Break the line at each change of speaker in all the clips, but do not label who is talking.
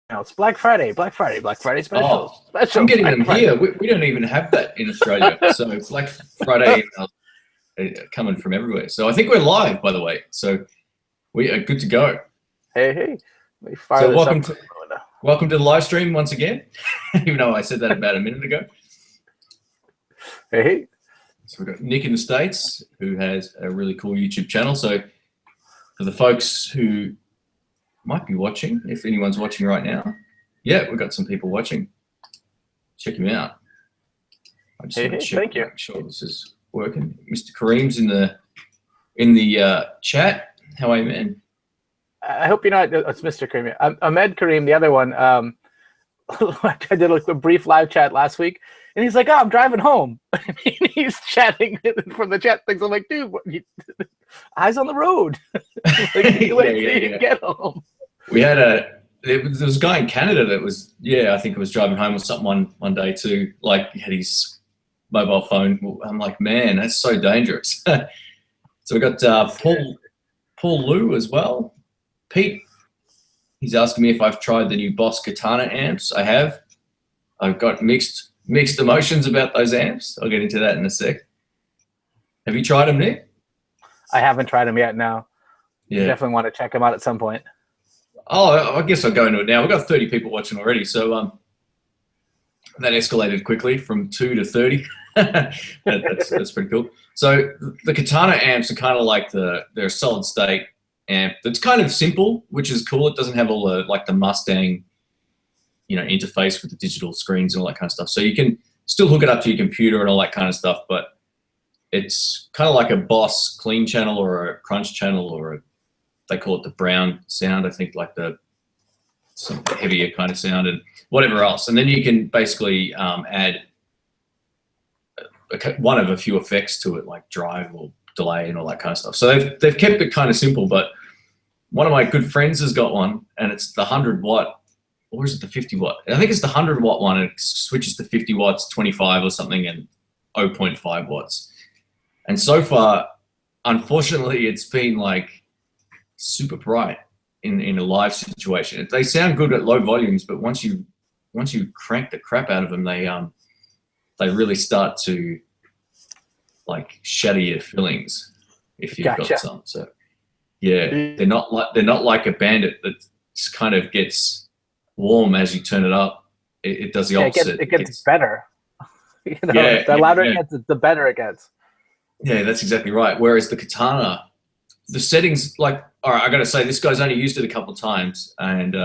It's Black Friday, Black Friday, Black Friday specials.
Oh,
Special
I'm getting
Black
them
Friday.
here. We don't even have that in Australia. So Black Friday emails are coming from everywhere. So I think we're live, by the way. So we are good to go.
Hey. Let me fire
So
this
welcome
up.
welcome to the live stream once again, even though I said that about a minute ago.
Hey.
So we've got Nick in the States, who has a really cool YouTube channel. So for the folks who might be watching, if anyone's watching right now, yeah, we've got some people watching. Check him out. I just want to check,
thank you.
make sure this is working. Mr. Kareem's in the chat. How are you, man?
I hope you're not. It's Mr. Kareem. Ahmed Kareem, the other one. I did a brief live chat last week, and he's like, "Oh, I'm driving home." He's chatting from the chat things. I'm like, "Dude, eyes on the road." Like, you get home.
We had there was a guy in Canada that was, I think it was driving home or something one day too. Like, he had his mobile phone. I'm like, man, that's so dangerous. So we got Paul Liu as well. Pete, he's asking me if I've tried the new Boss Katana amps. I have. I've got mixed emotions about those amps. I'll get into that in a sec. Have you tried them, Nick?
I haven't tried them yet. No.
Yeah.
Definitely want to check them out at some point.
Oh, I guess I'll go into it now. We've got 30 people watching already, so that escalated quickly from 2 to 30. That's pretty cool. So the Katana amps are kind of like they're a solid state amp that's kind of simple, which is cool. It doesn't have all the Mustang, interface with the digital screens and all that kind of stuff. So you can still hook it up to your computer and all that kind of stuff, but it's kind of like a Boss clean channel or a crunch channel, or they call it the brown sound, I think, like some heavier kind of sound and whatever else. And then you can basically add one of a few effects to it, like drive or delay and all that kind of stuff. So they've kept it kind of simple, but one of my good friends has got one, and it's the 100 watt, or is it the 50 watt? I think it's the 100 watt one. It switches to 50 watts, 25 or something, and 0.5 watts. And so far, unfortunately, it's been like super bright in a live situation. They sound good at low volumes, but once you crank the crap out of them, they really start to like shatter your feelings if you've got some. So yeah, they're not like a Bandit that just kind of gets warm as you turn it up. It does the opposite.
It gets better. The louder it gets, the better it gets.
Yeah, that's exactly right. Whereas the Katana, the settings, like, all right, I got to say, this guy's only used it a couple of times, and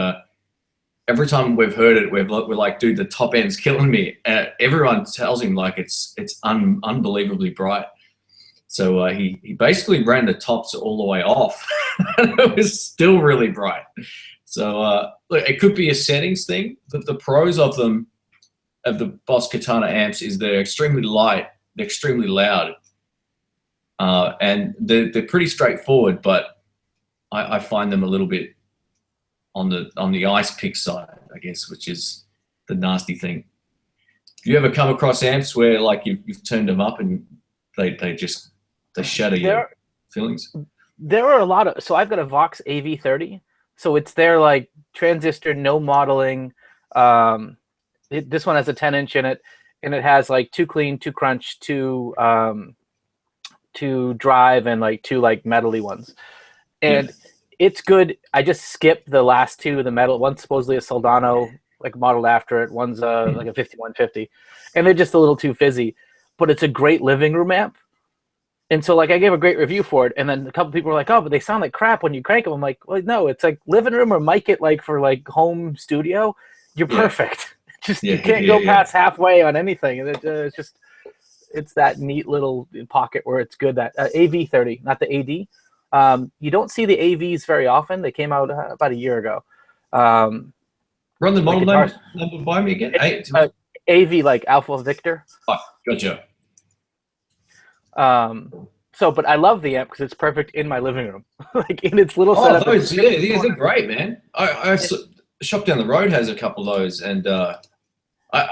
every time we've heard it, we're like, dude, the top end's killing me. Everyone tells him like it's unbelievably bright. So he basically ran the tops all the way off, and it was still really bright. So look, it could be a settings thing. The pros of them, of the Boss Katana amps, is they're extremely light, they're extremely loud, and they're pretty straightforward. But I find them a little bit on the ice pick side, I guess, which is the nasty thing. Do you ever come across amps where like you've turned them up and they shatter your feelings?
There are a lot of, so I've got a Vox AV30, so it's their like transistor, no modeling. This one has a 10-inch in it, and it has like 2 clean, 2 crunch, 2 drive, and like 2 like metally ones. And it's good. I just skipped the last 2 of the metal. One's supposedly a Soldano, like modeled after it. One's like a 5150, and they're just a little too fizzy. But it's a great living room amp. And so, like, I gave a great review for it, and then a couple people were like, "Oh, but they sound like crap when you crank them." I'm like, "Well, no, it's like living room or mic it like for like home studio. You're perfect. Just you can't go past halfway on anything, and it's that neat little pocket where it's good. That AV30, not the AD. You don't see the AVs very often. They came out about a year ago.
Run the model number by me again.
AV, like Alpha Victor.
Oh, gotcha.
But I love the amp because it's perfect in my living room, like in its little setup.
They're great, man. I shop down the road has a couple of those, and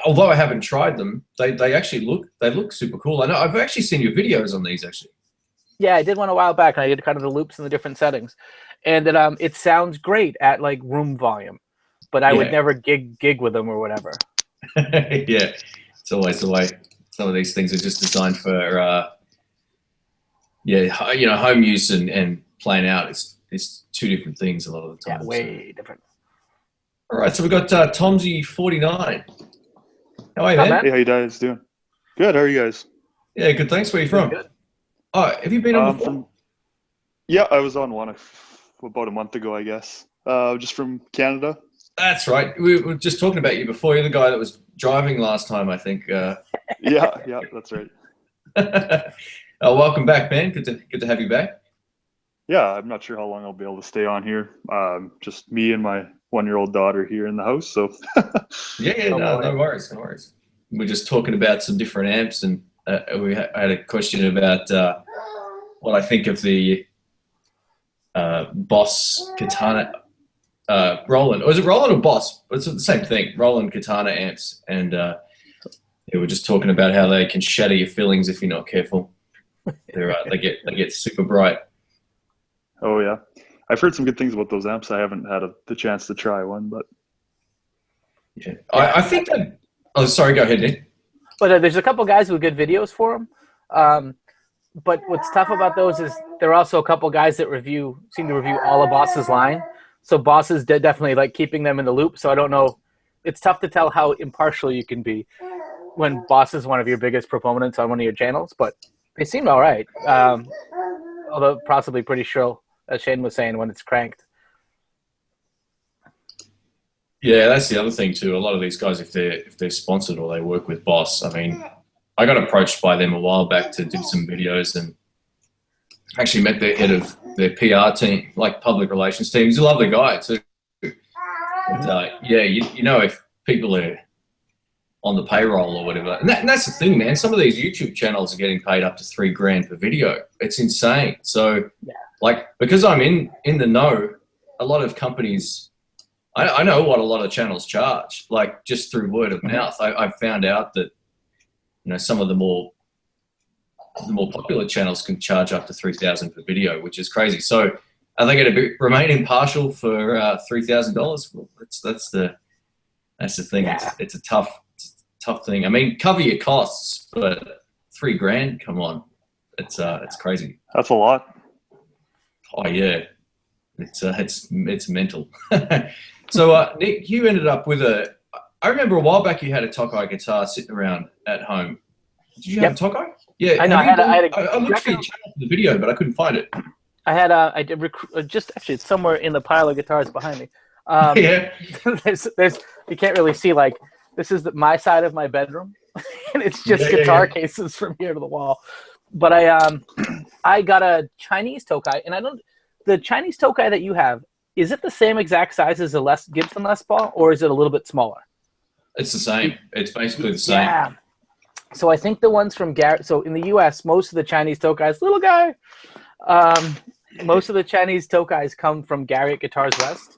although I haven't tried them, they actually look super cool. I know I've actually seen your videos on these actually.
Yeah, I did one a while back, and I did kind of the loops in the different settings, and it sounds great at like room volume. but I would never gig with them or whatever.
Yeah, it's always the way. Some of these things are just designed for home use and playing out. It's two different things a lot of the time.
Yeah, way different.
All right, so we've got Tomsy49. How are you, man?
Hey, how you guys doing? Good. How are you guys?
Yeah, good. Thanks. Where are you from?
Good.
Oh, have you been on before?
Yeah, I was on one about a month ago, I guess. Just from Canada.
That's right. We were just talking about you before. You're the guy that was driving last time, I think.
Yeah, that's right.
Welcome back, man. Good to have you back.
Yeah, I'm not sure how long I'll be able to stay on here. Just me and my 1-year-old daughter here in the house. So.
No worries. We're just talking about some different amps, and I had a question about what I think of the Boss Katana Roland. Or is it Roland or Boss? It's the same thing. Roland Katana amps, and we're just talking about how they can shatter your feelings if you're not careful. They get super bright.
Oh yeah, I've heard some good things about those amps. I haven't had the chance to try one, but
yeah, I think that. Oh, sorry. Go ahead, Nick.
But there's a couple guys with good videos for them. But what's tough about those is there are also a couple guys that seem to review all of Boss's line. So Boss is definitely like keeping them in the loop. So I don't know. It's tough to tell how impartial you can be when Boss is one of your biggest proponents on one of your channels. But they seem all right. Although possibly pretty shrill, as Shane was saying, when it's cranked.
Yeah, that's the other thing too. A lot of these guys, if they're sponsored or they work with Boss, I mean, I got approached by them a while back to do some videos, and actually met their head of their PR team, like public relations team. He's a lovely guy too. But, if people are on the payroll or whatever, and that's the thing, man. Some of these YouTube channels are getting paid up to $3,000 per video. It's insane. So, because I'm in the know, a lot of companies. I know what a lot of channels charge, like just through word of mouth. I've found out that, some of the more popular channels can charge up to $3,000 per video, which is crazy. So are they going to remain impartial for $3,000? Well, that's the thing. Yeah. It's a tough thing. I mean, cover your costs, but $3,000, come on, it's crazy.
That's a lot.
Oh yeah, it's mental. So, Nick, you ended up with I remember a while back you had a Tokai guitar sitting around at home. Did you have a Tokai? Yeah,
I know.
I looked for your channel for the video, but I couldn't find it.
I did actually it's somewhere in the pile of guitars behind me.
Yeah.
there's you can't really see, like, this is my side of my bedroom, and it's just guitar cases from here to the wall. But I got a Chinese Tokai, and the Chinese Tokai that you have, is it the same exact size as a Gibson Les Paul, or is it a little bit smaller?
It's the same. It's basically the same.
Yeah. So I think the ones from Garrett. So in the U.S., most of the Chinese Tokais, little guy. Most of the Chinese Tokais come from Garrett Guitars West,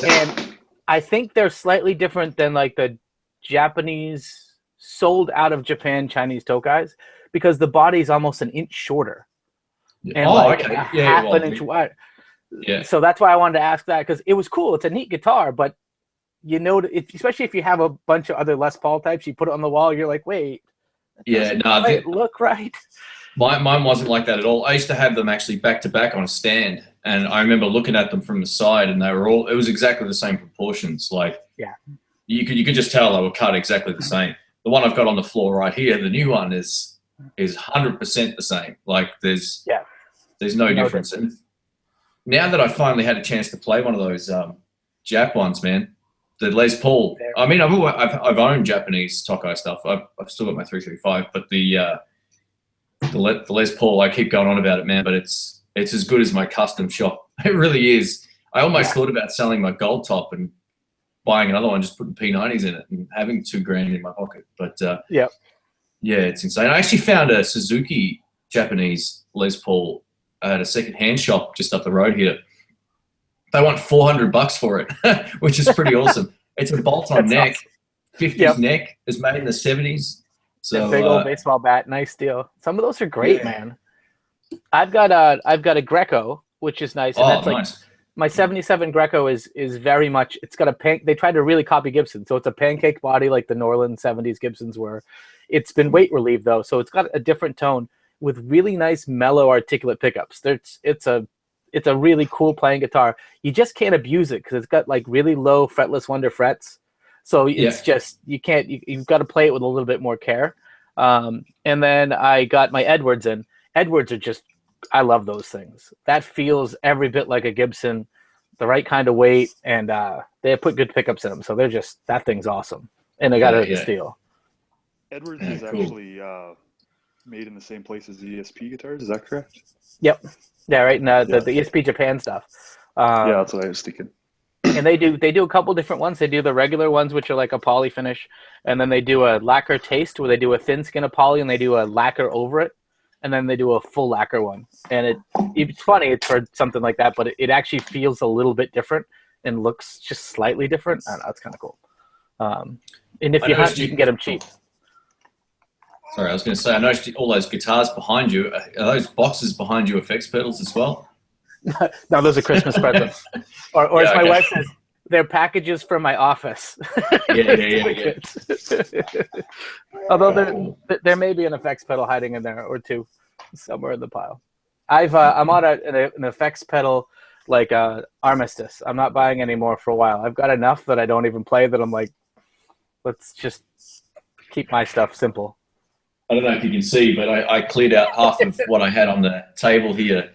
and I think they're slightly different than like the Japanese sold out of Japan Chinese Tokais, because the body is almost an inch shorter and half an inch wide.
Yeah.
So that's why I wanted to ask that, because it was cool. It's a neat guitar, but especially if you have a bunch of other Les Paul types, you put it on the wall, you're like, wait. Look right.
Mine wasn't like that at all. I used to have them actually back to back on a stand, and I remember looking at them from the side, and it was exactly the same proportions. Like, you could just tell they were cut exactly the same. The one I've got on the floor right here, the new one is 100% the same. Like, there's no difference. And now that I finally had a chance to play one of those Jap ones, man, the Les Paul. I mean, I've owned Japanese Tokai stuff. I've still got my 335, but the Les Paul, I keep going on about it, man. But it's as good as my custom shop. It really is. I almost thought about selling my gold top and buying another one, just putting P90s in it and having $2,000 in my pocket. But it's insane. I actually found a Suzuki Japanese Les Paul at a second-hand shop just up the road here. They want $400 for it, which is pretty awesome. It's a bolt-on neck, awesome. 50s neck. It's made in the 70s. So
big old baseball bat, nice deal. Some of those are great, man. I've got a Greco, which is nice. And that's like
nice.
My 77 Greco is very much, it's got they tried to really copy Gibson. So it's a pancake body like the Norland 70s Gibsons were. It's been weight relieved though. So it's got a different tone with really nice mellow articulate pickups. It's a really cool playing guitar. You just can't abuse it because it's got like really low fretless wonder frets. So it's just, you've got to play it with a little bit more care. And then I got my Edwards in. Edwards are just, I love those things. That feels every bit like a Gibson, the right kind of weight, and they put good pickups in them. So they're just, that thing's awesome. And they got it at the steel.
Edwards is actually made in the same place as the ESP guitars. Is that correct?
Yep. Yeah, right. And the ESP Japan stuff.
Yeah, that's what I was thinking.
And they do a couple different ones. They do the regular ones, which are like a poly finish, and then they do a lacquer taste where they do a thin skin of poly and they do a lacquer over it, and then they do a full lacquer one. And it's funny, it's for something like that, but it actually feels a little bit different and looks just slightly different. I don't know, it's kind of cool. And if you have, you can get them cheap.
Sorry, I was going to say, I noticed all those guitars behind you. Are those boxes behind you effects pedals as well?
No, those are Christmas presents. Or as my wife says, they're packages from my office.
Yeah.
Although there may be an effects pedal hiding in there or two somewhere in the pile. I'm on an effects pedal like Armistice. I'm not buying any more for a while. I've got enough that I don't even play that I'm like, let's just keep my stuff simple.
I don't know if you can see, but I cleared out half of what I had on the table here.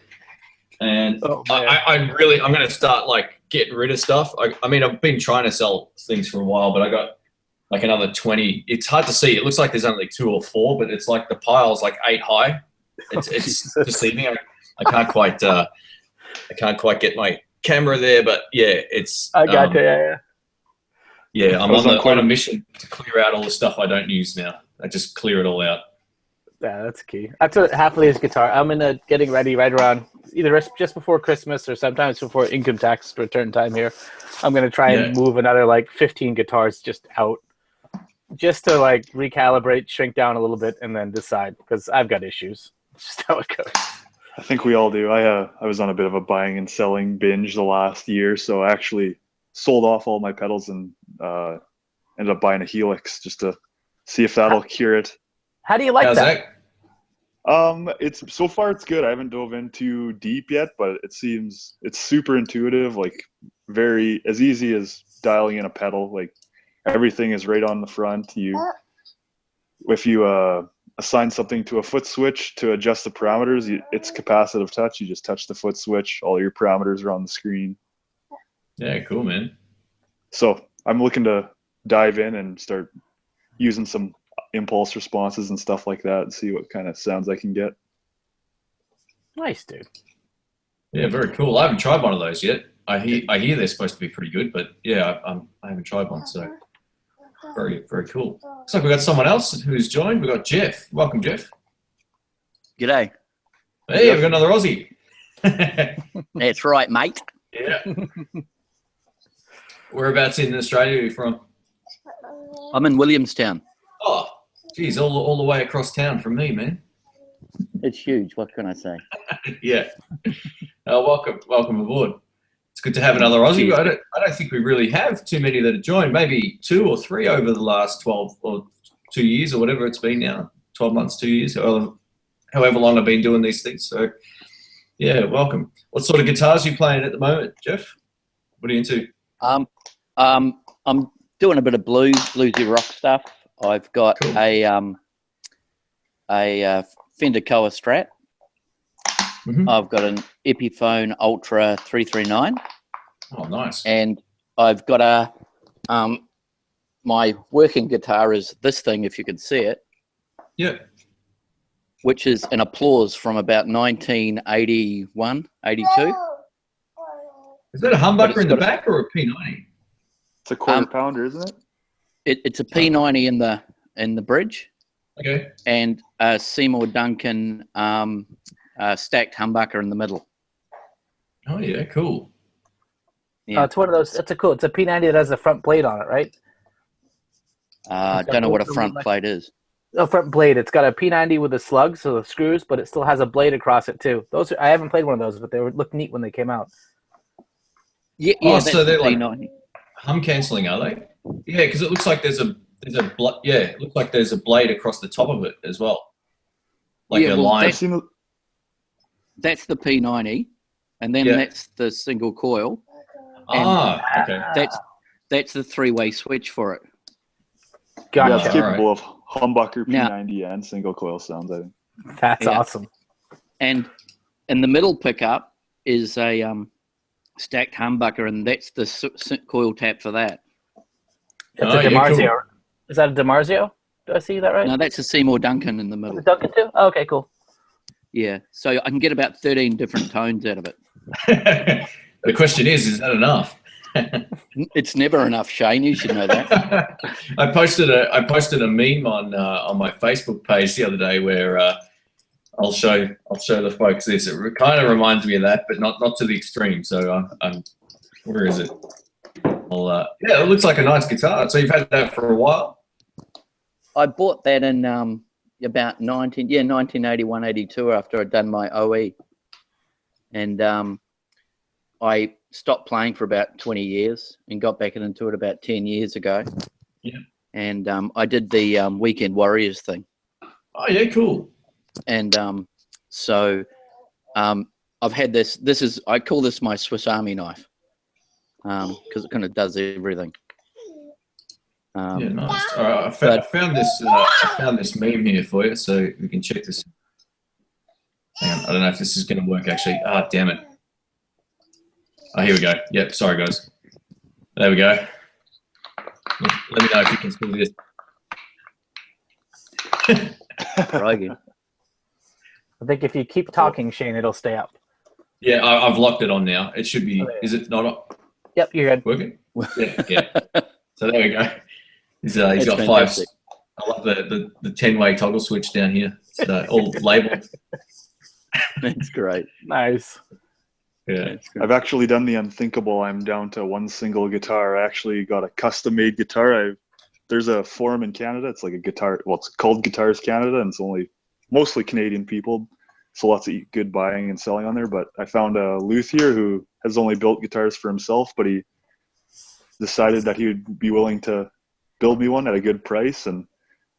And I'm going to start like getting rid of stuff. I mean, I've been trying to sell things for a while, but I got like another 20. It's hard to see. It looks like there's only 2 or 4, but it's like the pile's like 8 high. It's deceiving. I can't quite get my camera there, but yeah, it's.
I got you. Yeah.
Yeah, I'm on a mission to clear out all the stuff I don't use now. I just clear it all out.
Yeah, that's key. That's what happily is guitar. I'm getting ready right around either just before Christmas or sometimes before income tax return time here. I'm going to try and move another like 15 guitars just out just to like recalibrate, shrink down a little bit, and then decide because I've got issues. It's just how it goes.
I think we all do. I was on a bit of a buying and selling binge the last year, so I actually sold off all my pedals and ended up buying a Helix just to see if that'll cure it.
How do you like that?
It's so far it's good. I haven't dove in too deep yet, but it seems it's super intuitive, like very as easy as dialing in a pedal. Like everything is right on the front. If you assign something to a foot switch to adjust the parameters, it's capacitive touch. You just touch the foot switch. All your parameters are on the screen.
Yeah, cool, man.
So I'm looking to dive in and start using some impulse responses and stuff like that and see what kind of sounds I can get.
Nice, dude.
Yeah, very cool. I haven't tried one of those yet. I hear they're supposed to be pretty good, but yeah, I haven't tried one, so very, very cool. Looks like we've got someone else who's joined. We've got Jeff. Welcome, Jeff.
G'day.
Hey, we've got another Aussie.
That's right, mate.
Yeah. Whereabouts in Australia are you from?
I'm in Williamstown.
Oh, geez, all the way across town from me, man.
It's huge. What can I say?
Yeah. Welcome aboard. It's good to have another Aussie. I don't think we really have too many that have joined. Maybe 2 or 3 over the last 12 or 2 years or whatever it's been now. 12 months, 2 years, however long I've been doing these things. So, yeah, welcome. What sort of guitars are you playing at the moment, Jeff? What are you into?
I'm doing a bit of bluesy rock stuff. I've got a Fender Koa Strat.
Mm-hmm.
I've got an Epiphone Ultra 339.
Oh, nice.
And I've got my working guitar is this thing, if you can see it.
Yeah.
Which is an Applause from about 1981, 82.
Is that a humbucker in the back or a P90?
It's a quarter pounder, isn't it?
It's a P90 in the bridge.
Okay.
And a Seymour Duncan stacked humbucker in the middle.
Oh yeah, cool.
Yeah.
It's one of those. It's a P90 that has a front plate on it, right?
I don't know what a front plate is.
A front blade. It's got a P90 with the slugs, so the screws, but it still has a blade across it too. I haven't played one of those, but they looked neat when they came out.
Yeah,
Oh,
that's
so they're
the
like
P90.
hum cancelling, are they? Yeah, because it looks like there's a it looks like there's a blade across the top of it as well, like
Yeah,
a
well,
line.
I've seen
That's the P90, and then
Yeah.
that's the single coil.
Okay.
That's the three-way switch for it.
Gotcha.
yeah, it's
All
capable of humbucker,
Now-
P90, and single coil sounds. I think.
That's
Yeah.
awesome.
And in the middle pickup is a stacked humbucker, and that's the coil tap for that.
That's
Oh,
a
yeah,
DiMarzio.
cool.
Is that a DiMarzio? Do I see that right?
No, that's a Seymour Duncan in the middle.
Duncan too? Oh, okay, cool.
Yeah, so I can get about 13 different tones out of it.
The question is that enough?
It's never enough, Shane. You should know that.
I posted a meme on my Facebook page the other day where I'll show the folks this. It kind of reminds me of that, but not to the extreme. So where is it? Well, yeah, it looks like a nice guitar. So you've had that for a while?
I bought that in about 1981, 82 after I'd done my OE. And I stopped playing for about 20 years and got back into it about 10 years ago.
Yeah.
And I did the Weekend Warriors thing.
Oh, yeah, cool.
And so I've had this. I call this my Swiss Army knife because it kind of does everything.
Yeah, nice. All right, I found this meme here for you, so we can check this. Hang on, I don't know if this is going to work actually. Ah, damn it. Oh, here we go. Yep, sorry guys. There we go. Let me know if you can see this.
Try again.
I think if you keep talking, Shane, it'll stay up.
Yeah, I've locked it on now. It should be. Is it not
Yep, you're good.
working? Yeah. So there we go. He's got
It's
5.
fantastic.
I love the 10-way toggle switch down here. It's all labeled.
That's great.
Nice.
Yeah.
That's great.
I've actually done the unthinkable. I'm down to one single guitar. I actually got a custom-made guitar. There's a forum in Canada. It's like a guitar. Well, it's called Guitars Canada, and it's mostly Canadian people. So lots of good buying and selling on there. But I found a luthier who has only built guitars for himself, but he decided that he would be willing to build me one at a good price, and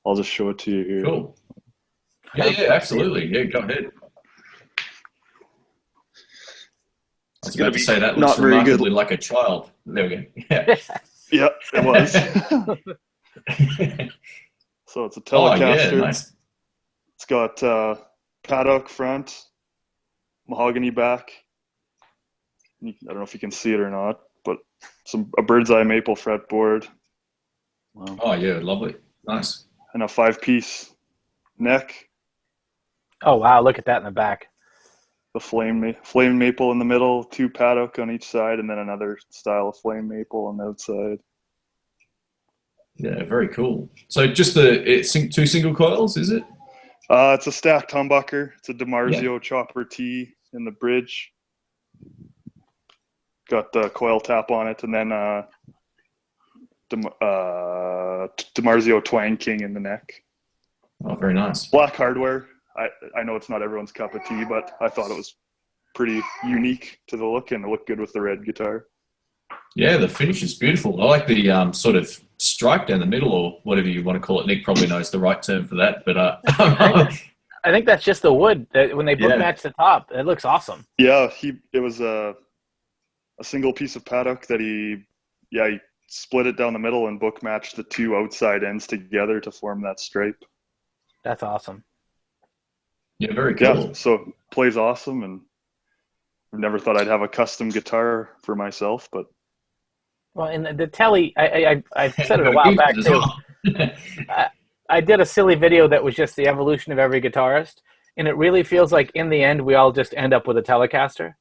I'll just show it to you here.
Cool. Yeah, absolutely. Yeah, go ahead. I was about to say that looks
not very good.
remarkably like a child. There we go. Yeah.
Yeah, it was. So it's a Telecaster.
Yeah, nice.
It's got paddock front, mahogany back. I don't know if you can see it or not, but a bird's eye maple fretboard.
Wow.
Oh yeah, lovely. Nice.
And a 5-piece neck.
Oh, wow, look at that in the back.
The flame maple in the middle, 2 paddock on each side, and then another style of flame maple on the outside.
Yeah, very cool. So just 2 single coils, is it?
It's a stacked humbucker. It's a DiMarzio Chopper T in the bridge. Got the coil tap on it, and then DiMarzio Twang King in the neck.
Oh, very nice.
Black hardware. I know it's not everyone's cup of tea, but I thought it was pretty unique to the look, and it looked good with the red guitar.
Yeah, the finish is beautiful. I like the sort of stripe down the middle, or whatever you want to call it. Nick probably knows the right term for that, but
I think that's just the wood. When they book match the top, it looks awesome.
Yeah, it was a single piece of paddock that he split it down the middle and book matched the 2 outside ends together to form that stripe.
That's awesome.
yeah, very cool.
Yeah, so plays awesome, and I've never thought I'd have a custom guitar for myself, but
Well, and the Telly, I said it a while back too. I did a silly video that was just the evolution of every guitarist, and it really feels like in the end we all just end up with a Telecaster.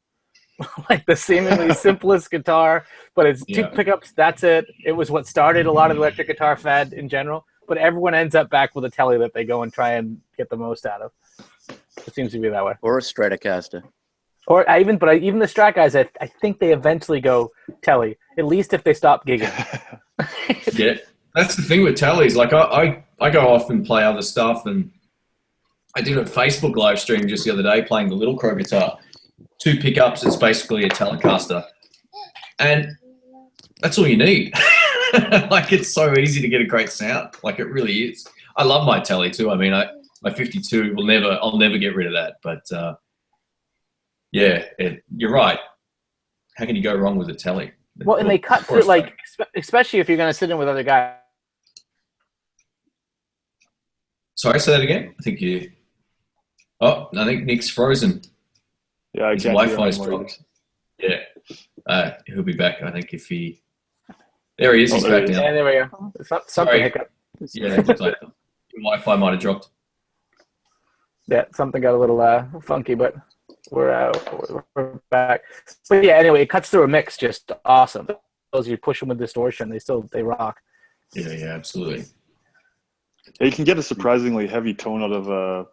Like the seemingly simplest guitar, but it's 2 pickups, that's it. It was what started a lot of the electric guitar fad in general, but everyone ends up back with a Telly that they go and try and get the most out of. It seems to be that way.
Or a Stratocaster.
Or even the Strat guys, I think they eventually go Telly, at least if they stop gigging.
Yeah, that's the thing with Tellys. Like I go off and play other stuff, and I did a Facebook live stream just the other day playing the Little Crow guitar. 2 pickups, it's basically a Telecaster. And that's all you need. Like, it's so easy to get a great sound. Like, it really is. I love my Telly too. I mean, my 52 I'll never get rid of that. But yeah, you're right. How can you go wrong with a Telly?
Well, and they cut through, like, especially if you're going to sit in with other guys.
Sorry, say that again. I think Nick's frozen.
Yeah,
His Wi-Fi's dropped. Yeah, he'll be back. I think if he. There he is. He's back now.
Yeah, there we go. Something hiccup.
Yeah, it looks like your Wi-Fi might have dropped.
Yeah, something got a little funky, but we're back. But yeah, anyway, it cuts through a mix just awesome. Those you push them with distortion, they rock.
Yeah, absolutely.
You can get a surprisingly heavy tone out of a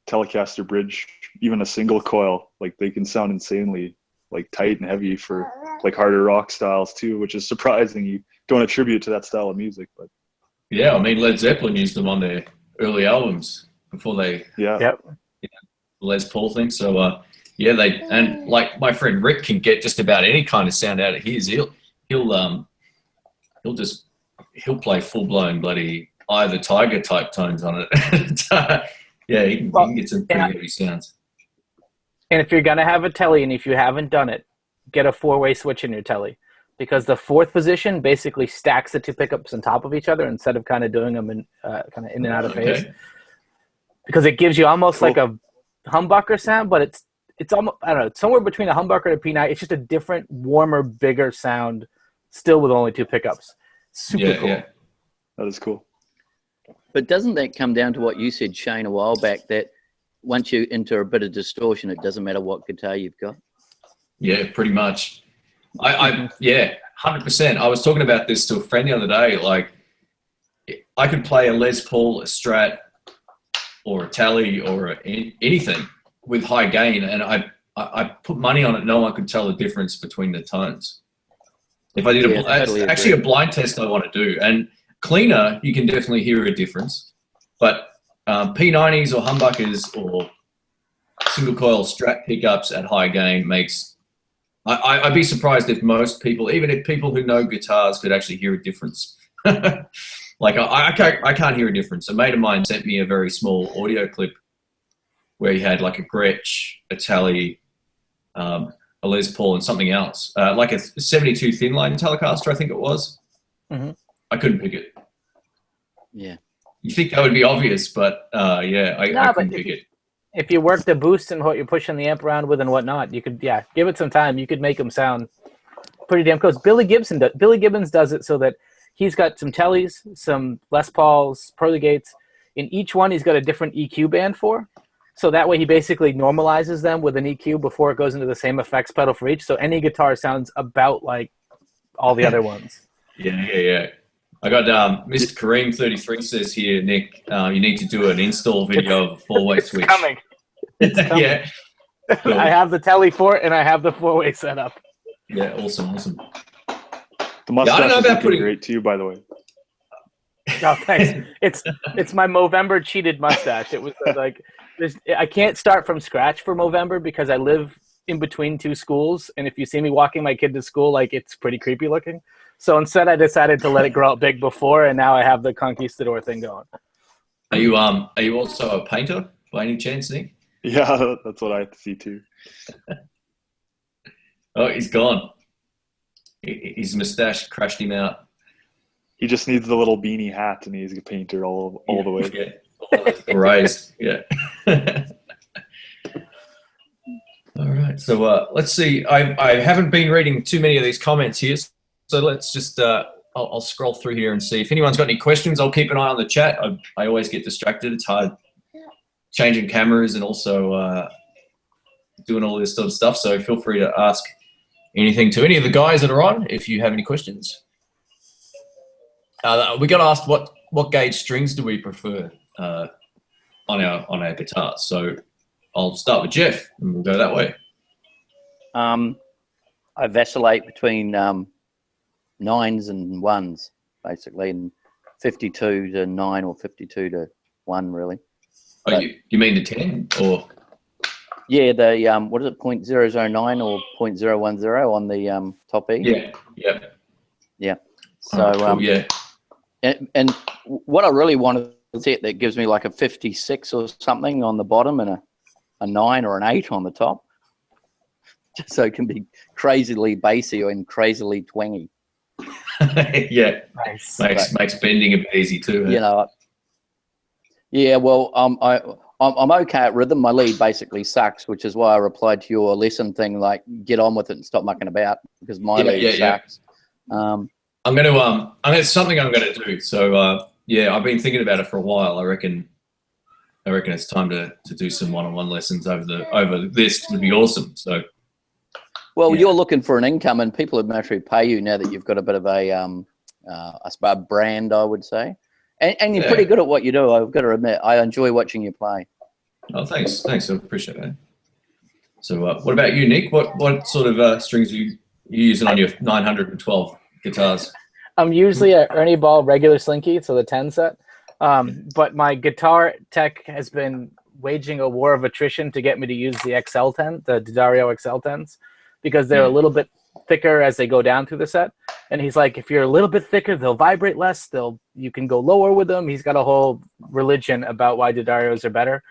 Telecaster bridge, even a single coil. Like, they can sound insanely like tight and heavy for like harder rock styles too, which is surprising. You don't attribute to that style of music, but
yeah, I mean, Led Zeppelin used them on their early albums before they Les Paul thing. So yeah, and like my friend Rick can get just about any kind of sound out of his. He'll play full blown bloody Eye of the Tiger type tones on it. Yeah, he can get some pretty heavy sounds.
And if you're gonna have a Telly, and if you haven't done it, get a 4-way switch in your Telly, because the fourth position basically stacks the two pickups on top of each other instead of kind of doing them in kind of in and out of phase. Because it gives you almost like a humbucker sound, but it's almost, I don't know, it's somewhere between a humbucker and a P9. It's just a different, warmer, bigger sound, still with only two pickups. Super cool.
Yeah. That is cool.
But doesn't that come down to what you said, Shane, a while back, that once you enter a bit of distortion, it doesn't matter what guitar you've got?
Yeah, pretty much. Yeah, 100%. I was talking about this to a friend the other day. Like, I could play a Les Paul, a Strat, or a Telly, or anything with high gain, and I put money on it. No one could tell the difference between the tones. If I did actually a blind test I want to do, and cleaner, you can definitely hear a difference. But P90s or humbuckers or single coil Strat pickups at high gain makes. I'd be surprised if most people, even if people who know guitars, could actually hear a difference. Like, I can't hear a difference. A mate of mine sent me a very small audio clip where he had like a Gretsch, a Telly, a Les Paul, and something else, like a 72 thin line Telecaster, I think it was. Mm-hmm. I couldn't pick it.
Yeah.
You think that would be obvious, but yeah, I couldn't pick it.
If you work the boost and what you're pushing the amp around with and whatnot, you could, give it some time. You could make them sound pretty damn close. Billy Gibbons does it so that he's got some Tellys, some Les Pauls, Pearly-Gates. In each one, he's got a different EQ band for. So that way he basically normalizes them with an EQ before it goes into the same effects pedal for each. So any guitar sounds about like all the other ones.
Yeah. I got Mr. Kareem 33 says here, Nick, you need to do an install video of a 4-way switch.
It's coming.
Yeah. Cool.
I have the Telly for it, and I have the 4-way set up.
Yeah, awesome.
The mustache is looking great too, by the way.
Oh, thanks. It's my Movember cheated mustache. It was like I can't start from scratch for Movember because I live in between two schools, and if you see me walking my kid to school, like, it's pretty creepy looking. So instead, I decided to let it grow out big before, and now I have the conquistador thing going.
Are you also a painter by any chance, Nick?
Yeah, that's what I have to see too.
Oh, he's gone. His mustache crashed him out.
He just needs the little beanie hat, and he's a painter all the way.
Yeah, berets. Yeah. All right. So let's see. I haven't been reading too many of these comments here, so let's just I'll scroll through here and see if anyone's got any questions. I'll keep an eye on the chat. I always get distracted. It's hard changing cameras and also doing all this sort of stuff. So feel free to ask anything to any of the guys that are on if you have any questions. We got asked what gauge strings do we prefer on our guitars. So I'll start with Jeff and we'll go that way.
I vacillate between 9s and 1s, basically, and 52 to 9 or 52 to 1, really.
Oh, you mean the 10 or?
Yeah, the what is it, 0.009 or 0.010 on the top E.
Yeah. Yep.
Yeah. So
cool, yeah.
and what I really want is a set that gives me like a 56 or something on the bottom and a 9 or an 8 on the top, just so it can be crazily bassy and crazily twangy.
Yeah.
Nice.
Makes bending a bit easy too.
You know. Yeah. Well, I'm okay at rhythm. My lead basically sucks, which is why I replied to your lesson thing, like get on with it and stop mucking about, because my lead sucks.
I'm gonna something I'm gonna do. So yeah, I've been thinking about it for a while. I reckon it's time to do some one-on-one lessons over this. Would be awesome. So.
Well, you're looking for an income, and people would actually pay you now that you've got a bit of a, I suppose, brand, I would say. And you're pretty good at what you do. I've got to admit, I enjoy watching you play.
Oh, thanks. I appreciate that. So, what about you, Nick? What sort of strings are you using on your 912 guitars?
I'm usually a Ernie Ball regular slinky, so the 10 set. But my guitar tech has been waging a war of attrition to get me to use the XL10, the D'Addario XL10s, because they're a little bit thicker as they go down through the set. And he's like, if you're a little bit thicker, they'll vibrate less. You can go lower with them. He's got a whole religion about why D'Addarios are better.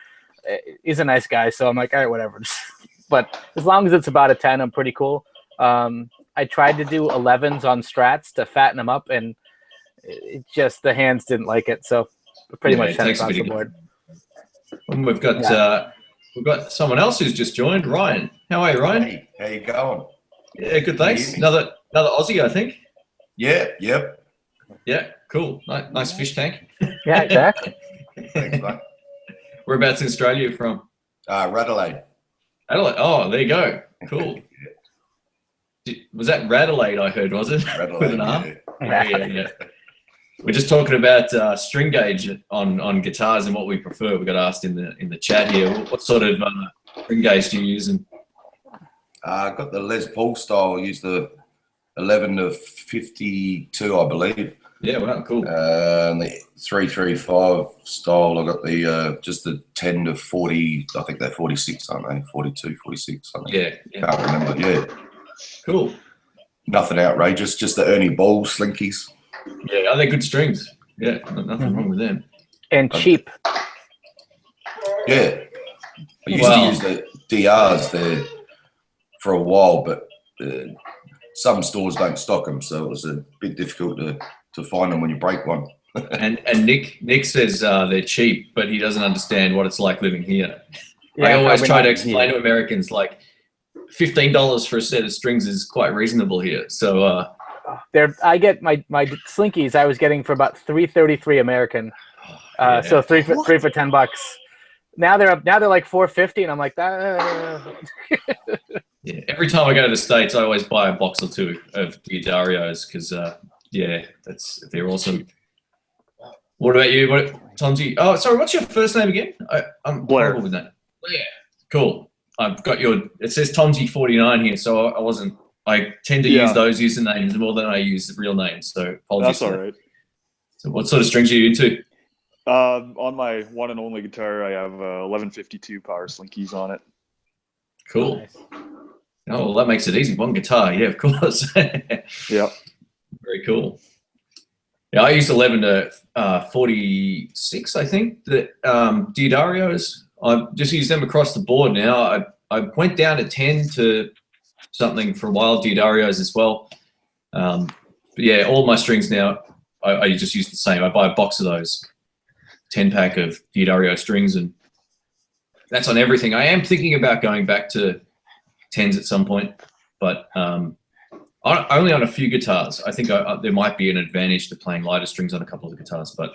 He's a nice guy, so I'm like, all right, whatever. But as long as it's about a 10, I'm pretty cool. I tried to do 11s on Strats to fatten them up, and it just the hands didn't like it. So pretty much 10 across the board.
And we've got someone else who's just joined, Ryan. How are you, Ryan?
Hey, how you going?
Yeah, good. Thanks. Another Aussie, I think.
Yeah. Yep.
Yeah. Cool. Nice fish tank.
Yeah, exactly.
Thanks, mate.
Whereabouts in Australia are you from?
Radelaide.
Adelaide. Oh, there you go. Cool. Was that Radelaide? I heard, was it?
Radelaide.
With an R?
Yeah.
Yeah. We're just talking about string gauge on guitars and what we prefer. We got asked in the chat here. What sort of string gauge do you use?
I got the Les Paul style. I used the 11 to 52, I believe.
Yeah, wow, cool.
The 335 style. I got the just the 10 to 40. I think they're 46, aren't they? 42, 46. Something.
Yeah.
Can't remember. Yeah.
Cool.
Nothing outrageous. Just the Ernie Ball slinkies.
Yeah, are they good strings? Yeah, nothing wrong with them.
And cheap.
Yeah. I used to use the DRs there for a while, but some stores don't stock them, so it was a bit difficult to find them when you break one.
and Nick says they're cheap, but he doesn't understand what it's like living here.
Yeah,
I always try to explain to Americans, like, $15 for a set of strings is quite reasonable here. So
I get my slinkies I was getting for about $3.33 American. So three for $10. Now they're like $4.50, and I'm like that.
Yeah, every time I go to the States, I always buy a box or two of D'Addarios because they're awesome. What about you? Tomsy? Oh, sorry, what's your first name again? I'm
Blair.
horrible with that. Blair. Cool. I've got it says Tomsy49 here, so I tend to use those usernames more than I use real names, so apologies.
That's all right.
So what sort of strings are you into?
On my one and only guitar, I have 1152 power slinkies on it.
Cool.
Nice.
Oh, well, that makes it easy. One guitar, yeah, of course.
Yep.
Very cool. Yeah, I used 11 to 46, I think. The D'Addarios, I just use them across the board now. I went down to 10 to something for a while, D'Addarios as well. But yeah, all my strings now, I just use the same. I buy a box of those 10-pack of D'Addario strings, and that's on everything. I am thinking about going back to 10s at some point, but only on a few guitars. I think there might be an advantage to playing lighter strings on a couple of the guitars, but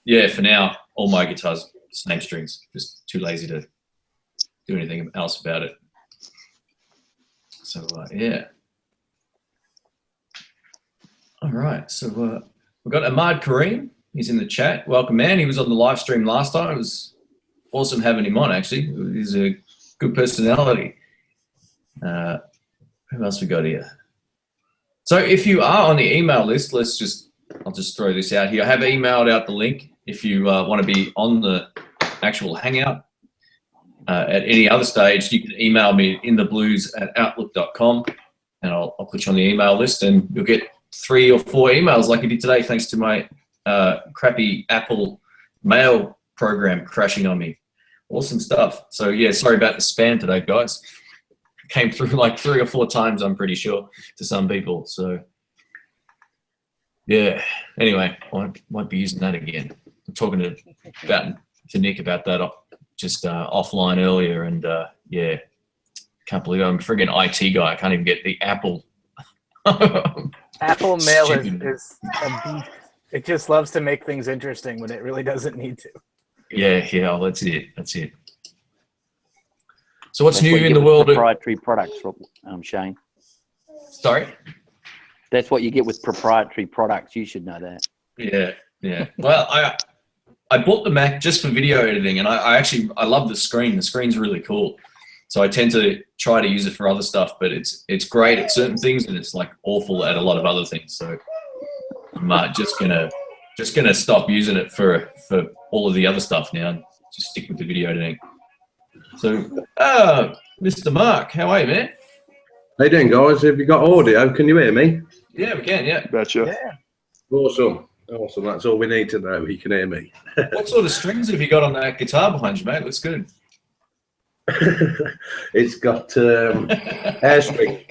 yeah, for now, all my guitars, same strings. Just too lazy to do anything else about it. So yeah. All right, so we've got Ahmad Kareem. He's in the chat. Welcome, man. He was on the live stream last time. It was awesome having him on, actually. He's a good personality. Who else we got here? So if you are on the email list, I'll just throw this out here. I have emailed out the link if you want to be on the actual Hangout. at any other stage, you can email me intheblues@outlook.com, and I'll put you on the email list, and you'll get 3 or 4 emails like you did today, thanks to my crappy Apple mail program crashing on me. Awesome stuff. So yeah, sorry about the spam today, guys. Came through like 3 or 4 times, I'm pretty sure, to some people. So yeah. Anyway, I won't be using that again. I'm talking to Nick about that just offline earlier, and yeah, can't believe I'm a friggin' IT guy. I can't even get the Apple.
Apple Mail is a beast. It just loves to make things interesting when it really doesn't need to.
Yeah, well, that's it. So what's
That's
new
what you
in
get
the
with
world?
proprietary products, Shane.
Sorry?
That's what you get with proprietary products. You should know that.
Yeah. Well, I bought the Mac just for video editing, and I love the screen. The screen's really cool. So I tend to try to use it for other stuff, but it's great at certain things, and it's like awful at a lot of other things. So I'm just gonna stop using it for all of the other stuff now, and just stick with the video editing. So, Mr. Mark, how are you, man?
How you doing, guys? Have you got audio? Can you hear me?
Yeah, we can. Yeah.
Betcha.
Yeah.
Awesome. That's all we need to know. He can hear me.
What sort of strings have you got on that guitar behind you, mate? Looks good.
It's got airstring.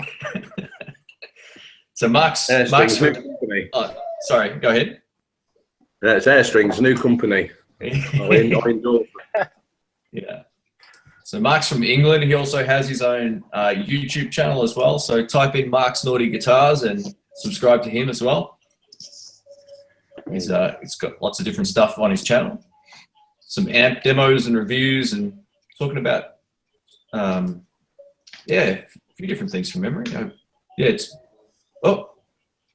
So Mark's
Airstrings, new company.
Oh, sorry, go ahead.
It's Airstrings, new company. I endorse it.
Yeah. So Mark's from England. He also has his own YouTube channel as well. So type in Mark's Naughty Guitars and subscribe to him as well. He's got lots of different stuff on his channel. Some amp demos and reviews, and talking about a few different things from memory. Yeah,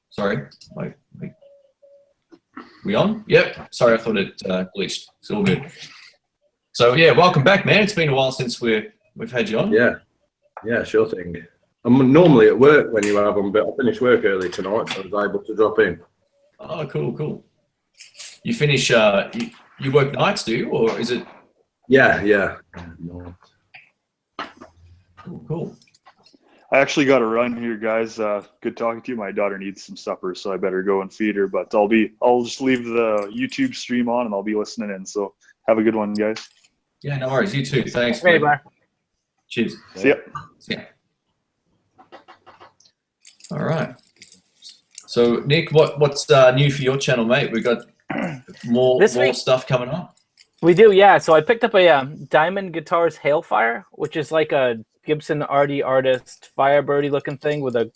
sorry. Wait. We on? Yep. Sorry, I thought it glitched. It's all good. So yeah, welcome back, man. It's been a while since we've had you on.
Yeah, sure thing. I'm normally at work when you have them, but I finished work early tonight, so I was able to drop in.
Oh, cool. You finish, you work nights, do you, or is it?
Yeah.
Cool.
I actually got to run here, guys. Good talking to you. My daughter needs some supper, so I better go and feed her. But I'll just leave the YouTube stream on, and I'll be listening in. So have a good one, guys.
Yeah, no worries. You too. Thanks.
Hey, bye.
Cheers.
See ya.
All right. So Nick, what's new for your channel, mate? We've got more stuff coming up.
We do, yeah. So I picked up a Diamond Guitars Hailfire, which is like a Gibson RD Artist Firebirdie looking thing with a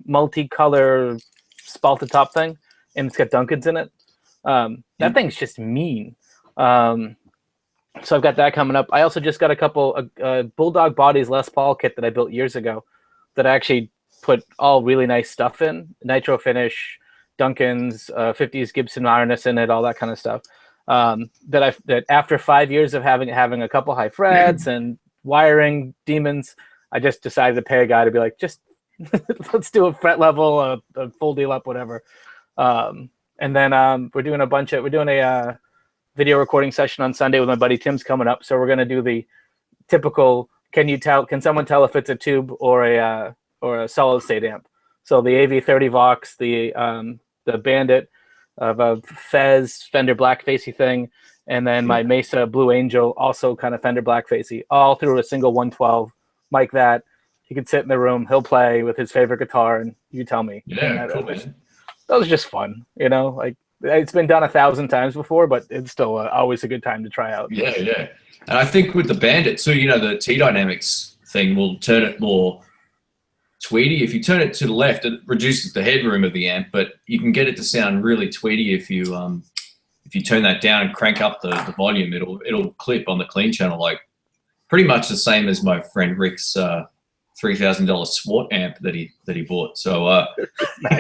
multicolor spalted top thing, and it's got Duncans in it. That thing's just mean. So I've got that coming up. I also just got a couple Bulldog Bodies Les Paul kit that I built years ago that I actually put all really nice stuff in. Nitro finish, Duncans, 50s Gibson harness in it, all that kind of stuff. That after 5 years of having a couple high frets and wiring demons, I just decided to pay a guy to be like, just let's do a fret level, a full deal up, whatever. And then we're doing a video recording session on Sunday with my buddy Tim's coming up. So we're gonna do the typical. Can someone tell if it's a tube or a solid state amp? So the AV30 Vox, the Bandit of a Fender blackfacey thing, and then my Mesa Blue Angel, also kind of Fender blackfacey, all through a single 112 mic. That he can sit in the room, he'll play with his favorite guitar, and you tell me.
Yeah, cool,
that was just fun, like. It's been done 1,000 times before, but it's still always a good time to try out.
Yeah. And I think with the Bandit too, the T Dynamics thing will turn it more tweedy. If you turn it to the left, it reduces the headroom of the amp, but you can get it to sound really tweedy if you turn that down and crank up the volume. It'll clip on the clean channel, like pretty much the same as my friend Rick's $3,000 SWAT amp that he bought. So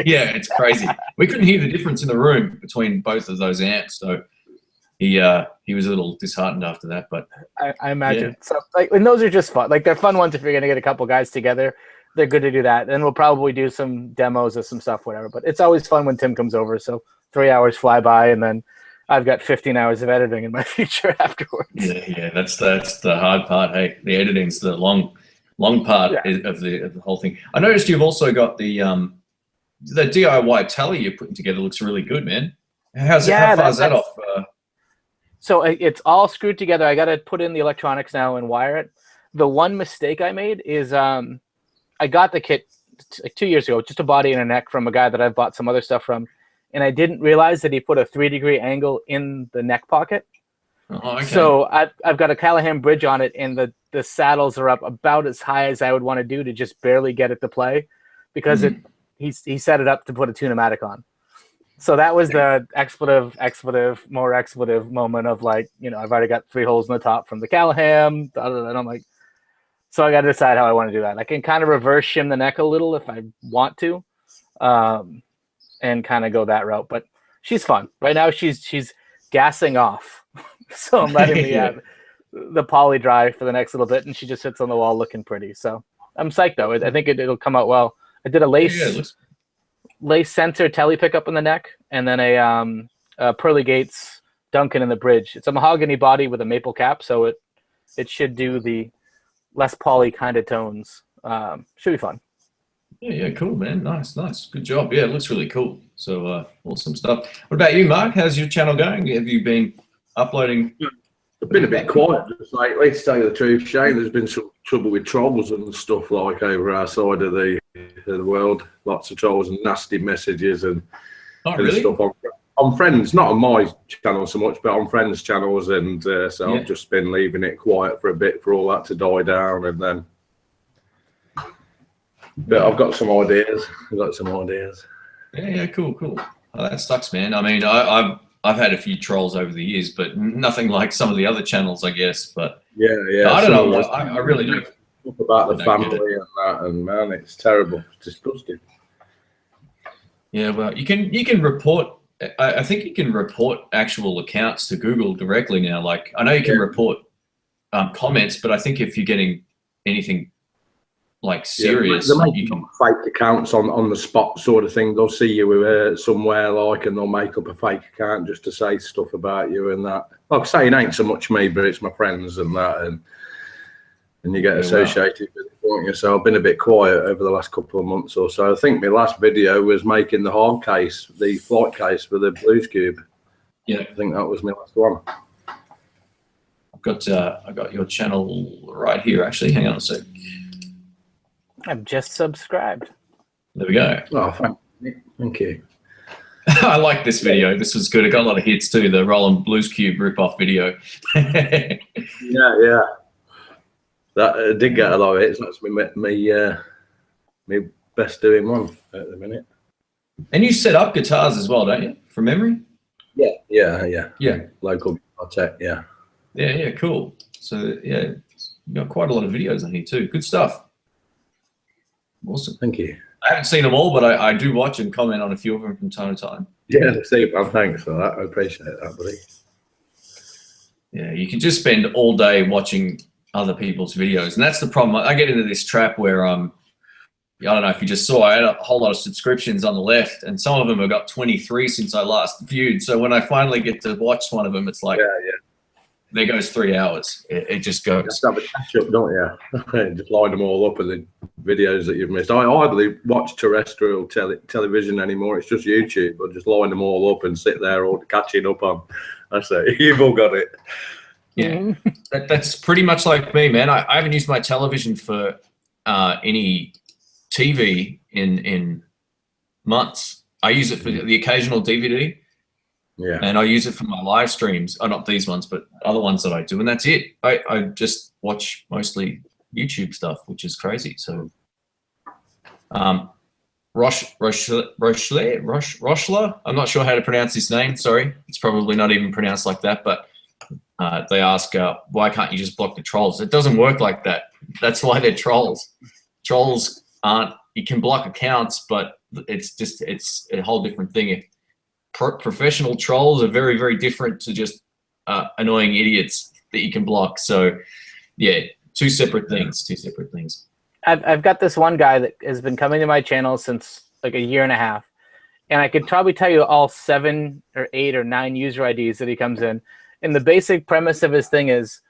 yeah, it's crazy. We couldn't hear the difference in the room between both of those amps. So he was a little disheartened after that. But
I imagine. Yeah. So and those are just fun. They're fun ones if you're gonna get a couple guys together. They're good to do that. And we'll probably do some demos of some stuff, whatever. But it's always fun when Tim comes over. So 3 hours fly by, and then I've got 15 hours of editing in my future afterwards.
Yeah, that's the hard part. Hey, the editing's the long part of the whole thing. I noticed you've also got the DIY Telly you're putting together. Looks really good, man. How far is that off?
So it's all screwed together. I got to put in the electronics now and wire it. The one mistake I made is I got the kit like 2 years ago, just a body and a neck from a guy that I've bought some other stuff from. And I didn't realize that he put a 3-degree angle in the neck pocket.
Oh, okay.
So I've got a Callahan bridge on it, and the saddles are up about as high as I would want to do to just barely get it to play, because he set it up to put a tune-o-matic on. So that was the expletive, more expletive moment of like, you know, I've already got 3 holes in the top from the Callahan, and I'm like, so I got to decide how I want to do that. I can kind of reverse shim the neck a little if I want to. And kind of go that route, but she's fun right now. She's gassing off, so I'm letting the poly dry for the next little bit, and she just sits on the wall looking pretty. So I'm psyched though. I think it'll come out well. I did a lace center Telly pickup in the neck, and then a Pearly Gates Duncan in the bridge. It's a mahogany body with a maple cap, so it should do the less poly kind of tones. Should be fun.
Yeah, cool, man. Nice. Good job. Yeah, it looks really cool. So awesome stuff. What about you, Mark? How's your channel going? Have you been uploading?
I've been a bit quiet just lately, to tell you the truth, Shane. There's been some trouble with trolls and stuff like over our side of the world. Lots of trolls and nasty messages and stuff on friends, not on my channel so much, but on friends' channels. And so I've just been leaving it quiet for a bit for all that to die down, and then. But I've got some ideas.
Yeah, cool. Oh, that sucks, man. I mean, I've had a few trolls over the years, but nothing like some of the other channels, I guess. But
yeah.
I don't know. I really don't.
Talk about the family and that, and man, it's terrible. It's disgusting.
Yeah, well, you can report. I think you can report actual accounts to Google directly now. Like, I know you can report comments, but I think if you're getting anything like serious,
they're making fake accounts on the spot sort of thing. They'll see you somewhere like, and they'll make up a fake account just to say stuff about you and that. Like I say, it ain't so much me, but it's my friends and that, and you get associated with it, don't you? So I've been a bit quiet over the last couple of months or so. I think my last video was making the hard case, the flight case for the Blues Cube.
Yeah,
I think that was my last one.
I got your channel right here. Actually, hang on a sec.
I'm just subscribed.
There we go.
Oh, thank you.
I like this video. This was good. It got a lot of hits too. The Roland Blues Cube rip-off video.
yeah. That did get a lot of hits. That's me best doing one at the minute.
And you set up guitars as well, don't you? From memory?
Yeah. Local guitar tech.
Yeah. Cool. So yeah, you got quite a lot of videos on here too. Good stuff. Awesome.
Thank you.
I haven't seen them all, but I do watch and comment on a few of them from time to time.
Yeah, thanks for that. I appreciate that, buddy.
Yeah, you can just spend all day watching other people's videos, and that's the problem. I get into this trap where I don't know if you just saw, I had a whole lot of subscriptions on the left, and some of them have got 23 since I last viewed. So when I finally get to watch one of them, it's like, there goes 3 hours. It just goes.
Just have a catch up, don't you? Just line them all up with the videos that you've missed. I hardly watch terrestrial television anymore. It's just YouTube. I just line them all up and sit there all catching up on. That's it. You've all got it.
Yeah, that's pretty much like me, man. I haven't used my television for any TV in months. I use it for the occasional DVD.
Yeah.
And I use it for my live streams. Oh, not these ones, but other ones that I do. And that's it. I just watch mostly YouTube stuff, which is crazy. So Rochler, I'm not sure how to pronounce his name. Sorry. It's probably not even pronounced like that. But they ask, why can't you just block the trolls? It doesn't work like that. That's why they're trolls. Trolls aren't, you can block accounts, but it's a whole different thing. Professional trolls are very, very different to just annoying idiots that you can block. So yeah, two separate things.
I've got this one guy that has been coming to my channel since like a year and a half, and I could probably tell you all 7 or 8 or 9 user IDs that he comes in. And the basic premise of his thing is,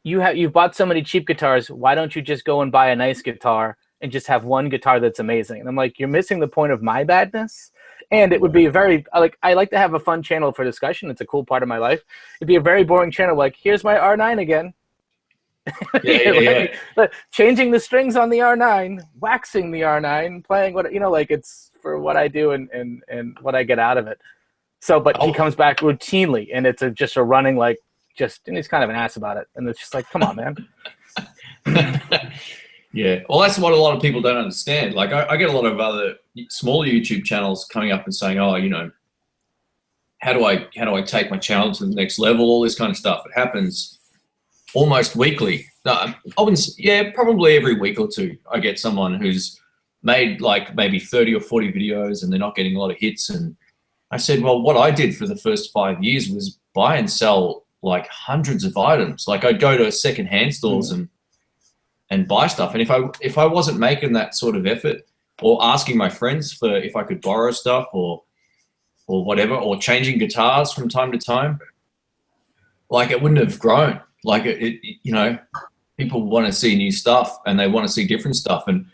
you've bought so many cheap guitars. Why don't you just go and buy a nice guitar and just have one guitar that's amazing? And I'm like, you're missing the point of my badness. And it would be I like to have a fun channel for discussion. It's a cool part of my life. It'd be a very boring channel. Like, here's my R9 again. Changing the strings on the R9, waxing the R9, playing what, like, it's for what I do and what I get out of it. So, but he comes back routinely, and it's just a running, like, and he's kind of an ass about it. And it's just like, come on, man.
Yeah. Well, that's what a lot of people don't understand. Like, I get a lot of other smaller YouTube channels coming up and saying, oh, how do I take my channel to the next level? All this kind of stuff. It happens almost weekly. No, probably every week or two, I get someone who's made like maybe 30 or 40 videos and they're not getting a lot of hits. And I said, well, what I did for the first 5 years was buy and sell like hundreds of items. Like, I'd go to secondhand stores and buy stuff. And if I wasn't making that sort of effort, or asking my friends for if I could borrow stuff or whatever, or changing guitars from time to time, like, it wouldn't have grown. Like, people want to see new stuff and they want to see different stuff. And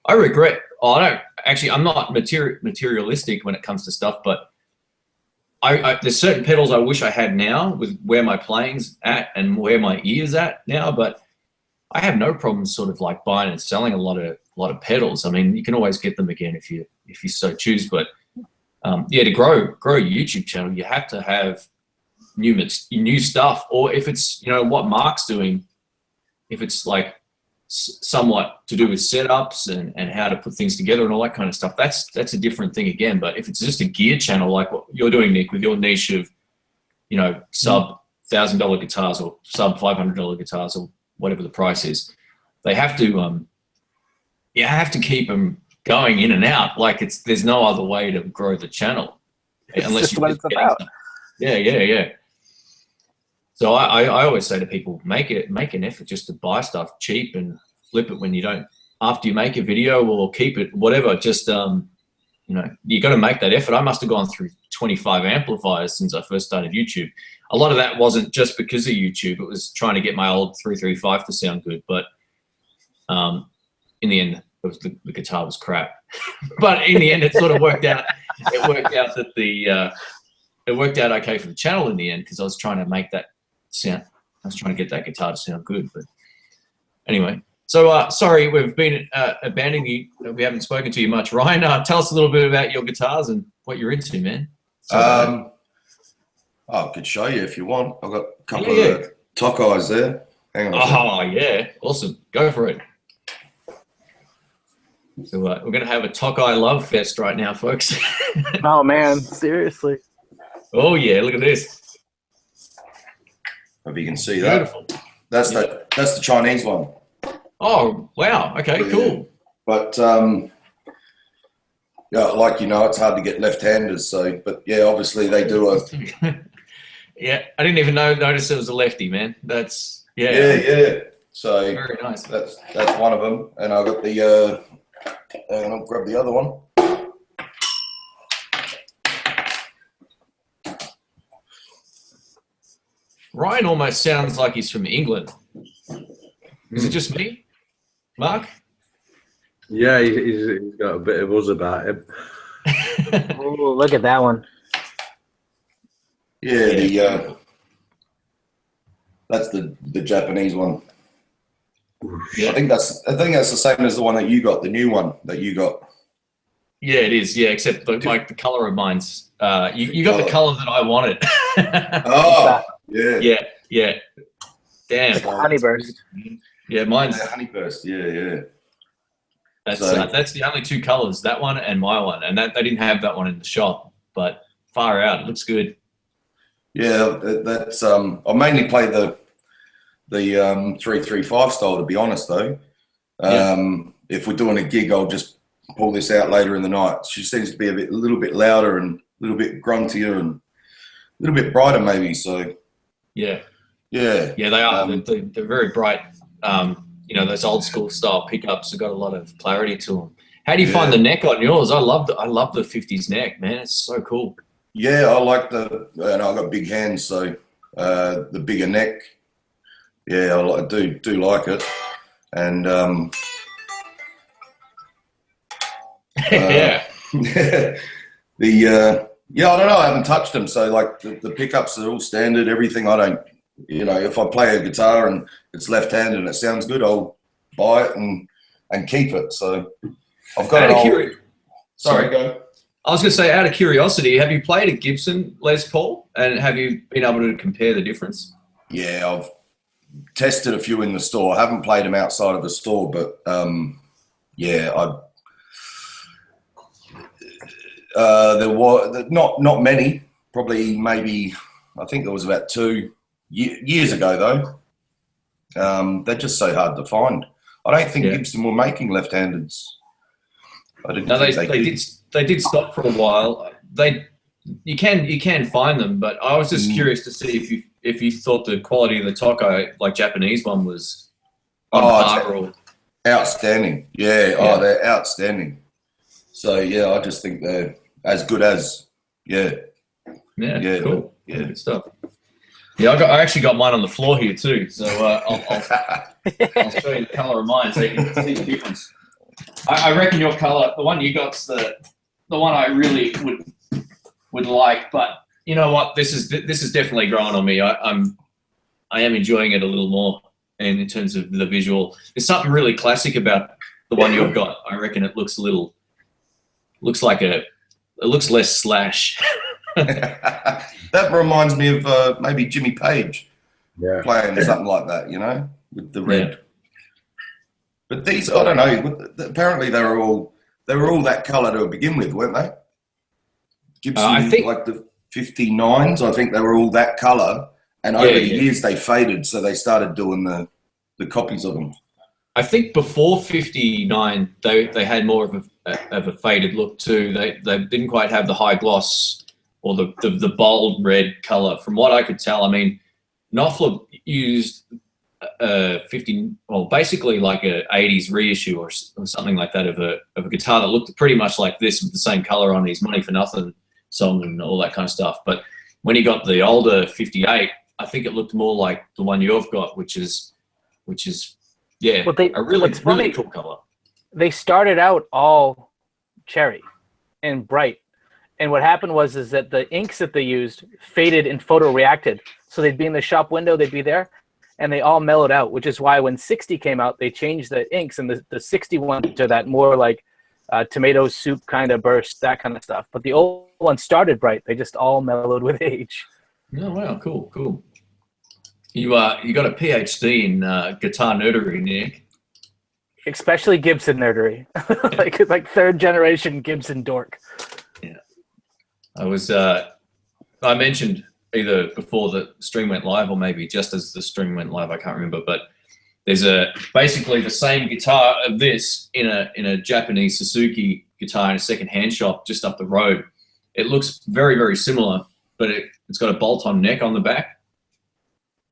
I regret, I'm not materialistic when it comes to stuff, but there's certain pedals I wish I had now with where my playing's at and where my ear's at now, but I have no problem sort of like buying and selling a lot of pedals. I mean, you can always get them again if you so choose, but to grow a YouTube channel, you have to have new stuff, or if it's what Mark's doing, if it's like somewhat to do with setups and how to put things together and all that kind of stuff, that's a different thing again. But if it's just a gear channel like what you're doing, Nick, with your niche of sub $1,000 guitars or sub $500 guitars or whatever the price is, they have to you have to keep them going in and out. Like, there's no other way to grow the channel unless you. What it's about. Yeah. So I always say to people, make an effort just to buy stuff cheap and flip it when you don't. After you make a video, or keep it, whatever. Just you got to make that effort. I must have gone through 25 amplifiers since I first started YouTube. A lot of that wasn't just because of YouTube. It was trying to get my old 335 to sound good. But in the end, the guitar was crap. But in the end, it sort of worked out. It worked out that it worked out okay for the channel in the end, because I was trying to make that sound. I was trying to get that guitar to sound good. But anyway, so sorry, we've been abandoning you. We haven't spoken to you much. Ryan, tell us a little bit about your guitars and what you're into, man.
I could show you if you want. I've got a couple of Tokais there. Hang on.
Oh, yeah. Awesome. Go for it. So we're going to have a Tokai love fest right now, folks.
Oh, man. Seriously.
Oh, yeah. Look at this.
If you can see that. That's the Chinese one.
Oh, wow. Okay, cool.
But, like, it's hard to get left-handers. So, but, yeah, obviously they do a...
Yeah, I didn't even notice it was a lefty, man. That's
yeah. So
very nice.
That's one of them, and I got the and I'll grab the other one.
Ryan almost sounds like he's from England. Is it just me, Mark?
Yeah, he's got a bit of us about him.
Oh, look at that one.
Yeah, that's the Japanese one. Yeah. I think that's the same as the one that you got, the new one that you got.
Yeah, it is. Yeah, except like the color of mine's. You got the color that I wanted.
Oh, yeah.
Damn.
Like honeyburst.
Yeah, mine's
honeyburst. Yeah.
That's the only two colors, that one and my one, and that they didn't have that one in the shop, but far out, it looks good.
Yeah, that's I mainly play the 335 style, to be honest, though. If we're doing a gig, I'll just pull this out later in the night. She seems to be a little bit louder and a little bit gruntier and a little bit brighter, maybe. So
yeah,
they
are. They're very bright. Those old school style pickups have got a lot of clarity to them. How do you find the neck on yours? I love the 50s neck, man. It's so cool.
Yeah, I like and I've got big hands, so the bigger neck. Yeah, I do like it, and
Yeah.
I don't know. I haven't touched them, so like the pickups are all standard. Everything. I don't, if I play a guitar and it's left-handed and it sounds good, I'll buy it and keep it. So I've got Sorry, go.
I was going to say, out of curiosity, have you played a Gibson Les Paul, and have you been able to compare the difference?
Yeah, I've tested a few in the store. I haven't played them outside of the store, but there were not many. Probably maybe I think it was about 2 years ago though. They're just so hard to find. I don't think Gibson were making left-handeds.
They did stop for a while. You can find them, but I was just curious to see if you thought the quality of the Tokai, like Japanese one, was
outstanding. Yeah. They're outstanding. So yeah, I just think they're as good as
cool. Good stuff. Yeah, I actually got mine on the floor here too, so I'll show you the color of mine so you can see the difference. I reckon your color, the one you got's the one I really would like, but you know what? This is definitely growing on me. I am enjoying it a little more, and in terms of the visual, there's something really classic about the one you've got. I reckon it looks less Slash.
That reminds me of maybe Jimmy Page playing something like that, with the red. Yeah. But these, I don't know. Apparently, they were all that colour to begin with, weren't they? Gibson, I think, like the 59s, I think they were all that colour, and over the years they faded, so they started doing the copies of them.
I think before 59, they had more of a faded look too. They didn't quite have the high gloss or the bold red color. From what I could tell, I mean, Knopfler used 50, well, basically like a 80s reissue or something like that of a guitar that looked pretty much like this with the same color on his Money for Nothing song and all that kind of stuff. But when he got the older 58, I think it looked more like the one you've got, which is a really cool color.
They started out all cherry and bright, and what happened was that the inks that they used faded and photo reacted. So they'd be in the shop window, they'd be there, and they all mellowed out. Which is why when 60 came out, they changed the inks, and the 61 to that more like tomato soup kind of burst, that kind of stuff. But the old one started bright; they just all mellowed with age.
Oh wow, cool. You got a PhD in guitar nerdery, Nick.
Especially Gibson nerdery, like third generation Gibson dork.
Yeah, I mentioned either before the stream went live or maybe just as the stream went live, I can't remember. But there's basically the same guitar of this in a Japanese Suzuki guitar in a second-hand shop just up the road. It looks very, very similar, but it's got a bolt-on neck on the back.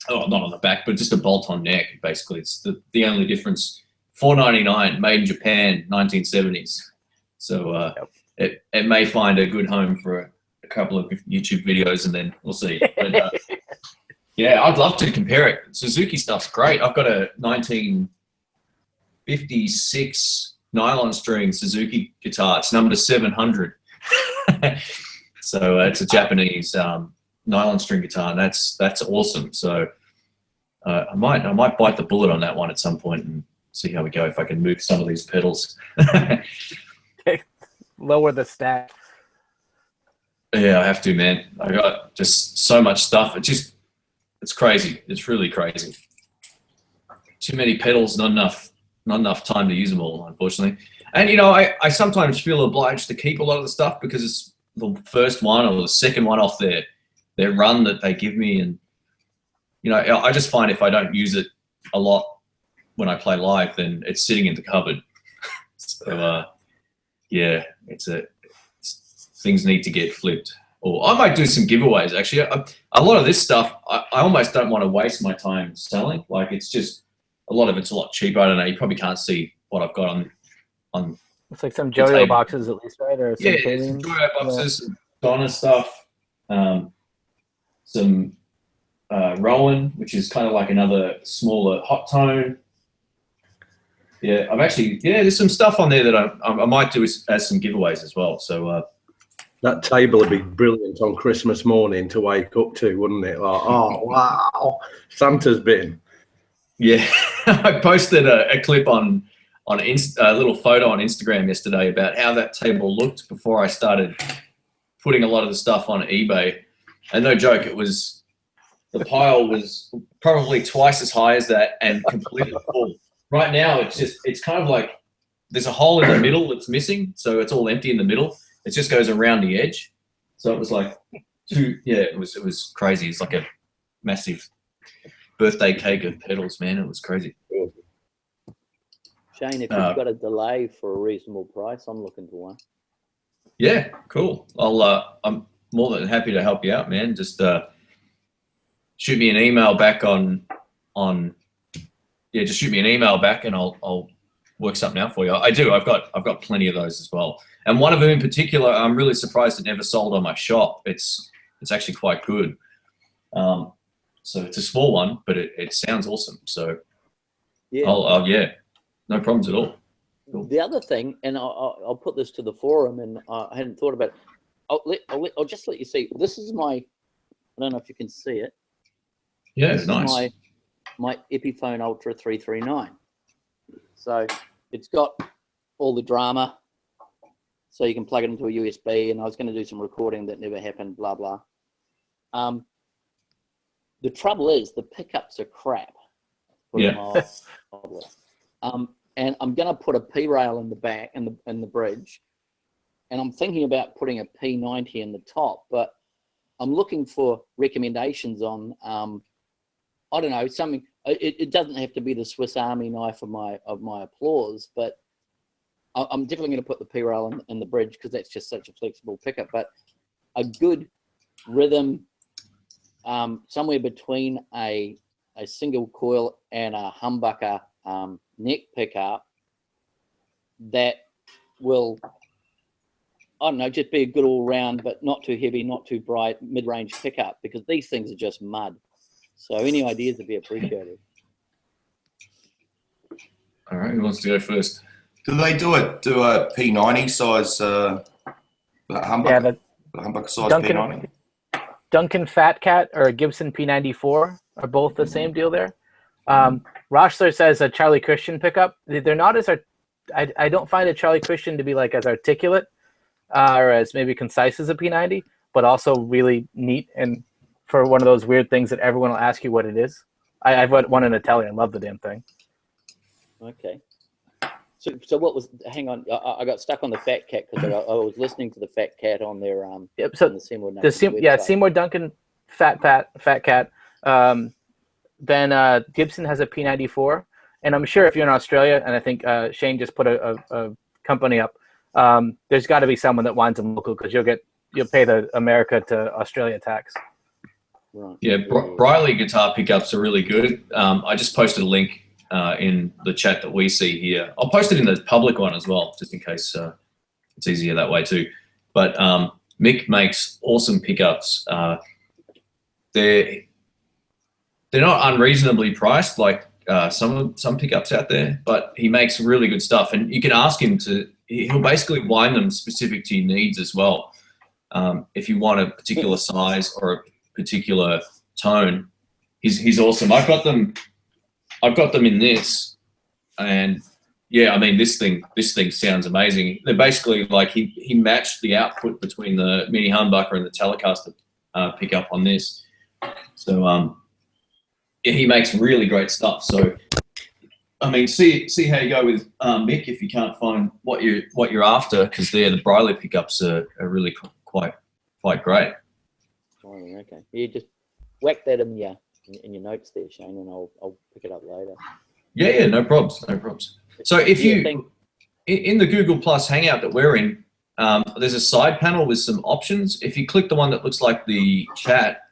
Oh, not on the back, but just a bolt-on neck. Basically, it's the only difference. $4.99, made in Japan, 1970s. So it may find a good home for a couple of YouTube videos, and then we'll see. But, yeah, I'd love to compare it. Suzuki stuff's great. I've got a 1956 nylon string Suzuki guitar. It's number 700. So it's a Japanese nylon string guitar, and that's awesome. So I might bite the bullet on that one at some point and see how we go if I can move some of these pedals.
Lower the stack.
Yeah, I have to, man. I got just so much stuff. It's crazy. It's really crazy. Too many pedals, not enough time to use them all, unfortunately. And I sometimes feel obliged to keep a lot of the stuff because it's the first one or the second one off their run that they give me, and I just find if I don't use it a lot when I play live, then it's sitting in the cupboard. So things need to get flipped. Or I might do some giveaways. Actually, a lot of this stuff I almost don't want to waste my time selling. Like it's just a lot of it's a lot cheaper. I don't know. You probably can't see what I've got on
It's like some Joyo
table.
boxes at least, right? Or some
Yeah, some
Kalians.
Joyo boxes, some Donna stuff, some Rowan, which is kind of like another smaller hot tone. Yeah, there's some stuff on there that I might do as some giveaways as well. So
that table would be brilliant on Christmas morning to wake up to, wouldn't it? Like, oh wow, Santa's bin.
Yeah, I posted a clip on a little photo on Instagram yesterday about how that table looked before I started putting a lot of the stuff on eBay. And no joke, the pile was probably twice as high as that and completely full. Right now, it's kind of like there's a hole in the middle that's missing, so it's all empty in the middle. It just goes around the edge. So it was like it was crazy. It's like a massive birthday cake of petals, man. It was crazy.
Shane, if you've got a delay for a reasonable price, I'm looking for one.
Yeah, cool. I'm more than happy to help you out, man. Just shoot me an email back just shoot me an email back and I'll work something out for you. I do. I've got plenty of those as well. And one of them in particular, I'm really surprised it never sold on my shop. It's actually quite good. So it's a small one, but it sounds awesome. So yeah, no problems at all. Cool.
The other thing, and I'll put this to the forum, and I hadn't thought about it. I'll just let you see. This is I don't know if you can see it.
Yeah,
this
nice.
Is my Epiphone Ultra 339. So it's got all the drama, so you can plug it into a USB. And I was going to do some recording that never happened. Blah blah. The trouble is the pickups are crap.
Yeah.
And I'm going to put a P rail in the back and the bridge, and I'm thinking about putting a P90 in the top, but I'm looking for recommendations on I don't know, something. It doesn't have to be the Swiss Army knife of my applause, but I'm definitely going to put the P rail in the bridge because that's just such a flexible pickup. But a good rhythm, somewhere between a single coil and a humbucker neck pickup that will, I don't know, just be a good all round, but not too heavy, not too bright, mid-range pickup, because these things are just mud. So any ideas would be appreciated.
All right, who wants to go first?
Do they do a P90 size humbucker?
Yeah,
humbucker size P90?
Duncan Fat Cat or a Gibson P94 are both the same deal there. Rochler says a Charlie Christian pickup. They're not as I don't find a Charlie Christian to be like as articulate or as maybe concise as a P90, but also really neat and for one of those weird things that everyone will ask you what it is. I've got one in Italian. I love the damn thing.
Okay. So what was? Hang on, I got stuck on the Fat Cat because I was listening to the Fat Cat on their
Yep. So
on the Seymour Duncan
Seymour Duncan Fat Cat. Then Gibson has a P94, and I'm sure if you're in Australia, and I think Shane just put a company up, there's got to be someone that winds them local because you'll pay the America to Australia tax.
Right.
Yeah, Briley guitar pickups are really good. I just posted a link in the chat that we see here. I'll post it in the public one as well, just in case it's easier that way too. But Mick makes awesome pickups. They're not unreasonably priced like some pickups out there, but he makes really good stuff. And you can ask him he'll basically wind them specific to your needs as well. If you want a particular size or a particular tone, he's awesome. I've got them in this, and yeah, I mean this thing sounds amazing. They're basically like he matched the output between the mini humbucker and the Telecaster pickup on this. So yeah, he makes really great stuff. So I mean, see how you go with Mick if you can't find what you're after, because the Briley pickups are really quite great.
Oh, okay. You just whack that in your notes there, Shane, and I'll pick it up later.
Yeah, no problems. So if in the Google Plus Hangout that we're in, there's a side panel with some options. If you click the one that looks like the chat,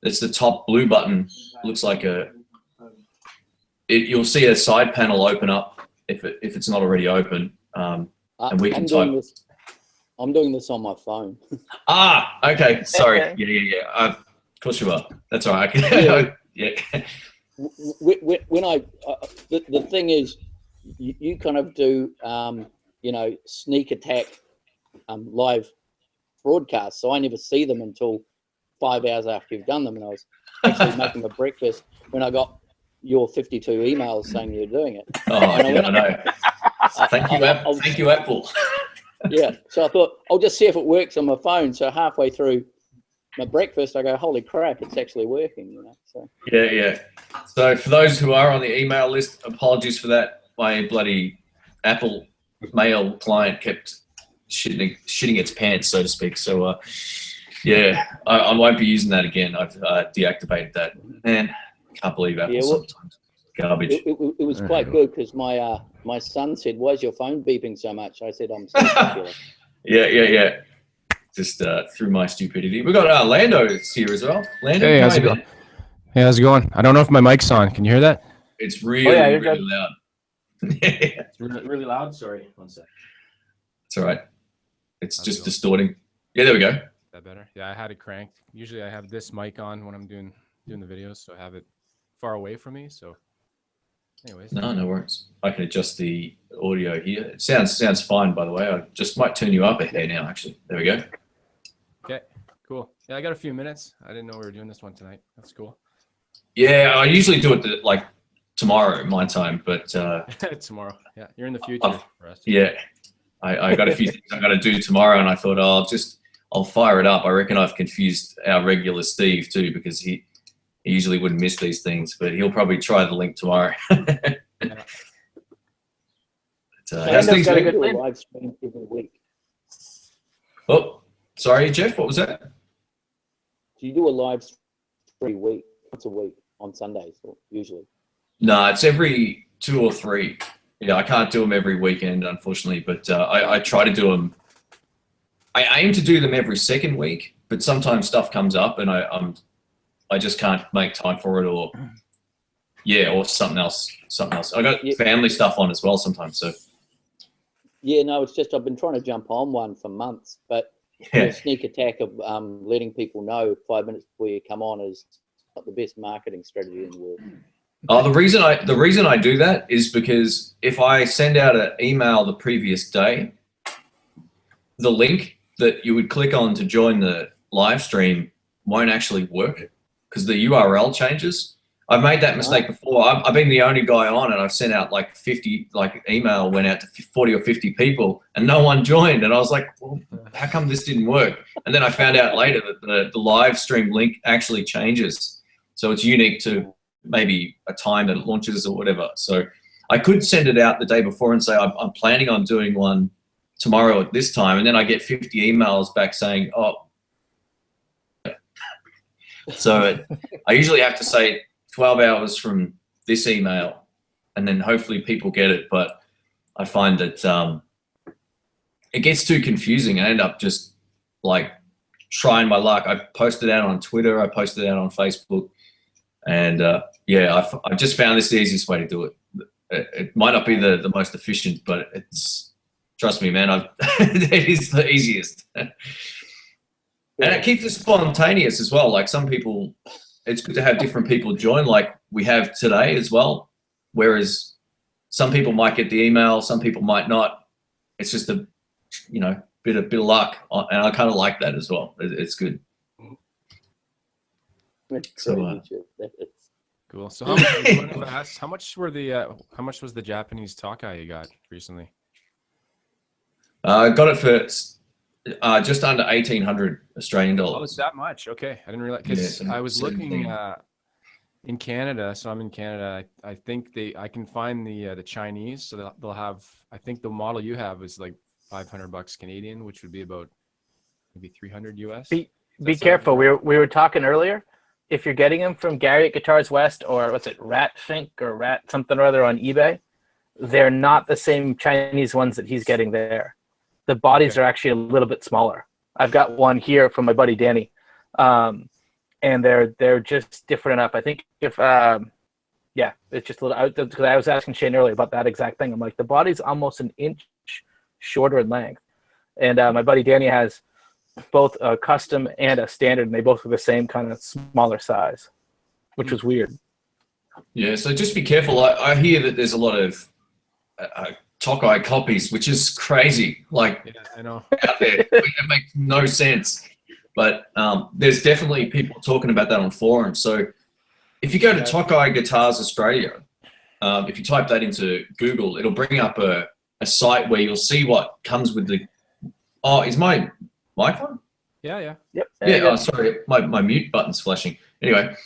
it's the top blue button. Looks like you'll see a side panel open up if it's not already open. and we can
I'm
type.
doing this. I'm doing this on my phone.
Okay. Sorry. Yeah. Of course you are. That's all right. Yeah.
When the thing is, you kind of do, sneak attack live broadcasts. So I never see them until 5 hours after you've done them. And I was actually making my breakfast when I got your 52 emails saying you're doing it.
Oh, yeah, I know. Thank you, Apple. Thank you, Apple.
Yeah. So I thought I'll just see if it works on my phone. So halfway through my breakfast, I go, holy crap, it's actually working. So.
Yeah. So for those who are on the email list, apologies for that. My bloody Apple mail client kept shitting its pants, so to speak. So I won't be using that again. I've deactivated that. Man, can't believe Apple sometimes. Garbage.
It was quite good because my son said, "Why is your phone beeping so much?" I said, "I'm so popular."
Yeah. Just through my stupidity. We got Lando here as well. Lando,
hey, how's it going? Hey, how's it going? I don't know if my mic's on. Can you hear that?
It's really loud.
It's really loud. Sorry, one sec.
It's all right. It's just distorting. Yeah, there we go.
Is that better? Yeah, I had it cranked. Usually I have this mic on when I'm doing the videos, so I have it far away from me. So, anyways.
No worries. I can adjust the audio here. It sounds fine, by the way. I just might turn you up a hair now. Actually, there we go.
Okay, cool. Yeah, I got a few minutes. I didn't know we were doing this one tonight. That's cool.
Yeah, I usually do it like tomorrow, my time, but
tomorrow. Yeah, you're in the future for us.
Yeah, I got a few things I got to do tomorrow, and I thought I'll fire it up. I reckon I've confused our regular Steve too, because he usually wouldn't miss these things, but he'll probably try the link tomorrow. How's things
got a good live stream every week.
Oh, sorry, Jeff. What was that?
Do you do a live stream every week, once a week on Sundays, or usually?
No, it's every 2 or 3. Yeah, I can't do them every weekend, unfortunately, but I try to do them. I aim to do them every second week, but sometimes stuff comes up and I just can't make time for it, or something else. I got family stuff on as well sometimes. So
yeah, no, it's just I've been trying to jump on one for months, but the sneak attack of letting people know 5 minutes before you come on is not the best marketing strategy in the world.
Oh, the reason I do that is because if I send out an email the previous day, the link that you would click on to join the live stream won't actually work because the URL changes. I've made that mistake before. I've been the only guy on, and I've sent out like 50, email went out to 40 or 50 people, and no one joined. And I was like, well, how come this didn't work? And then I found out later that the live stream link actually changes, so it's unique to maybe a time that it launches or whatever. So I could send it out the day before and say I'm planning on doing one tomorrow at this time, and then I get 50 emails back saying, oh. So I usually have to say 12 hours from this email, and then hopefully people get it. But I find that it gets too confusing. I end up just like trying my luck. I posted out on Twitter. I posted out on Facebook. And I just found this the easiest way to do it. It might not be the most efficient, but trust me, man, it is the easiest. And it keeps it spontaneous as well. Like some people, it's good to have different people join, like we have today as well. Whereas some people might get the email, some people might not. It's just a, bit of luck, and I kind of like that as well. It's good. So,
cool. So how much was the Japanese Tokai you got recently?
I got it for just under 1,800 Australian dollars.
Oh, it's that much? Okay, I didn't realize, because I was looking in Canada. So I'm in Canada. I think I can find the Chinese. So they'll have. I think the model you have is like $500 Canadian, which would be about maybe 300 US.
Be careful. We were talking earlier. If you're getting them from Gary at Guitars West, or what's it, Rat Fink or Rat something or other on eBay, they're not the same Chinese ones that he's getting there. The bodies are actually a little bit smaller. I've got one here from my buddy Danny, and they're just different enough. I think if it's just a little. Because I was asking Shane earlier about that exact thing. I'm like, the body's almost an inch shorter in length. And my buddy Danny has both a custom and a standard, and they both are the same kind of smaller size, which was weird.
Yeah, so just be careful. I hear that there's a lot of Tokai copies, which is crazy. Like,
Yeah, I know.
out there, it makes no sense. But there's definitely people talking about that on forums. So if you go to Tokai Guitars Australia, if you type that into Google, it'll bring up a site where you'll see what comes with the. Oh, is my mic on?
Yeah.
Yep.
Yeah. Oh, sorry, my mute button's flashing. Anyway,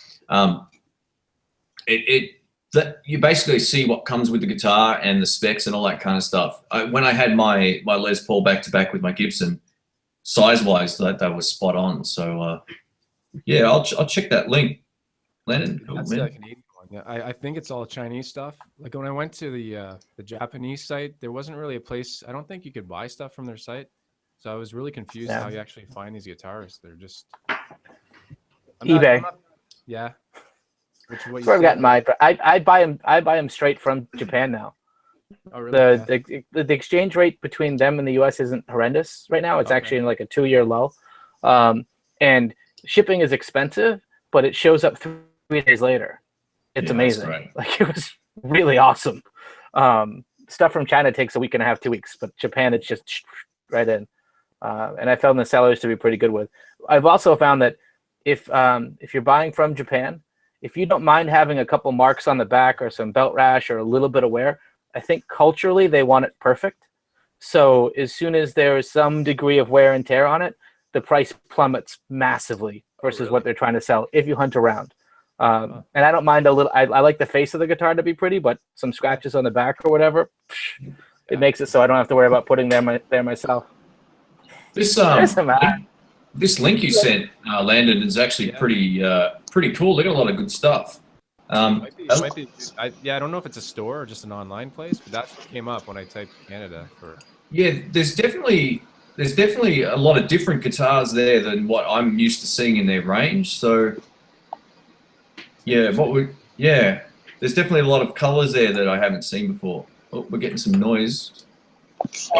that you basically see what comes with the guitar and the specs and all that kind of stuff. When I had my Les Paul back to back with my Gibson, size-wise, that was spot on. So yeah, I'll check that link. Landon, cool,
That's
man.
the Canadian one. Yeah, I think it's all Chinese stuff. Like when I went to the Japanese site, there wasn't really a place. I don't think you could buy stuff from their site. So I was really confused how you actually find these guitars. They're just
eBay.
Yeah. Which is what
That's where I've gotten mine, but I buy them straight from Japan now.
Oh, really?
The exchange rate between them and the US isn't horrendous right now. It's actually in like a 2-year low. And shipping is expensive, but it shows up 3 days later. It's amazing. Like, it was really awesome. Stuff from China takes a week and a half, 2 weeks, but Japan, it's just right in. And I found the sellers to be pretty good with. I've also found that if you're buying from Japan, if you don't mind having a couple marks on the back or some belt rash or a little bit of wear, I think culturally they want it perfect. So as soon as there is some degree of wear and tear on it, the price plummets massively versus what they're trying to sell if you hunt around. And I don't mind a little. I like the face of the guitar to be pretty, but some scratches on the back or whatever, it makes it so I don't have to worry about putting them there myself.
This link you sent, Landon, is actually pretty cool. They got a lot of good stuff.
I don't know if it's a store or just an online place, but that's what came up when I typed Canada for. Yeah,
there's definitely a lot of different guitars there than what I'm used to seeing in their range. So yeah, there's definitely a lot of colors there that I haven't seen before. Oh, we're getting some noise.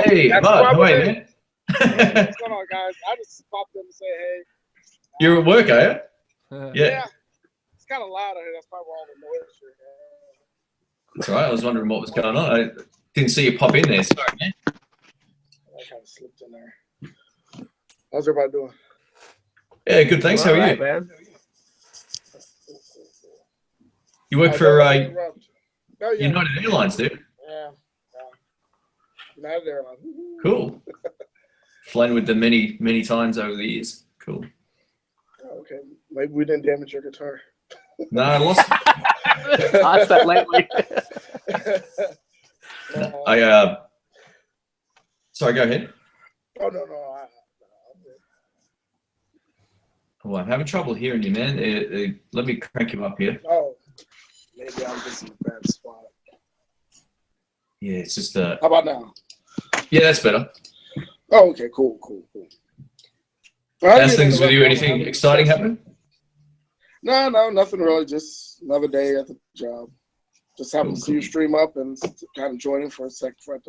Hey, Bud, how are you, man?
What's going on, guys? I just popped in to say hey.
You're at work, are you?
Yeah. It's kind of loud out here. That's probably where all the noise is.
That's all right. I was wondering what was going on. I didn't see you pop in there. Sorry, man.
I kind of slipped in there. How's everybody doing?
Yeah, good. Thanks. How are you,
man?
You work for United Airlines, dude.
Yeah. United Airlines.
Cool. Flown with them many times over the years. Cool.
Okay. Maybe we didn't damage your guitar.
No, I lost it.
Lost that lately.
Sorry, go ahead.
Oh, no.
Oh, I'm having trouble hearing you, man. Let me crank you up here.
Oh, maybe I'm just in a bad spot.
Yeah, it's just
How about now?
Yeah, that's better.
Oh, okay, cool.
How's things with you? Anything exciting happen?
No, nothing really. Just another day at the job. Just having to see you stream up and kind of joining for a second for it.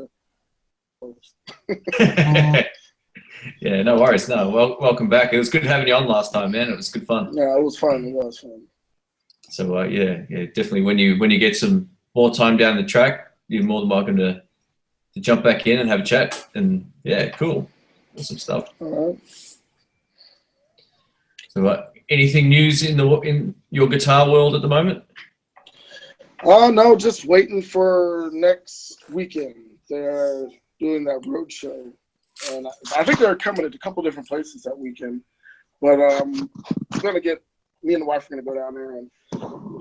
Yeah, no worries. No, welcome back. It was good having you on last time, man. It was good fun.
Yeah, it was fun.
So yeah, definitely. When you get some more time down the track, you're more than welcome to jump back in and have a chat. And yeah, cool, awesome stuff.
All right.
So, anything news in your guitar world at the moment?
No, just waiting for next weekend. They're doing that road show, and I think they're coming to a couple different places that weekend. But I'm gonna get me and the wife are gonna go down there, and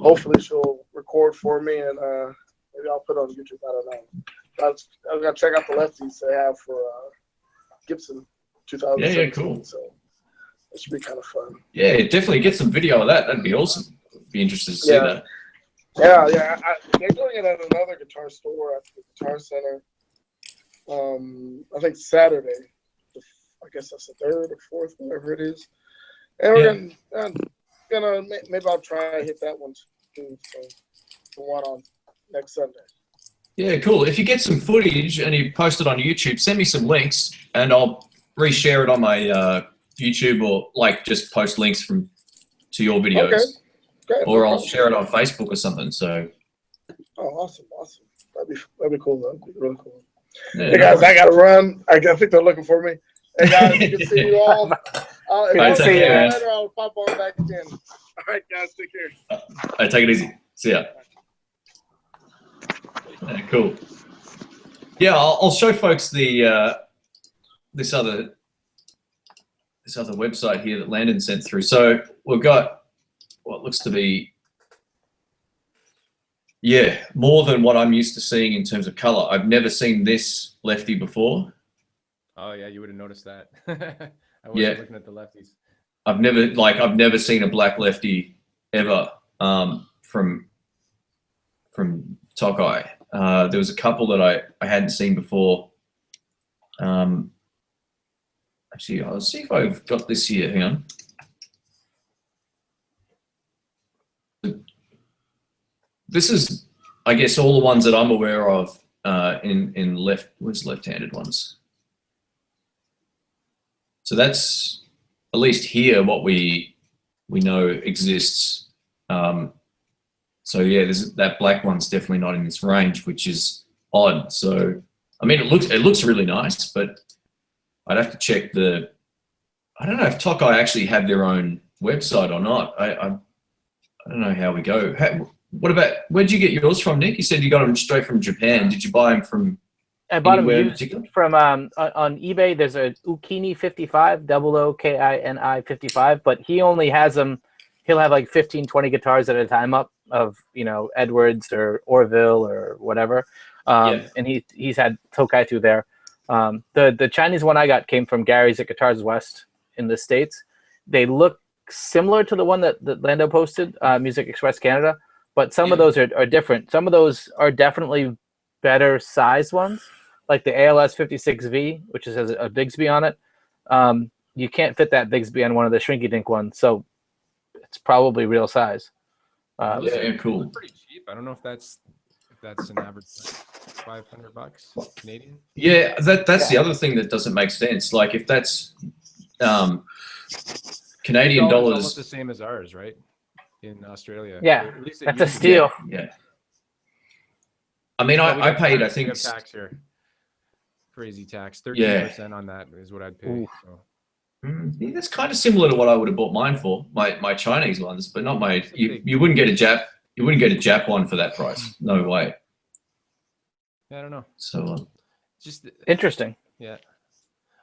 hopefully she'll record for me, and maybe I'll put it on YouTube. I don't know. I'm gonna check out the lefties they have for Gibson 2017.
Yeah, cool.
So it should be kind of fun.
Yeah, definitely get some video of that. That'd be awesome. Be interested to see that.
Yeah. They're doing it at another guitar store at the Guitar Center. I think Saturday. I guess that's the 3rd or 4th, whatever it is. And we're gonna maybe I'll try and hit that one too. So the one on next Sunday.
Yeah, cool. If you get some footage and you post it on YouTube, send me some links and I'll reshare it on my YouTube, or like just post links to your videos.
Okay. Great.
Or I'll share it on Facebook or something. So.
Oh, awesome. That'd be cool though. That'd be really cool.
Yeah,
Hey guys, I gotta run. I think they're looking for me. Hey guys, you can see you all. If I see you later, I'll pop on back again. All right, guys, take care.
All right, take it easy. See ya. Yeah, cool. Yeah, I'll show folks the this other website here that Landon sent through. So we've got what looks to be, yeah, more than what I'm used to seeing in terms of color. I've never seen this lefty before.
Oh yeah, you would have noticed that. I wasn't looking at the lefties.
I've never seen a black lefty ever from Tokai. There was a couple that I hadn't seen before. Actually, I'll see if I've got this here. Hang on. This is, I guess, all the ones that I'm aware of in left-handed ones. So that's at least here what we know exists. So yeah, that black one's definitely not in this range, which is odd. So I mean, it looks really nice, but I'd have to check I don't know if Tokai actually have their own website or not. I don't know how we go. What about, where'd you get yours from, Nick? You said you got them straight from Japan. Did you buy them from?
I bought them used from on eBay. There's a Ukini 55, OOKINI 55, but he only has them. He'll have like 15, 20 guitars at a time up of, Edwards or Orville or whatever. And he's had Tokai through there. The Chinese one I got came from Gary's at Guitars West in the States. They look similar to the one that Lando posted, Music Express Canada, but some of those are different. Some of those are definitely better sized ones, like the ALS 56V, which has a Bigsby on it. You can't fit that Bigsby on one of the Shrinky Dink ones, so it's probably real size.
Cool.
Pretty cheap. I don't know if that's an average $500 Canadian.
Yeah, that's the other thing that doesn't make sense. Like if that's Canadian dollars,
almost the same as ours, right? In Australia.
Yeah,
at least
that's a steal.
Yeah. I mean, I paid, I think,
tax here. Crazy tax. 13% on that is what I'd pay. So.
Yeah, that's kind of similar to what I would have bought mine for, my Chinese ones, but not my. You wouldn't get a Jap. You wouldn't get a Jap one for that price. No way.
Yeah, I don't know.
So
just
interesting.
Yeah,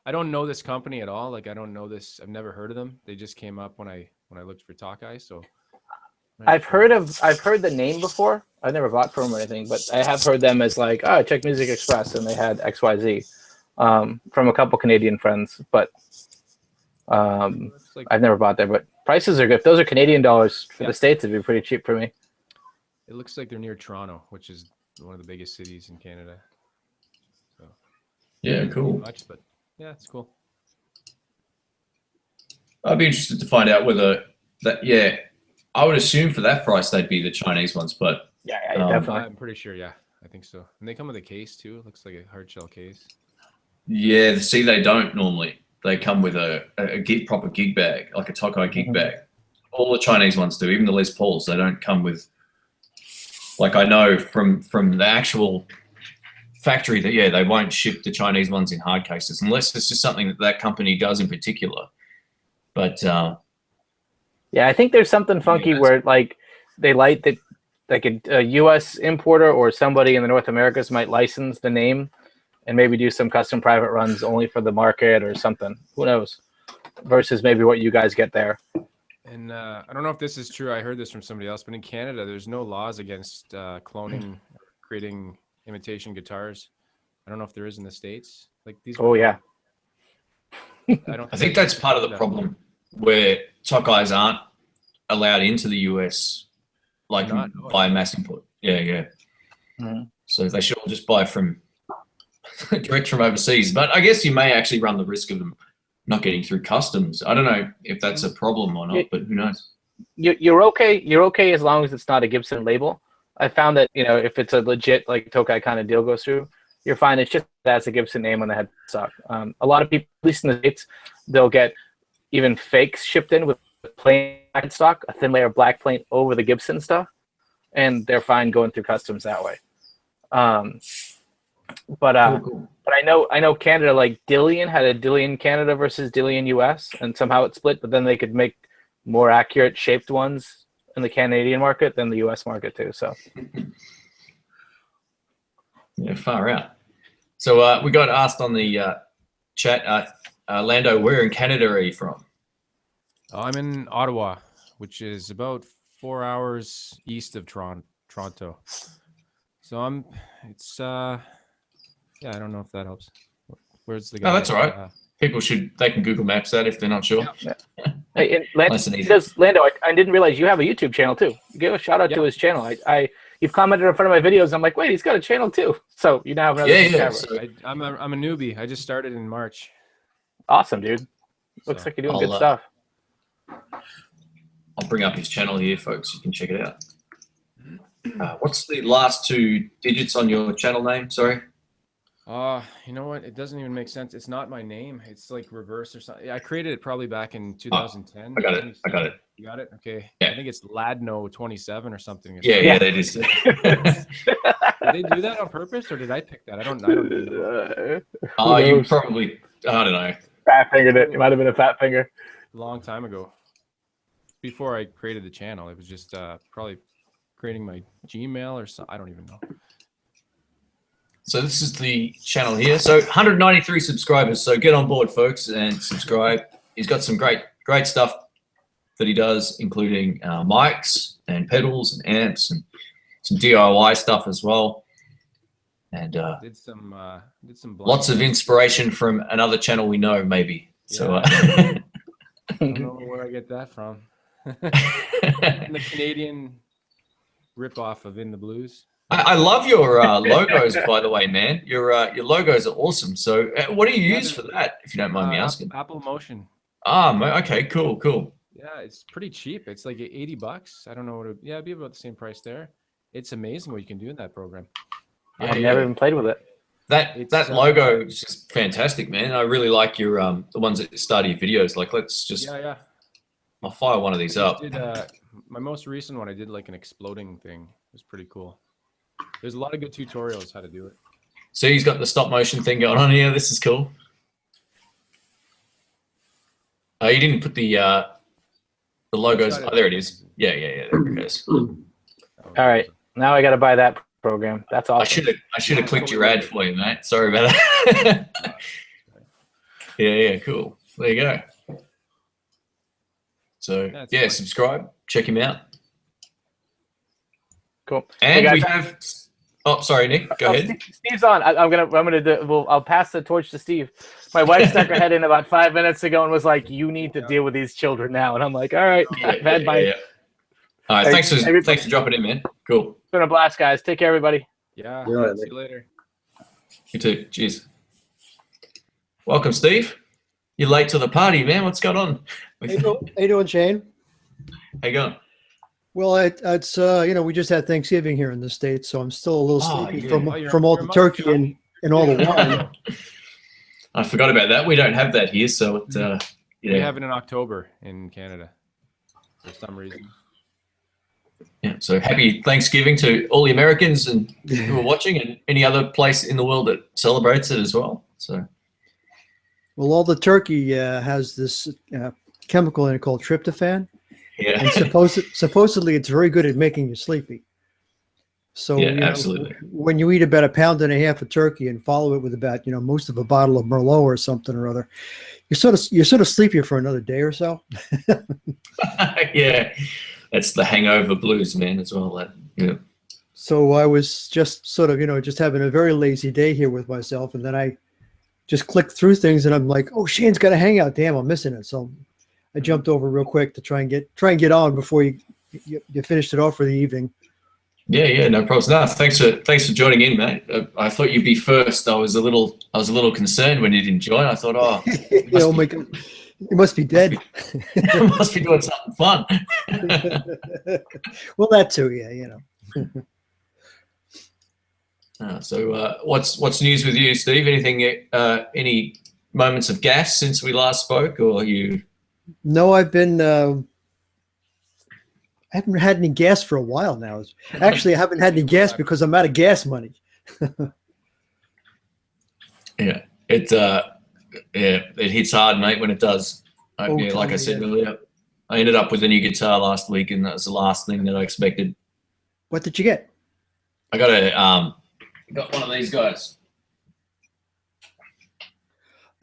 I don't know this company at all. Like I don't know this. I've never heard of them. They just came up when I looked for Tokai. So
I've heard the name before. I've never bought from them or anything, but I have heard them as like, oh, check Music Express, and they had XYZ from a couple Canadian friends, but I've never bought there. But prices are good. If those are Canadian dollars for the States, it'd be pretty cheap for me.
It looks like they're near Toronto, which is one of the biggest cities in Canada. So
yeah, cool.
Much, but yeah, it's cool.
I'd be interested to find out whether that. Yeah, I would assume for that price they'd be the Chinese ones, but
yeah, definitely.
I'm pretty sure. Yeah, I think so. And they come with a case too. It looks like a hard shell case.
Yeah, see, they don't normally. They come with a proper gig bag, like a Tokai gig bag. All the Chinese ones do, even the Les Pauls. They don't come with. Like I know from the actual factory that they won't ship the Chinese ones in hard cases unless it's just something that company does in particular. But
I think there's something funky where like they like that, like a U.S. importer or somebody in the North Americas might license the name and maybe do some custom private runs only for the market or something. Who knows? Versus maybe what you guys get there.
And I don't know if this is true. I heard this from somebody else, but in Canada, there's no laws against cloning, creating imitation guitars. I don't know if there is in the States. Like these.
Oh yeah.
I think that's part of the problem where Tokais aren't allowed into the US, like by mass import. Yeah.
Mm-hmm.
So they should all just buy from direct from overseas. But I guess you may actually run the risk of them not getting through customs. I don't know if that's a problem or not, but who knows?
You're okay. You're okay as long as it's not a Gibson label. I found that, if it's a legit like Tokai kind of deal goes through, you're fine. It's just that's a Gibson name on the headstock. A lot of people, at least in the States, they'll get even fakes shipped in with plain headstock, a thin layer of black paint over the Gibson stuff, and they're fine going through customs that way. But I know Canada, like Dillian had a Dillian Canada versus Dillian US, and somehow it split, but then they could make more accurate shaped ones in the Canadian market than the US market too. So
yeah, far out. So we got asked on the chat, Lando, where in Canada are you from?
I'm in Ottawa, which is about 4 hours east of Toronto. So yeah, I don't know if that helps. Where's the guy?
No, that's all right. People they can Google Maps that if they're not sure.
Yeah. Hey,
Nice and easy.
Lando, I didn't realize you have a YouTube channel too. Give a shout out to his channel. You've commented in front of my videos. I'm like, wait, he's got a channel too. So you now have another subscriber.
So
I'm a newbie. I just started in March.
Awesome, dude. Looks like you're doing good stuff.
I'll bring up his channel here, folks. You can check it out. What's the last 2 digits on your channel name? Sorry.
You know what? It doesn't even make sense. It's not my name. It's like reverse or something. I created it probably back in 2010.
I got it.
You got it? Okay.
Yeah.
I think it's Lando 27 or something.
Yeah, that is.
Did they do that on purpose, or did I pick that? I don't know.
Oh, you probably. I don't know.
Fat fingered it. It might have been a fat finger.
A long time ago. Before I created the channel, it was just probably creating my Gmail or something. I don't even know.
So this is the channel here. So 193 subscribers. So get on board, folks, and subscribe. He's got some great stuff that he does, including mics and pedals and amps and some DIY stuff as well. And
did some
lots of inspiration from another channel we know, maybe.
Yeah.
So
I don't know where I get that from. And the Canadian ripoff of In the Blues.
I love your logos, by the way, man. Your logos are awesome. So what do you use for that, if you don't mind me asking?
Apple Motion.
Okay, cool.
Yeah, it's pretty cheap. It's like $80. I don't know it'd be about the same price there. It's amazing what you can do in that program.
I've never even played with it.
That logo is just fantastic, man. I really like your the ones that start your videos. Like, let's just I'll fire one of these up.
My most recent one, I did like an exploding thing. It was pretty cool. There's a lot of good tutorials how to do it.
So he's got the stop motion thing going on here. This is cool. Oh, you didn't put the logos. Oh, there it is. Yeah. There it goes.
All right, now I got to buy that program. That's awesome.
I should have clicked your ad for you, mate. Sorry about that. Yeah, cool. There you go. So yeah, subscribe, check him out.
Cool.
And we have. Oh, sorry, Nick. Go ahead.
Steve's on. I'm gonna do. I'll pass the torch to Steve. My wife stuck her head in about 5 minutes ago and was like, "You need to deal with these children now." And I'm like, "All right, bad bye."
Yeah. All right, thanks for dropping in, man. Cool.
It's been a blast, guys. Take care, everybody.
Yeah. See you later.
You too. Cheers. Welcome, Steve. You're late to the party, man. What's going on?
How you doing, Shane?
How you going?
Well, it's we just had Thanksgiving here in the States, so I'm still a little sleepy from all the turkey and all the wine.
I forgot about that. We don't have that here, so
we have it in October in Canada for some reason.
Yeah. So happy Thanksgiving to all the Americans and who are watching, and any other place in the world that celebrates it as well. So.
Well, all the turkey has this chemical in it called tryptophan.
Yeah.
And supposedly it's very good at making you sleepy. So
absolutely.
When you eat about 1.5 pounds of turkey and follow it with about most of a bottle of Merlot or something or other, you're sort of sleepy for another day or so.
Yeah, that's the hangover blues, man, as well.
So I was just sort of just having a very lazy day here with myself, and then I just clicked through things, and I'm like, oh, Shane's got a Hangout. Damn, I'm missing it. So I jumped over real quick to try and get on before you finished it off for the evening.
Yeah, no problems. No, thanks for joining in, mate. I thought you'd be first. I was a little concerned when you didn't join. I thought,
oh my God, you must be dead.
Must be doing something fun.
Well, that too, yeah,
So what's news with you, Steve? Anything? Any moments of gas since we last spoke, or you?
No, I've been. I haven't had any gas for a while now. Actually, I haven't had any gas because I'm out of gas money.
Yeah, it hits hard, mate, when it does. Like I said earlier, I ended up with a new guitar last week, and that was the last thing that I expected.
What did you get?
I got one of these guys.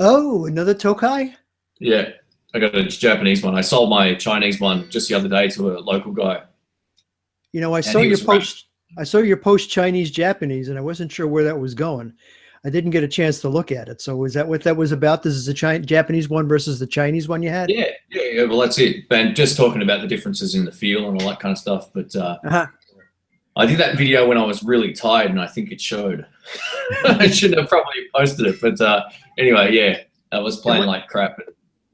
Oh, another Tokai?
Yeah, I got a Japanese one. I sold my Chinese one just the other day to a local guy.
You know, I saw your post. I saw your post Chinese Japanese, and I wasn't sure where that was going. I didn't get a chance to look at it. So is that what that was about? This is the Japanese one versus the Chinese one you had?
Yeah. Well, that's it. And just talking about the differences in the feel and all that kind of stuff. But I did that video when I was really tired, and I think it showed. I shouldn't have probably posted it. But anyway, yeah, I was playing like crap.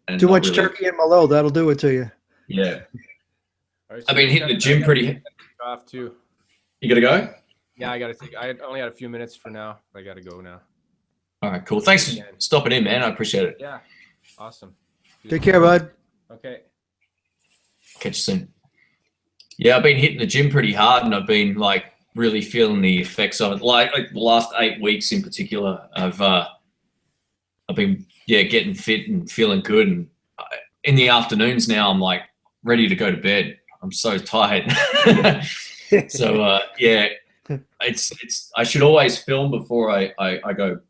And
too much turkey and Malo, that'll do it to you.
Yeah.
Right, so
I've been hitting the gym pretty.
Off too.
You gotta go?
Yeah, I gotta take. I only had a few minutes for now. I gotta go now.
All right, cool. Thanks for stopping in, man. I appreciate it.
Yeah, awesome.
Take care, bud.
Okay.
Catch you soon. Yeah, I've been hitting the gym pretty hard, and I've been like really feeling the effects of it. Like the last 8 weeks in particular, I've been getting fit and feeling good. And in the afternoons now, I'm like ready to go to bed. I'm so tired. So it's I should always film before I go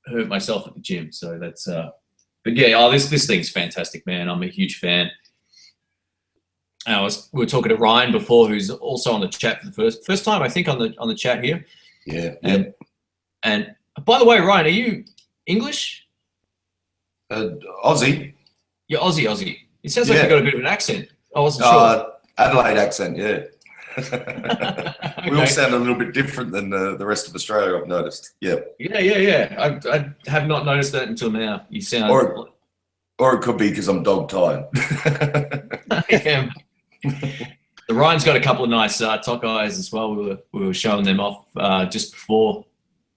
hurt myself at the gym. So that's but yeah, this thing's fantastic, man. I'm a huge fan. We were talking to Ryan before, who's also on the chat for the first time, I think, on the chat here.
Yeah.
And by the way, Ryan, are you English?
Aussie.
You're Aussie. It sounds like you got a bit of an accent. I wasn't sure.
Adelaide accent, yeah. We all
Okay.
sound a little bit different than the rest of Australia, I've noticed. Yeah.
Yeah. I have not noticed that until now. You sound.
Or it could be because I'm dog tired.
Yeah. The Ryan's got a couple of nice Tokais as well. We were showing them off just before.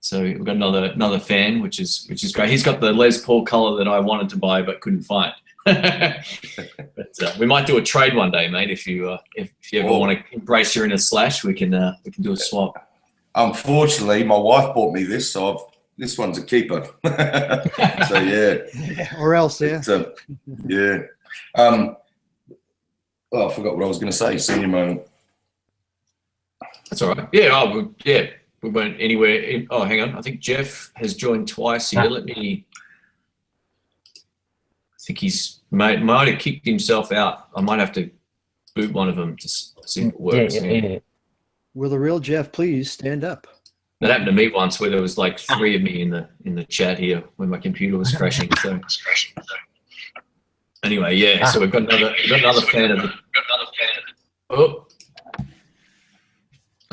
So we've got another fan, which is great. He's got the Les Paul color that I wanted to buy but couldn't find. But we might do a trade one day, mate. If you ever want to embrace your inner Slash, we can do a swap.
Unfortunately, my wife bought me this, so this one's a keeper. So yeah.
Or else, yeah.
Yeah. I forgot what I was going to say. Senior moment.
That's all right. Yeah. We weren't anywhere. Oh, hang on. I think Jeff has joined twice here. Let me. I think he's might have kicked himself out. I might have to boot one of them to see if it works.
Yeah.
Will the real Jeff please stand up?
That happened to me once, where there was like 3 of me in the chat here when my computer was crashing. So anyway, yeah. So we've got another fan of the. Oh.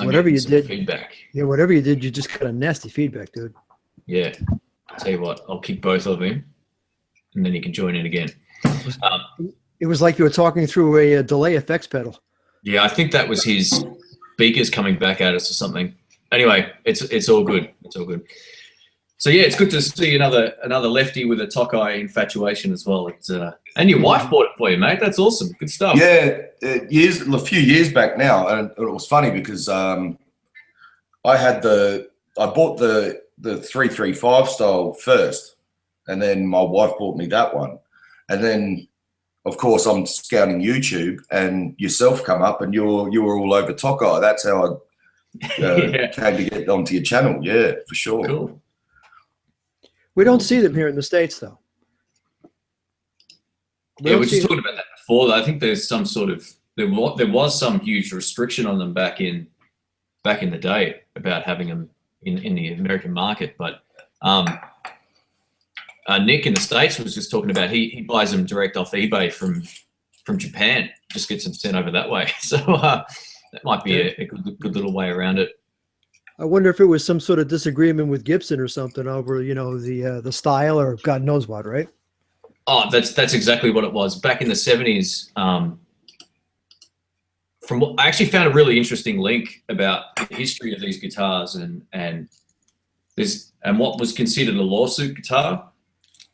Whatever you did.
Feedback.
Yeah, whatever you did, you just got a nasty feedback, dude.
Yeah. I'll tell you what, I'll kick both of him, and then he can join in again.
It was like you were talking through a delay effects pedal.
Yeah, I think that was his speakers coming back at us or something. Anyway, it's all good. It's all good. So yeah, it's good to see another lefty with a Tokai infatuation as well. It's and your wife bought it for you, mate. That's awesome. Good stuff.
Yeah, a few years back now, and it was funny because I bought the 335 style first, and then my wife bought me that one, and then of course I'm scouting YouTube, and yourself come up, and you were all over Tokai. That's how I came to get onto your channel. Yeah, for sure.
Cool.
We don't see them here in the States, though.
Yeah, we were just talking about that before. Though. I think there's some sort of there was some huge restriction on them back in the day about having them in the American market. But Nick in the States was just talking about he buys them direct off eBay from Japan. Just gets them sent over that way. So that might be a good little way around it.
I wonder if it was some sort of disagreement with Gibson or something over, the style or God knows what, right?
Oh, that's exactly what it was. Back in the 70s, I actually found a really interesting link about the history of these guitars and what was considered a lawsuit guitar.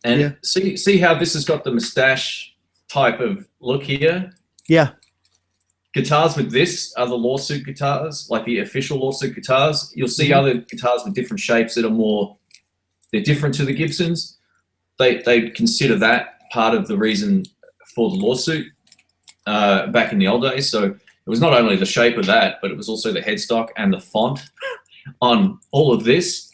And see how this has got the mustache type of look here?
Yeah.
Guitars with this are the lawsuit guitars, like the official lawsuit guitars. You'll see other guitars with different shapes that are they're different to the Gibsons. They consider that part of the reason for the lawsuit back in the old days. So it was not only the shape of that, but it was also the headstock and the font on all of this.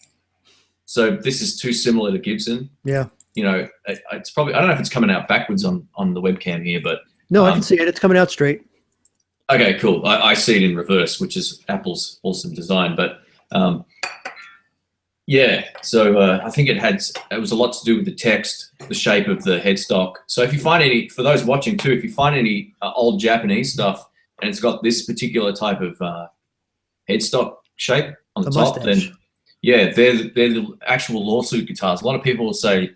So this is too similar to Gibson.
Yeah.
You know, it's probably, I don't know if it's coming out backwards on the webcam here, but.
No, I can see it. It's coming out straight.
Okay, cool. I see it in reverse, which is Apple's awesome design. But yeah, so I think it was a lot to do with the text, the shape of the headstock. So if you find any, for those watching too, if you find any old Japanese stuff and it's got this particular type of headstock shape on the top,
mustache.
then yeah, they're the actual lawsuit guitars. A lot of people will say,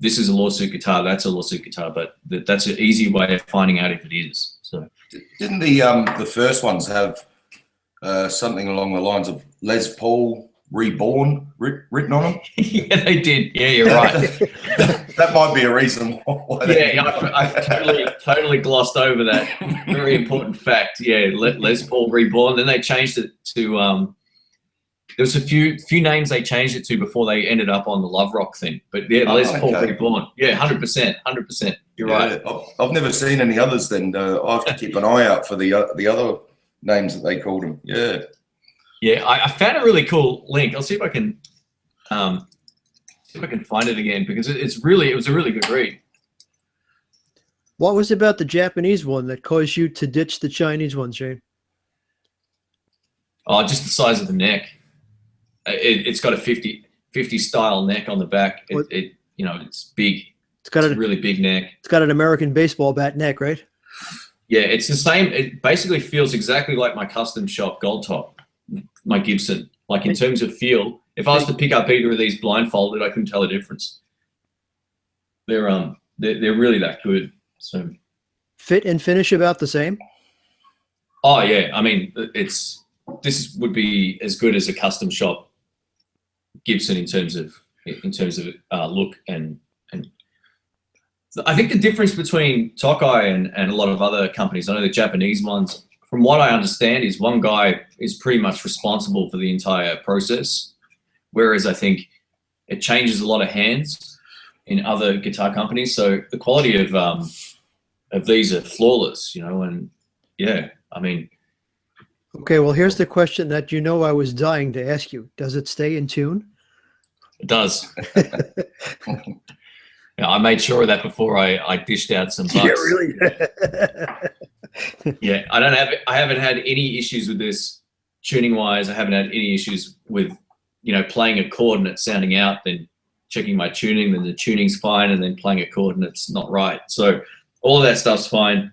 this is a lawsuit guitar, that's a lawsuit guitar, but that's an easy way of finding out if it is. So
didn't the first ones have something along the lines of Les Paul Reborn written on them?
Yeah, they did. Yeah, you're right.
that might be a reason why.
Yeah, I totally glossed over that very important fact. Yeah, Les Paul Reborn. Then they changed it to there was a few names they changed it to before they ended up on the Love Rock thing. But yeah, Les Paul Reborn. Yeah, 100%. You're right.
I've never seen any others. Then I have to keep an eye out for the other names that they called them. Yeah.
Yeah, I found a really cool link. I'll see if I can find it again because it was a really good read.
What was about the Japanese one that caused you to ditch the Chinese one, Shane?
Oh, just the size of the neck. It's got a 50 style neck on the back. It's big. It's a really big neck.
It's got an American baseball bat neck, right?
Yeah, it's the same. It basically feels exactly like my custom shop Gold Top, my Gibson. Like in terms of feel, if I was to pick up either of these blindfolded, I couldn't tell the difference. They're really that good. So
fit and finish about the same.
Oh yeah, I mean this would be as good as a custom shop Gibson in terms of look and I think the difference between Tokai and a lot of other companies, I know the Japanese ones, from what I understand, is one guy is pretty much responsible for the entire process, whereas I think it changes a lot of hands in other guitar companies. So the quality of these are flawless, and yeah, I mean.
Okay, well, here's the question that I was dying to ask you. Does it stay in tune?
It does. I made sure of that before I dished out some bucks.
Yeah, really?
Yeah, I haven't had any issues with this tuning wise. I haven't had any issues with, playing a chord and it sounding out, then checking my tuning, then the tuning's fine, and then playing a chord and it's not right. So all of that stuff's fine.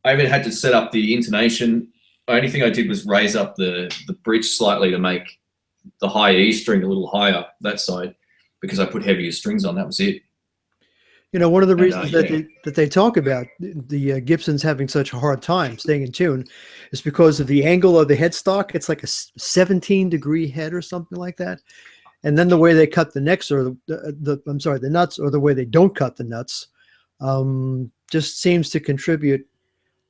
I haven't had to set up the intonation. The only thing I did was raise up the bridge slightly to make the high E string a little higher, that side, because I put heavier strings on. That was it.
One of the reasons that they talk about the Gibsons having such a hard time staying in tune is because of the angle of the headstock. It's like a 17-degree head or something like that. And then the way they cut the necks or the nuts, or the way they don't cut the nuts, just seems to contribute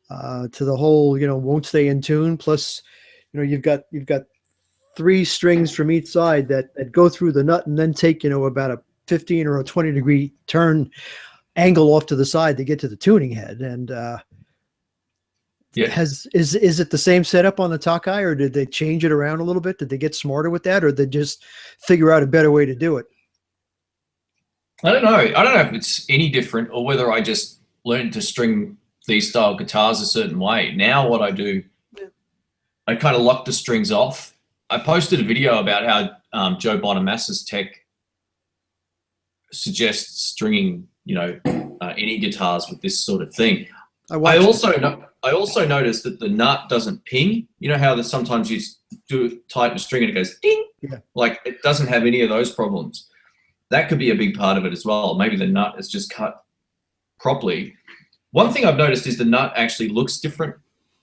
to the whole, won't stay in tune. Plus, you've got 3 strings from each side that go through the nut and then take, about a 15 or a 20-degree turn angle off to the side to get to the tuning head. And is it the same setup on the Tokai, or did they change it around a little bit? Did they get smarter with that, or did they just figure out a better way to do it?
I don't know. I don't know if it's any different or whether I just learned to string these style guitars a certain way. Now what I do, I kind of lock the strings off. I posted a video about how Joe Bonamassa's tech suggests stringing, any guitars with this sort of thing. I also noticed that the nut doesn't ping. You know how sometimes you tighten a string and it goes ding? Yeah. Like it doesn't have any of those problems. That could be a big part of it as well. Maybe the nut is just cut properly. One thing I've noticed is the nut actually looks different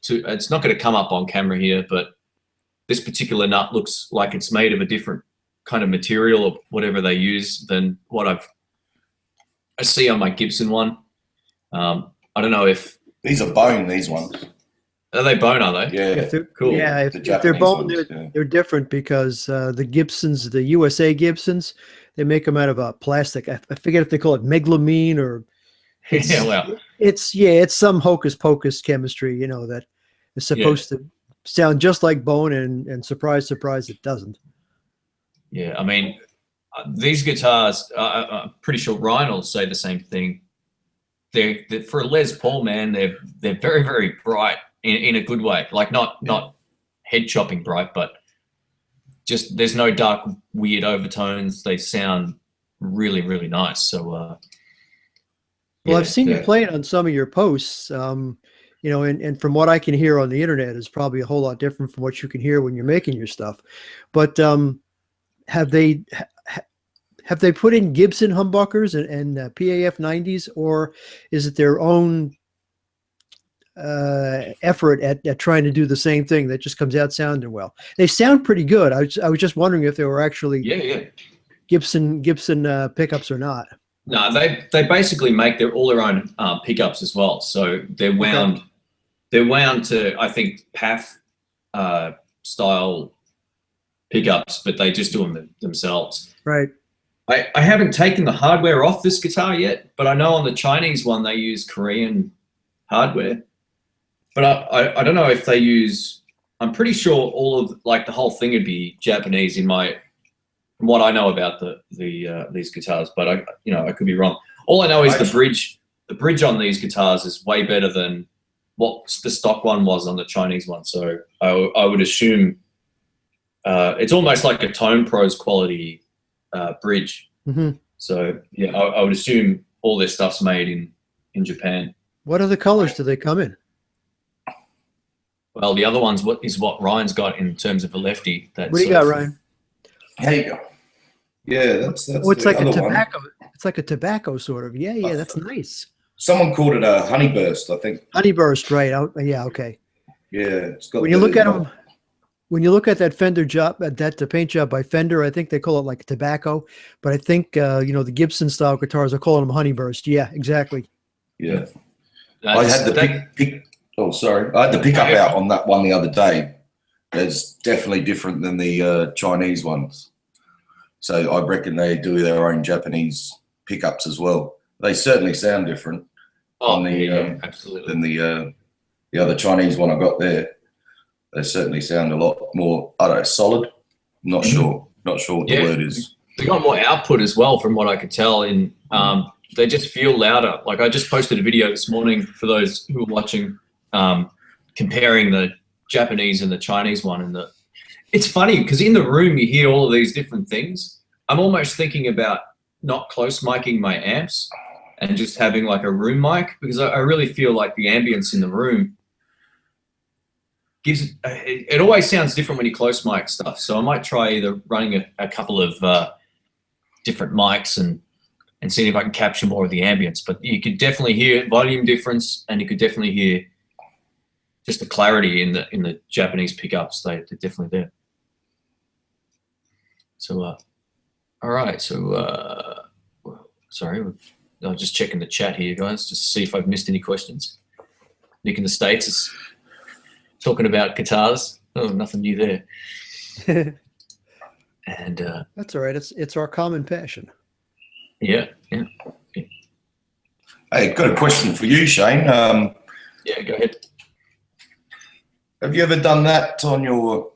it's not going to come up on camera here, but this particular nut looks like it's made of a different kind of material or whatever they use than what I see on my Gibson one. I don't know if
these are bone. These ones.
Are they bone? Are they?
Yeah,
cool.
Yeah, if they're bone, they're different because the Gibsons, the USA Gibsons, they make them out of a plastic. I forget if they call it meglumine or. It's some hocus pocus chemistry, you know, that is supposed to sound just like bone, and surprise, surprise, it doesn't.
Yeah, I mean, these guitars, I'm pretty sure Ryan will say the same thing. They're for a Les Paul, man. They're very, very bright in a good way. Like not head chopping bright, but just there's no dark weird overtones. They sound really, really nice. So.
Well, I've seen you play it on some of your posts, you know, and from what I can hear on the internet is probably a whole lot different from what you can hear when you're making your stuff. But have they put in Gibson humbuckers and PAF 90s, or is it their own effort at trying to do the same thing that just comes out sounding well? They sound pretty good. I was just wondering if they were actually Gibson pickups or not.
No, they basically make all their own pickups as well. So they're wound to, I think, PAF style pickups, but they just do them themselves.
Right.
I haven't taken the hardware off this guitar yet, but I know on the Chinese one they use Korean hardware. But I don't know if they use. I'm pretty sure all of the whole thing would be Japanese from what I know about these guitars, but I could be wrong. All I know is the bridge. The bridge on these guitars is way better than what the stock one was on the Chinese one. So I would assume it's almost like a Tone Pros quality bridge.
Mm-hmm.
So yeah, I would assume all this stuff's made in Japan.
What other colors do they come in?
Well, the other one's what Ryan's got in terms of a lefty.
What do you got, Ryan?
There you go. Yeah, that's
Oh, it's like a tobacco.
One.
It's like a tobacco sort of. Yeah, that's nice.
Someone called it a honeyburst, I think.
Honeyburst, right? Yeah, okay.
Yeah, it's got.
When you look at them, when you look at that Fender job, the paint job by Fender, I think they call it like tobacco, but I think the Gibson style guitars are calling them honeyburst. Yeah, exactly.
Yeah, I had the I had the pickup out on that one the other day. It's definitely different than the Chinese ones. So I reckon they do their own Japanese pickups as well. They certainly sound different
absolutely.
than the other Chinese one I got there. They certainly sound a lot more, I don't know, solid. Not sure what the word is.
They got more output as well from what I could tell. They just feel louder. Like I just posted a video this morning for those who are watching, comparing the Japanese and the Chinese one, and it's funny because in the room you hear all of these different things. I'm almost thinking about not close miking my amps and just having like a room mic, because I really feel like the ambience in the room gives it always sounds different when you close mic stuff. So I might try either running a couple of different mics and seeing if I can capture more of the ambience. But you could definitely hear volume difference, and you could definitely hear just the clarity in the Japanese pickups. They're definitely there. So, all right. So, sorry, I'm just checking the chat here, guys, just to see if I've missed any questions. Nick in the States is talking about guitars. Oh, nothing new there. And
that's all right. It's our common passion.
Yeah.
Hey, got a question for you, Shane.
Yeah, go ahead.
Have you ever done that on your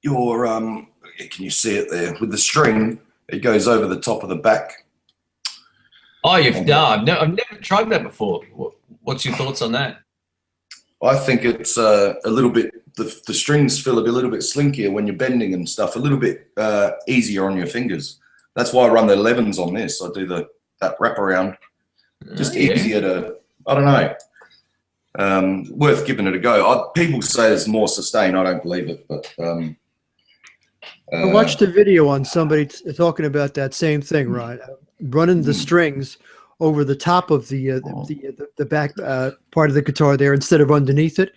can you see it there with the string? It goes over the top of the back.
Oh, I've never tried that before. What's your thoughts on that?
I think it's a little bit. The strings feel a little bit slinkier when you're bending and stuff. A little bit easier on your fingers. That's why I run the 11s on this. I do that wraparound. Just easier to. I don't know. Worth giving it a go. People say it's more sustain. I don't believe it, but
I watched a video on somebody talking about that same thing, right? Running the strings over the top of the back part of the guitar there instead of underneath it.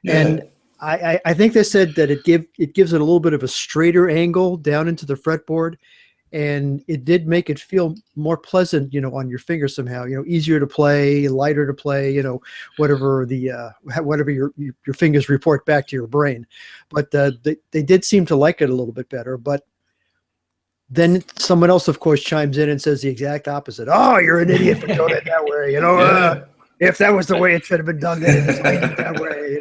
Yeah.
And I think they said that it gives it a little bit of a straighter angle down into the fretboard, and it did make it feel more pleasant, on your fingers somehow. Easier to play, lighter to play. Whatever whatever your fingers report back to your brain. But they did seem to like it a little bit better. But then someone else, of course, chimes in and says the exact opposite. Oh, you're an idiot for doing it that way. If that was the way it should have been done, then it's that way.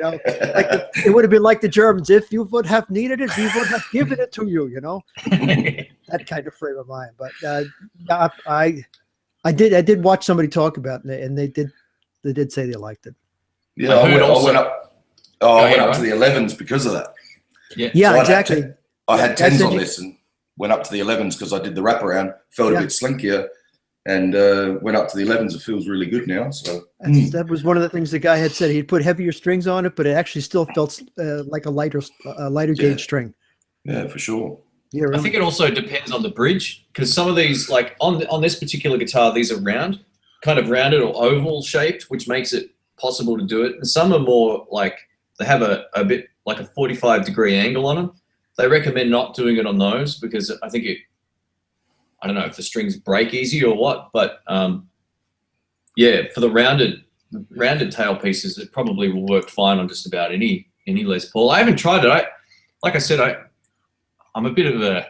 It would have been like the Germans. If you would have needed it, we would have given it to you. That kind of frame of mind. But I did watch somebody talk about it, and they did say they liked it.
Yeah, I went up to the 11s because of that.
Yeah,
so
exactly.
I had 10s on this and went up to the 11s because I did the wraparound, felt a bit slinkier, and went up to the 11s. It feels really good now. So
that was one of the things the guy had said. He'd put heavier strings on it, but it actually still felt like a lighter gauge string.
Yeah, for sure.
Yeah, really.
I think it also depends on the bridge, because some of these, like on this particular guitar, these are kind of rounded or oval shaped, which makes it possible to do it. And some are more like they have a bit like a 45-degree angle on them. They recommend not doing it on those because I think I don't know if the strings break easy or what, but yeah, for the rounded tail pieces, it probably will work fine on just about any Les Paul. I haven't tried it. Like I said, I'm a bit of a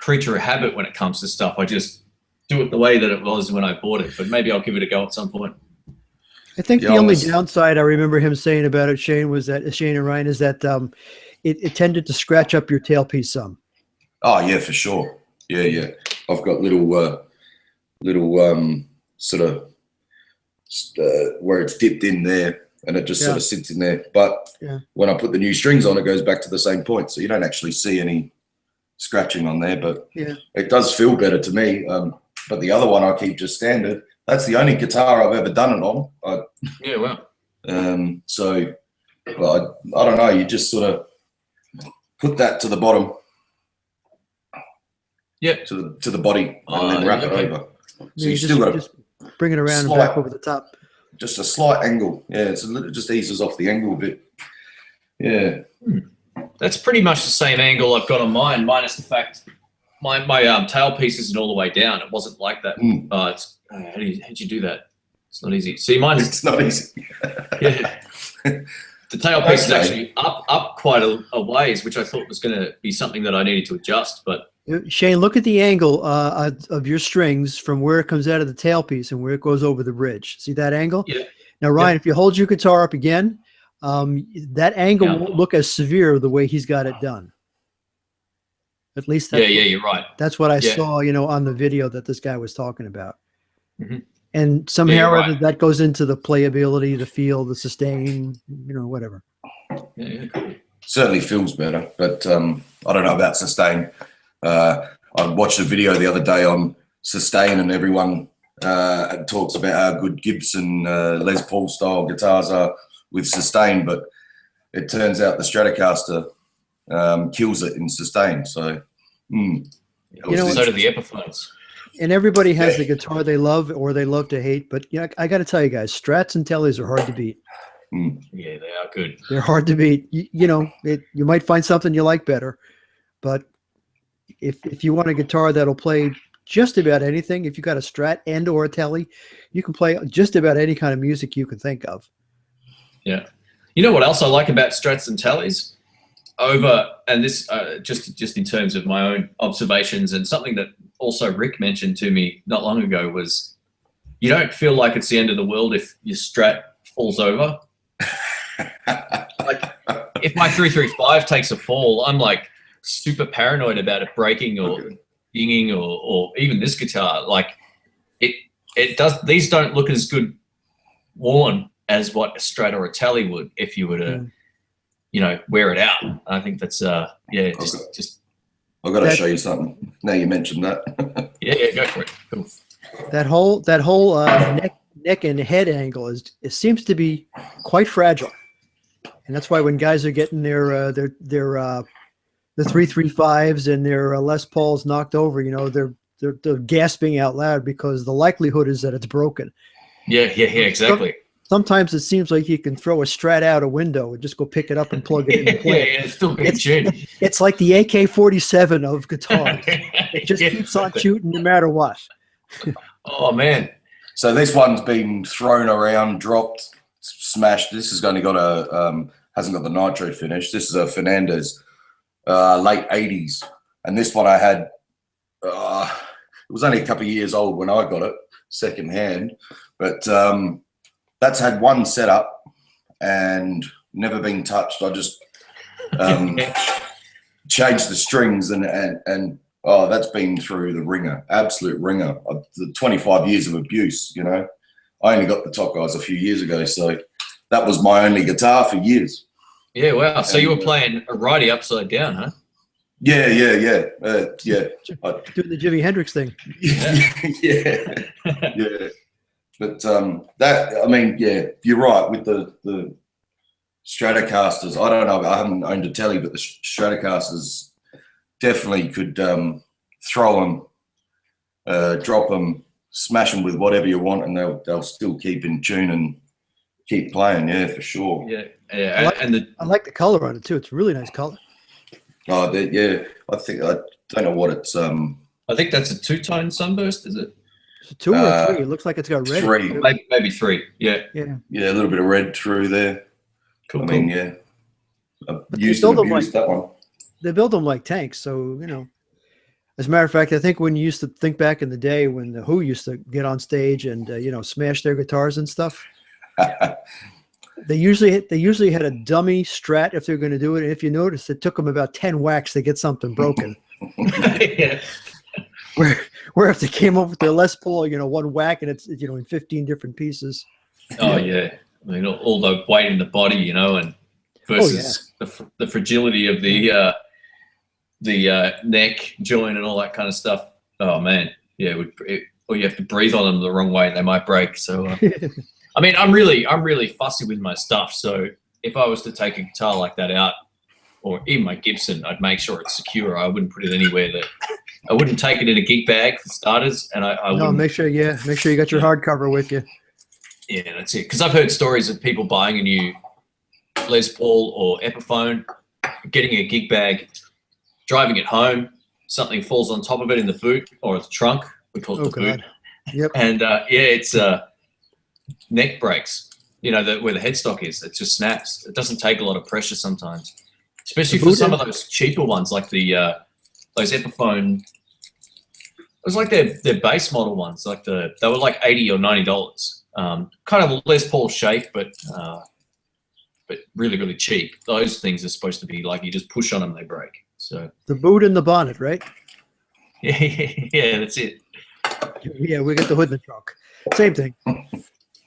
creature of habit when it comes to stuff. I just do it the way that it was when I bought it, but maybe I'll give it a go at some point.
I think the only downside I remember him saying about it, Shane and Ryan, is that it tended to scratch up your tailpiece some.
Oh yeah, for sure. Yeah. I've got little sort of where it's dipped in there, and it just sort of sits in there. But when I put the new strings on, it goes back to the same point, so you don't actually see any scratching on there. But it does feel better to me. But the other one I keep just standard. That's the only guitar I've ever done it on.
Yeah, wow.
So, but I don't know. You just sort of put that to the bottom.
Yeah.
To the body, and then wrap it over. So you still got
to bring it around and back over the top.
Just a slight angle. Yeah, it just eases off the angle a bit. Yeah.
That's pretty much the same angle I've got on mine, minus the fact my tailpiece isn't all the way down. It wasn't like that. How'd you do that? It's not easy. See, mine is.
It's not easy.
Yeah. The tailpiece is actually up quite a ways, which I thought was going to be something that I needed to adjust. But
Shane, look at the angle of your strings from where it comes out of the tailpiece and where it goes over the bridge. See that angle?
Yeah.
Now, Ryan, if you hold your guitar up again, that angle won't look as severe the way he's got it done. At least
you're right.
That's what I saw, on the video that this guy was talking about.
Mm-hmm.
And somehow or other that goes into the playability, the feel, the sustain, whatever.
Yeah, cool.
Certainly feels better, but I don't know about sustain. I watched a video the other day on sustain, and everyone talks about how good Gibson Les Paul style guitars are with sustain, but it turns out the Stratocaster kills it in sustain. So,
so do the Epiphones.
And everybody has the guitar they love or they love to hate, but I got to tell you guys, Strats and Tellys are hard to beat.
Yeah, they are good.
They're hard to beat. You might find something you like better, but if you want a guitar that'll play just about anything, if you got a Strat and or a Telly, you can play just about any kind of music you can think of.
Yeah. You know what else I like about Strats and Tellys? And this just in terms of my own observations, and something that also Rick mentioned to me not long ago, was you don't feel like it's the end of the world if your Strat falls over. Like if my 335 takes a fall, I'm like super paranoid about it breaking or dinging, or even this guitar. Like it does. These don't look as good worn as what a Strat or a Telly would if you were to wear it out. I think that's just
I've got to show you something. Now you mentioned that.
yeah, go for it. Cool.
That whole neck and head angle it seems to be quite fragile, and that's why when guys are getting the 335s and their Les Pauls knocked over, they're gasping out loud because the likelihood is that it's broken.
Yeah, exactly.
Sometimes it seems like you can throw a Strat out a window and just go pick it up and plug it in and play.
It's still being tuned.
It's like the AK-47 of guitars. It just keeps on shooting no matter what.
Oh man!
So this one's been thrown around, dropped, smashed. This has only got hasn't got the nitro finish. This is a Fernandez, late '80s, and this one I had. It was only a couple of years old when I got it, second hand, but. That's had one setup and never been touched. I just changed the strings and that's been through the ringer, absolute ringer. The 25 years of abuse, you know. I only got the Tokais a few years ago, so that was my only guitar for years.
Yeah, wow. So you were playing a righty upside down, huh?
Yeah.
Doing the Jimi Hendrix thing.
Yeah. But you're right with the Stratocasters. I don't know. I haven't owned a Telly, but the Stratocasters definitely could throw them, drop them, smash them with whatever you want, and they'll still keep in tune and keep playing. Yeah, for sure.
Yeah.
I like the color on it too. It's a really nice color.
Oh, yeah. I don't know what it's.
I think that's a two-tone sunburst, is it?
Two or three? It looks like it's got red.
Three.
Maybe three. Yeah.
Yeah, a little bit of red through there.
Cool.
Yeah. I've used that one.
They build them like tanks, so, you know. As a matter of fact, I think when you used to think back in the day when the Who used to get on stage and, smash their guitars and stuff, they usually had a dummy Strat if they were going to do it. And if you notice, it took them about 10 whacks to get something broken.
Yeah.
Where if they came up with their Les Paul, one whack and it's in 15 different pieces.
Oh yeah, I mean all the weight in the body, and versus the fragility of the neck joint and all that kind of stuff. Oh man, yeah, or you have to breathe on them the wrong way, they might break. So I mean, I'm really fussy with my stuff. So if I was to take a guitar like that out, or even my Gibson, I'd make sure it's secure. I wouldn't put it anywhere that. I wouldn't take it in a gig bag for starters, and I wouldn't.
Make sure you got your hardcover with you.
Yeah, that's it. Because I've heard stories of people buying a new Les Paul or Epiphone, getting a gig bag, driving it home, something falls on top of it in the boot or the trunk. We call it the boot.
Yep.
And it's neck breaks. Where the headstock is, it just snaps. It doesn't take a lot of pressure sometimes, especially for some of those cheaper ones like the. Those Epiphone, it was like their base model ones, like they were like $80 or $90, kind of a Les Paul shape, but really really cheap. Those things are supposed to be like you just push on them, they break. So
the boot and the bonnet, right?
Yeah, that's it.
Yeah, we got the hood and the trunk. Same thing.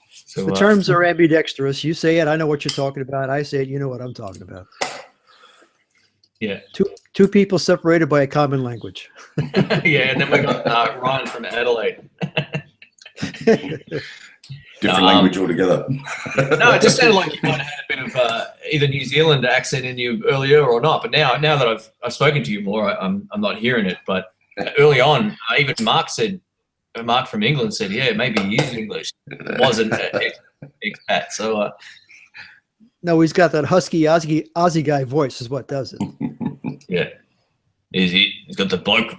So
the terms are ambidextrous. You say it, I know what you're talking about. I say it, you know what I'm talking about.
Yeah.
Two people separated by a common language.
Yeah, and then we got Ryan from Adelaide.
Different language altogether.
No, it just sounded like you might have had a bit of either New Zealand accent in you earlier or not. But now that I've spoken to you more, I'm not hearing it. But early on, even Mark from England said, yeah, maybe he used English. It wasn't expat. So.
No, he's got that husky Aussie guy voice is what does it.
Yeah. He's got the bloke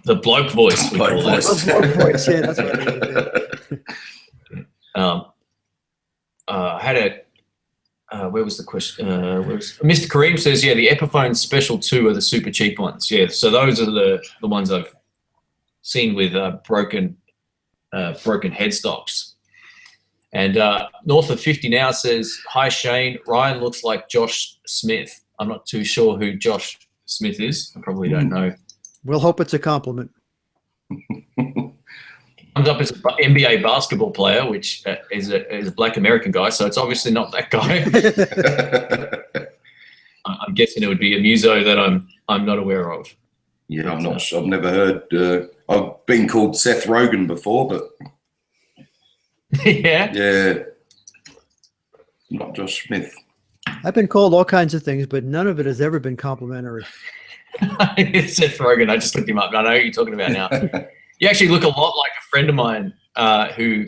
voice.
The bloke voice, yeah, that's what it is.
I had where was the question? Mr. Kareem says, yeah, the Epiphone Special 2 are the super cheap ones. Yeah, so those are the ones I've seen with broken headstocks. And North of 50 now says, hi, Shane. Ryan looks like Josh Smith. I'm not too sure who Josh Smith is. I probably don't know.
We'll hope it's a compliment.
Comes up as an NBA basketball player, which is a black American guy, so it's obviously not that guy. I'm guessing it would be a muso that I'm not aware of.
Yeah, I'm not sure. I've never heard. I've been called Seth Rogen before, but yeah, not Josh Smith.
I've been called all kinds of things, but none of it has ever been complimentary.
Seth Rogen. I just looked him up. I know who you're talking about now. You actually look a lot like a friend of mine who,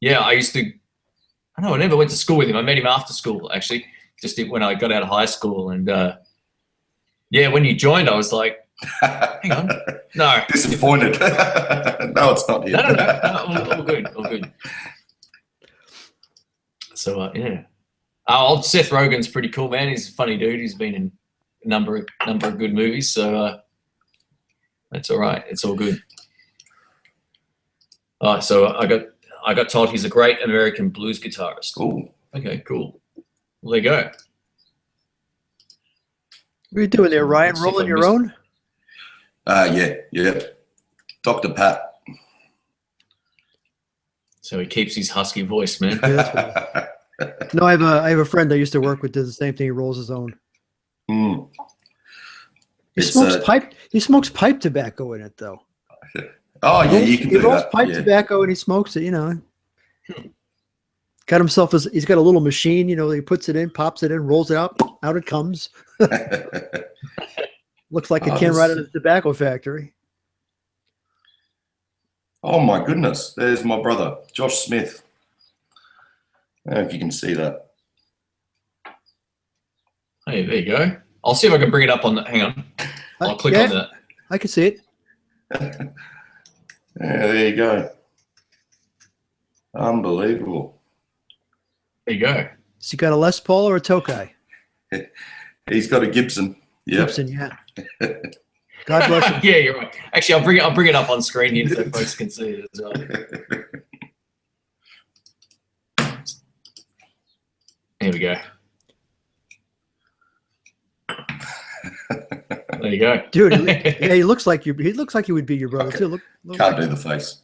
I used to, I don't know, I never went to school with him. I met him after school, actually, just when I got out of high school. And when you joined, I was like, hang on. No.
Disappointed. No, it's not here.
No, all good. So, old Seth Rogen's pretty cool, man. He's a funny dude. He's been in a number of good movies, so that's all right. It's all good. So I got told he's a great American blues guitarist.
Oh,
okay, cool. Well, there you go.
What are you doing there, Ryan? Rolling your own?
Yeah. Dr. Pat.
So he keeps his husky voice, man.
No, I have a friend I used to work with, does the same thing. He rolls his own.
Mm.
He smokes pipe tobacco in it, though.
Oh, yeah, you can do that.
He rolls pipe tobacco and he smokes it, Got himself he's got a little machine, he puts it in, pops it in, rolls it out it comes. Looks like it came right out of the tobacco factory.
Oh my goodness, there's my brother, Josh Smith. I don't know if you can see that.
Hey, there you go. I'll see if I can bring it up on the, hang on. I'll click on that.
I can see it.
Yeah, there you go. Unbelievable.
There you go.
Has he got a Les Paul or a Tokai?
He's got a Gibson. Yep.
Gibson, yeah. God bless him.
Yeah, you're right. Actually, I'll bring it up on screen here so folks can see it as well. There we go. There you go,
dude. He looks like you. He looks like he would be your brother too. Look
Can't do the face.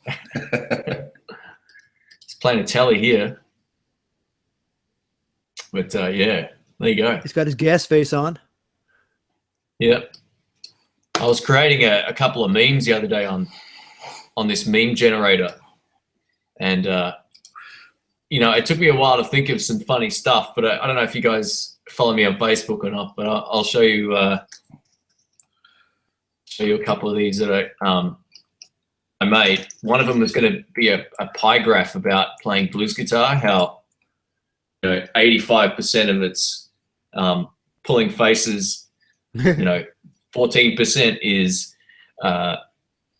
He's playing a Telly here, but there you go.
He's got his gas face on.
Yep. I was creating a couple of memes the other day on this meme generator, and it took me a while to think of some funny stuff. But I don't know if you guys follow me on Facebook or not. But I'll show you a couple of these that I made. One of them was going to be a pie graph about playing blues guitar. How 85% of it's pulling faces. 14% is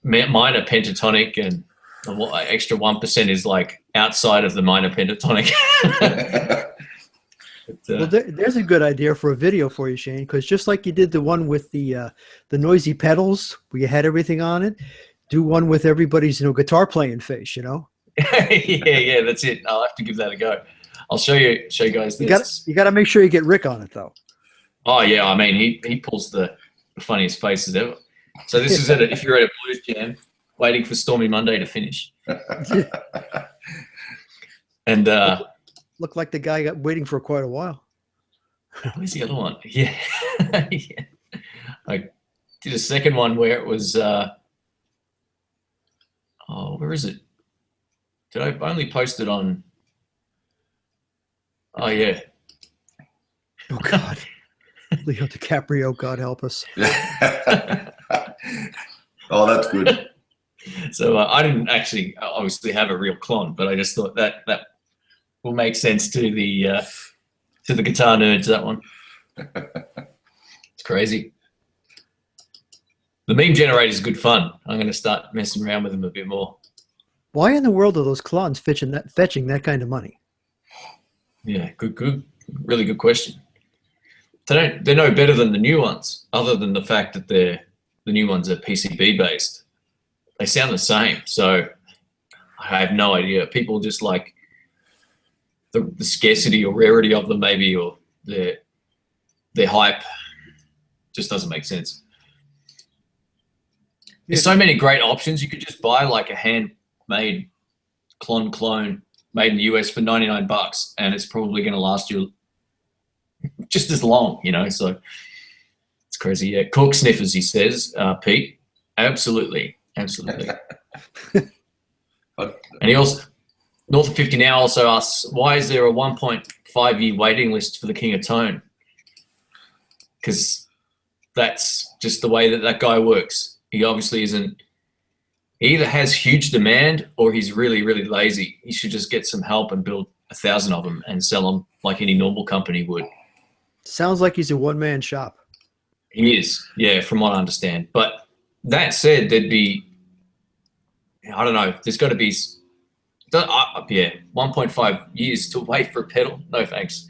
minor pentatonic, and the extra 1% is like outside of the minor pentatonic.
Well, there's a good idea for a video for you, Shane, because just like you did the one with the noisy pedals where you had everything on it, do one with everybody's guitar playing face.
Yeah, that's it. I'll have to give that a go. I'll show you guys this.
You got to make sure you get Rick on it though.
Oh yeah, I mean he pulls the funniest faces ever. So this is if you're at a blues jam, waiting for Stormy Monday to finish. And
looked like the guy got waiting for quite a while.
Where's the other one? Yeah. Yeah. I did a second one where it was where is it? Did I only post it on? Oh yeah.
Oh God. Leo DiCaprio, God help us.
Oh, that's good.
So I didn't actually obviously have a real clone, but I just thought that will make sense to the guitar nerds, that one. It's crazy. The meme generator is good fun. I'm going to start messing around with them a bit more.
Why in the world are those clones fetching that kind of money?
Yeah, good, really good question. They're no better than the new ones, other than the fact that the new ones are PCB based. They sound the same, so I have no idea. People just like the scarcity or rarity of them, maybe, or their hype. Just doesn't make sense. There's so many great options. You could just buy like a handmade clone made in the US for $99, and it's probably going to last you just as long, so it's crazy. Yeah, cork sniffers, he says, Pete. Absolutely. And he also, North of 50 Now also asks, why is there a 1.5 year waiting list for the King of Tone? Because that's just the way that guy works. He obviously isn't he either has huge demand or he's really, really lazy. He should just get some help and build 1,000 of them and sell them like any normal company would.
Sounds like he's a one-man shop.
He is, yeah, from what I understand. But that said, there'd be, I don't know, there's got to be, 1.5 years to wait for a pedal. No thanks.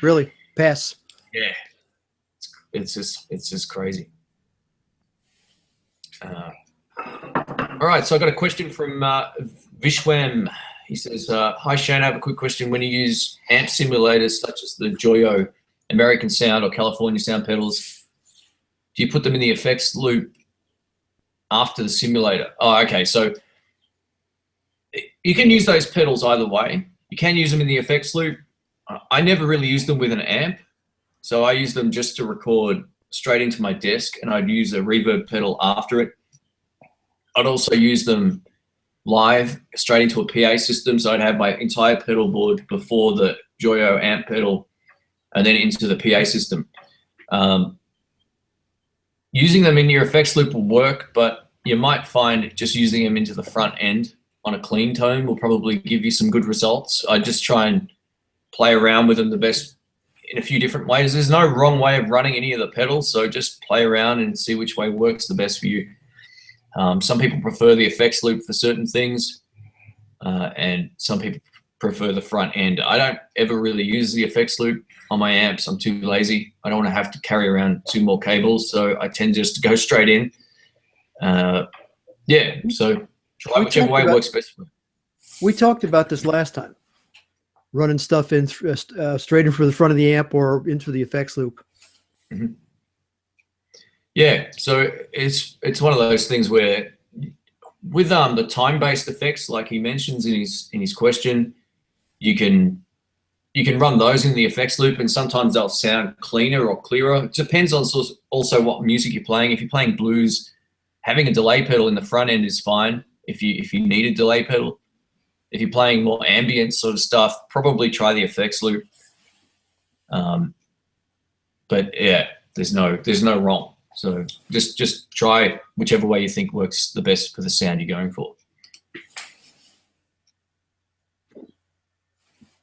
Really? Pass.
Yeah, it's just crazy. All right, so I got a question from Vishwam. He says, "Hi Shane, I have a quick question. When you use amp simulators such as the Joyo, American Sound, or California Sound pedals, do you put them in the effects loop after the simulator?" Oh, okay. So you can use those pedals either way. You can use them in the effects loop. I never really use them with an amp, so I use them just to record straight into my desk, and I'd use a reverb pedal after it. I'd also use them live straight into a PA system, so I'd have my entire pedal board before the Joyo amp pedal and then into the PA system. Using them in your effects loop will work, but you might find just using them into the front end on a clean tone will probably give you some good results. I just try and play around with them the best in a few different ways. There's no wrong way of running any of the pedals, so just play around and see which way works the best for you. Some people prefer the effects loop for certain things, and some people prefer the front end. I don't ever really use the effects loop on my amps. I'm too lazy. I don't want to have to carry around 2 more cables, so I tend just to go straight in. Yeah, so try whichever way works best for me.
We talked about this last time, running stuff in straight in for the front of the amp or into the effects loop.
Mm-hmm. Yeah, so it's one of those things where with the time-based effects, like he mentions in his question, you can run those in the effects loop, and sometimes they'll sound cleaner or clearer. It depends on also what music you're playing. If you're playing blues, having a delay pedal in the front end is fine. If you need a delay pedal, if you're playing more ambient sort of stuff, probably try the effects loop. But yeah, there's no wrong. So just try whichever way you think works the best for the sound you're going for.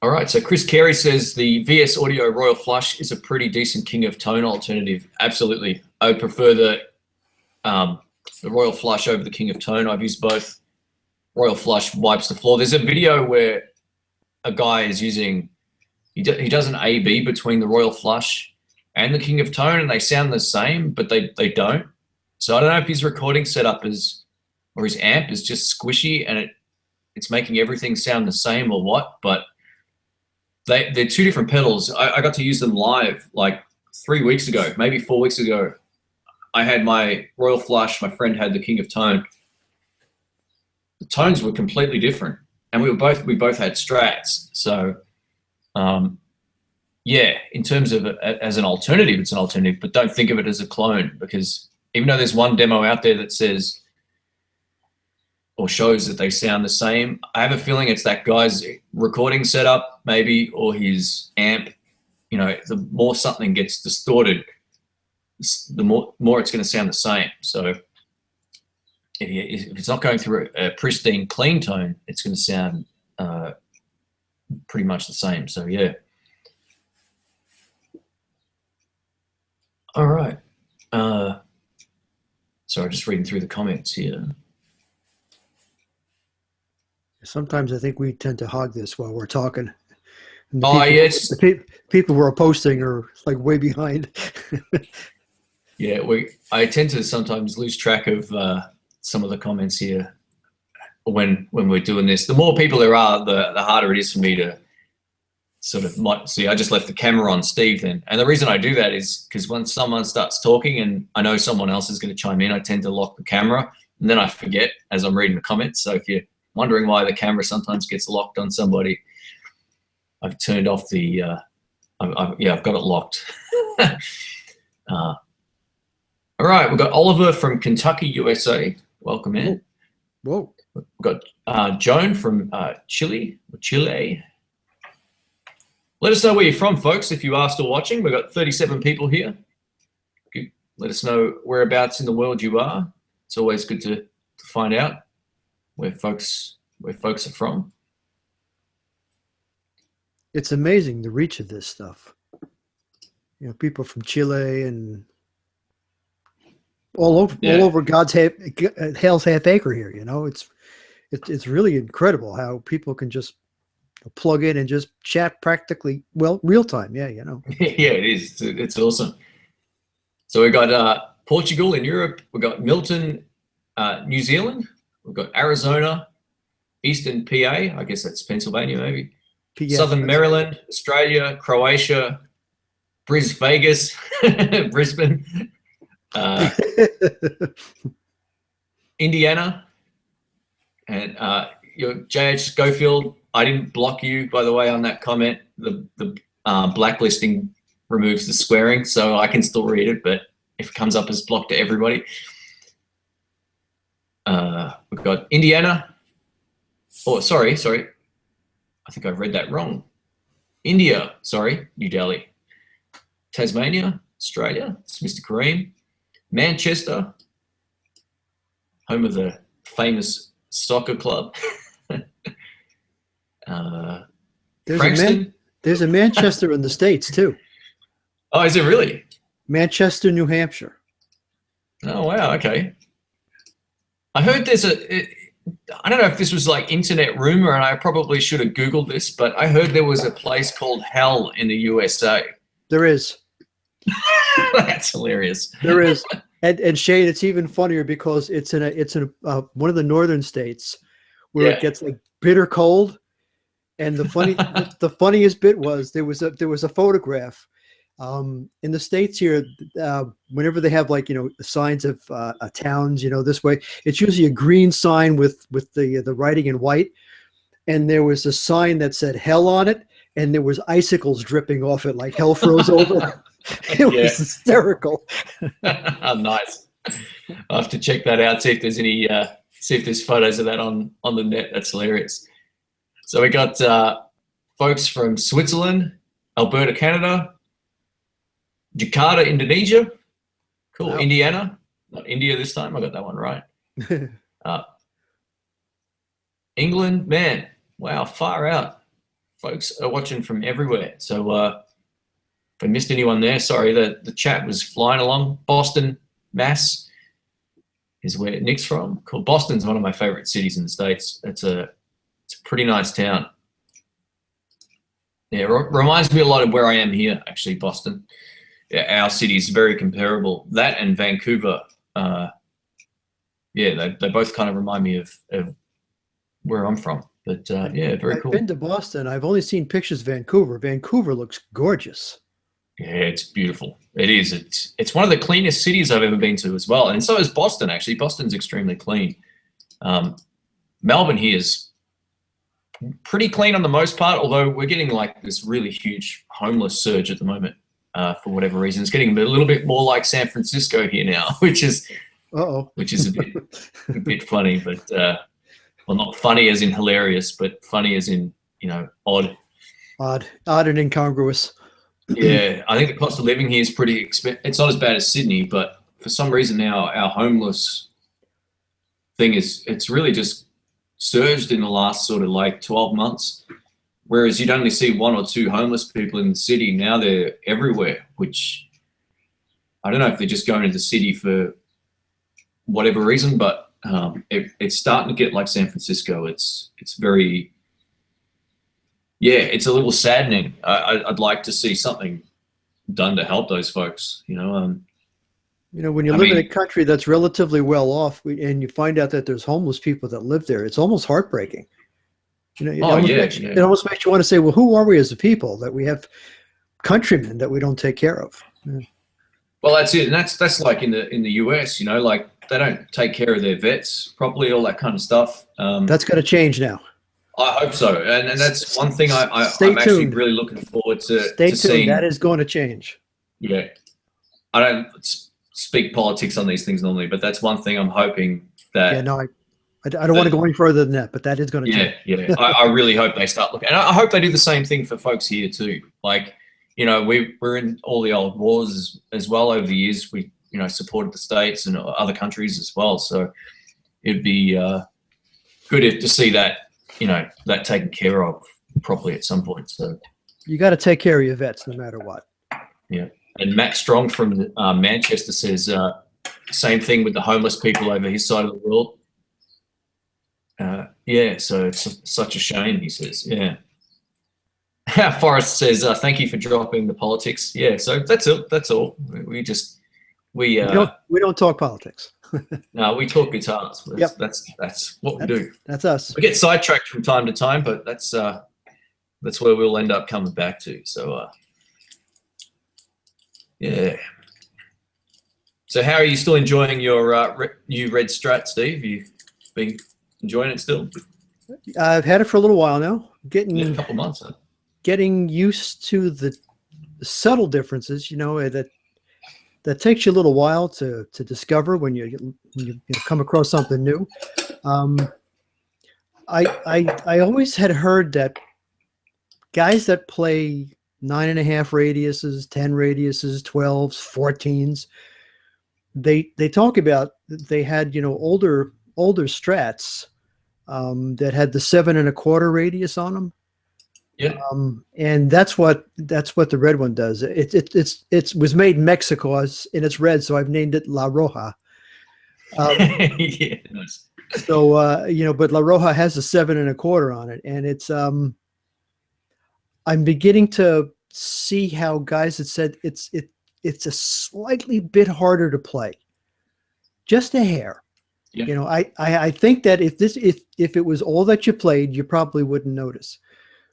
All right, so Chris Carey says the VS Audio Royal Flush is a pretty decent King of Tone alternative. Absolutely. I would prefer the Royal Flush over the King of Tone. I've used both. Royal Flush wipes the floor. There's a video where a guy is using, he does an A/B between the Royal Flush and the King of Tone, and they sound the same, but they don't. So I don't know if his recording setup or his amp is just squishy and it's making everything sound the same or what, but they're 2 different pedals. I got to use them live like 3 weeks ago, maybe 4 weeks ago. I had my Royal Flush, my friend had the King of Tone. The tones were completely different, and we both had Strats. So yeah, in terms of as an alternative, it's an alternative, but don't think of it as a clone, because even though there's one demo out there that says or shows that they sound the same, I have a feeling it's that guy's recording setup maybe, or his amp. You know, the more something gets distorted, the more it's going to sound the same. So if it's not going through a pristine clean tone, it's going to sound pretty much the same. So yeah. All right. Sorry, just reading through the comments here.
Sometimes I think we tend to hog this while we're talking.
Yes.
The people who are posting are like way behind.
Yeah, I tend to sometimes lose track of some of the comments here when we're doing this. The more people there are, the harder it is for me to sort of see. I just left the camera on Steve then, and the reason I do that is because when someone starts talking and I know someone else is going to chime in, I tend to lock the camera, and then I forget as I'm reading the comments. So if you're wondering why the camera sometimes gets locked on somebody, I've turned off the I've got it locked. All right, we've got Oliver from Kentucky, USA. Welcome in.
Whoa.
We've got Joan from Chile. Let us know where you're from, folks, if you are still watching. We've got 37 people here. Let us know whereabouts in the world you are. It's always good to find out. where folks are from.
It's amazing the reach of this stuff. You know, people from Chile and all over God's hell's half acre here. You know, it's really incredible how people can just plug in and just chat practically real time. Yeah, you know.
Yeah, it is. It's awesome. So we got Portugal in Europe. We got Milton, New Zealand. We've got Arizona, Eastern PA. I guess that's Pennsylvania, maybe. Southern Maryland, Australia, Croatia, Vegas, Brisbane, Indiana, and JH Schofield. I didn't block you, by the way, on that comment. The blacklisting removes the swearing, so I can still read it, but if it comes up as blocked to everybody. We've got Indiana. Oh, sorry. I think I read that wrong. India, sorry, New Delhi. Tasmania, Australia, it's Mr. Kareem. Manchester, home of the famous soccer club.
There's a Manchester in the States too.
Oh, is it really?
Manchester, New Hampshire.
Oh, wow, okay. I heard there's I don't know if this was like internet rumor, and I probably should have Googled this, but I heard there was a place called Hell in the USA.
There is.
That's hilarious.
There is. And Shane, it's even funnier because it's in one of the northern states where it gets like bitter cold. And the funniest bit was there was a photograph in the States here. Whenever they have like, you know, signs of towns, you know, this way, it's usually a green sign with the writing in white. And there was a sign that said hell on it, and there was icicles dripping off it, like hell froze over. It was hysterical.
Nice. I'll have to check that out, see if there's any see if there's photos of that on the net. That's hilarious. So we got folks from Switzerland, Alberta, Canada, Jakarta, Indonesia. Cool. Wow. Indiana, not India this time. I got that one right. England, man, wow, far out. Folks are watching from everywhere. So if I missed anyone there, sorry, the chat was flying along. Boston, Mass is where Nick's from. Cool. Boston's one of my favorite cities in the States. It's a pretty nice town. Yeah, reminds me a lot of where I am here, actually, Boston. Yeah, our city is very comparable. That and Vancouver. Yeah, they both kind of remind me of where I'm from. But yeah, very cool.
I've been to Boston. I've only seen pictures of Vancouver. Vancouver looks gorgeous.
Yeah, it's beautiful. It is. It's one of the cleanest cities I've ever been to as well. And so is Boston, actually. Boston's extremely clean. Melbourne here is pretty clean on the most part, although we're getting like this really huge homeless surge at the moment for whatever reason. It's getting a little bit more like San Francisco here now, which is a bit funny, but well, not funny as in hilarious, but funny as in, you know, odd
and incongruous.
Yeah, I think the cost of living here is pretty expensive. It's not as bad as Sydney, but for some reason now our homeless thing it's really just surged in the last sort of like 12 months. Whereas you'd only see 1 or 2 homeless people in the city. Now they're everywhere, which I don't know if they're just going to the city for whatever reason, but it's starting to get like San Francisco. It's very, yeah, it's a little saddening. I'd like to see something done to help those folks, you know.
You know, when you live in a country that's relatively well off and you find out that there's homeless people that live there, it's almost heartbreaking. You know, it almost makes you want to say, well, who are we as a people that we have countrymen that we don't take care of? Yeah.
Well, that's it. And that's like in the US, you know, like they don't take care of their vets properly, all that kind of stuff.
That's going to change now.
I hope so. And that's one thing I'm actually really looking forward to seeing.
That is going to change.
Yeah. I don't speak politics on these things normally, but that's one thing I'm hoping that.
Yeah, no, I don't want to go any further than that, but that is going to change.
Yeah. I really hope they start looking. And I hope they do the same thing for folks here too. Like, you know, we're in all the old wars as well over the years. We, you know, supported the States and other countries as well. So it'd be, good to see that, that taken care of properly at some point. So
You got to take care of your vets no matter what.
yeah. And Matt Strong from Manchester says same thing with the homeless people over his side of the world. Yeah, so it's such a shame, he says. Yeah. Forrest says, thank you for dropping the politics. Yeah, so that's it. That's all. We don't talk politics. No, we talk guitars. That's what we do.
That's us.
We get sidetracked from time to time, but that's where we'll end up coming back to. So yeah. So how are you still enjoying your new red Strat, Steve? You been enjoying it still?
I've had it for a little while now.
A couple of months. Huh?
Getting used to the subtle differences, that takes you a little while to discover when you come across something new. I always had heard that guys that play 9.5 radiuses, 10 radiuses, 12s, 14s, they talk about they had older Strats that had the 7 1/4 radius on them.
Yeah.
And that's what the red one does. It was made in Mexico and it's red, so I've named it La Roja.
Yeah, nice.
So but La Roja has a 7 1/4 on it, and it's I'm beginning to see how guys had said it's a slightly bit harder to play, just a hair.
Yeah.
I think that if it was all that you played, you probably wouldn't notice.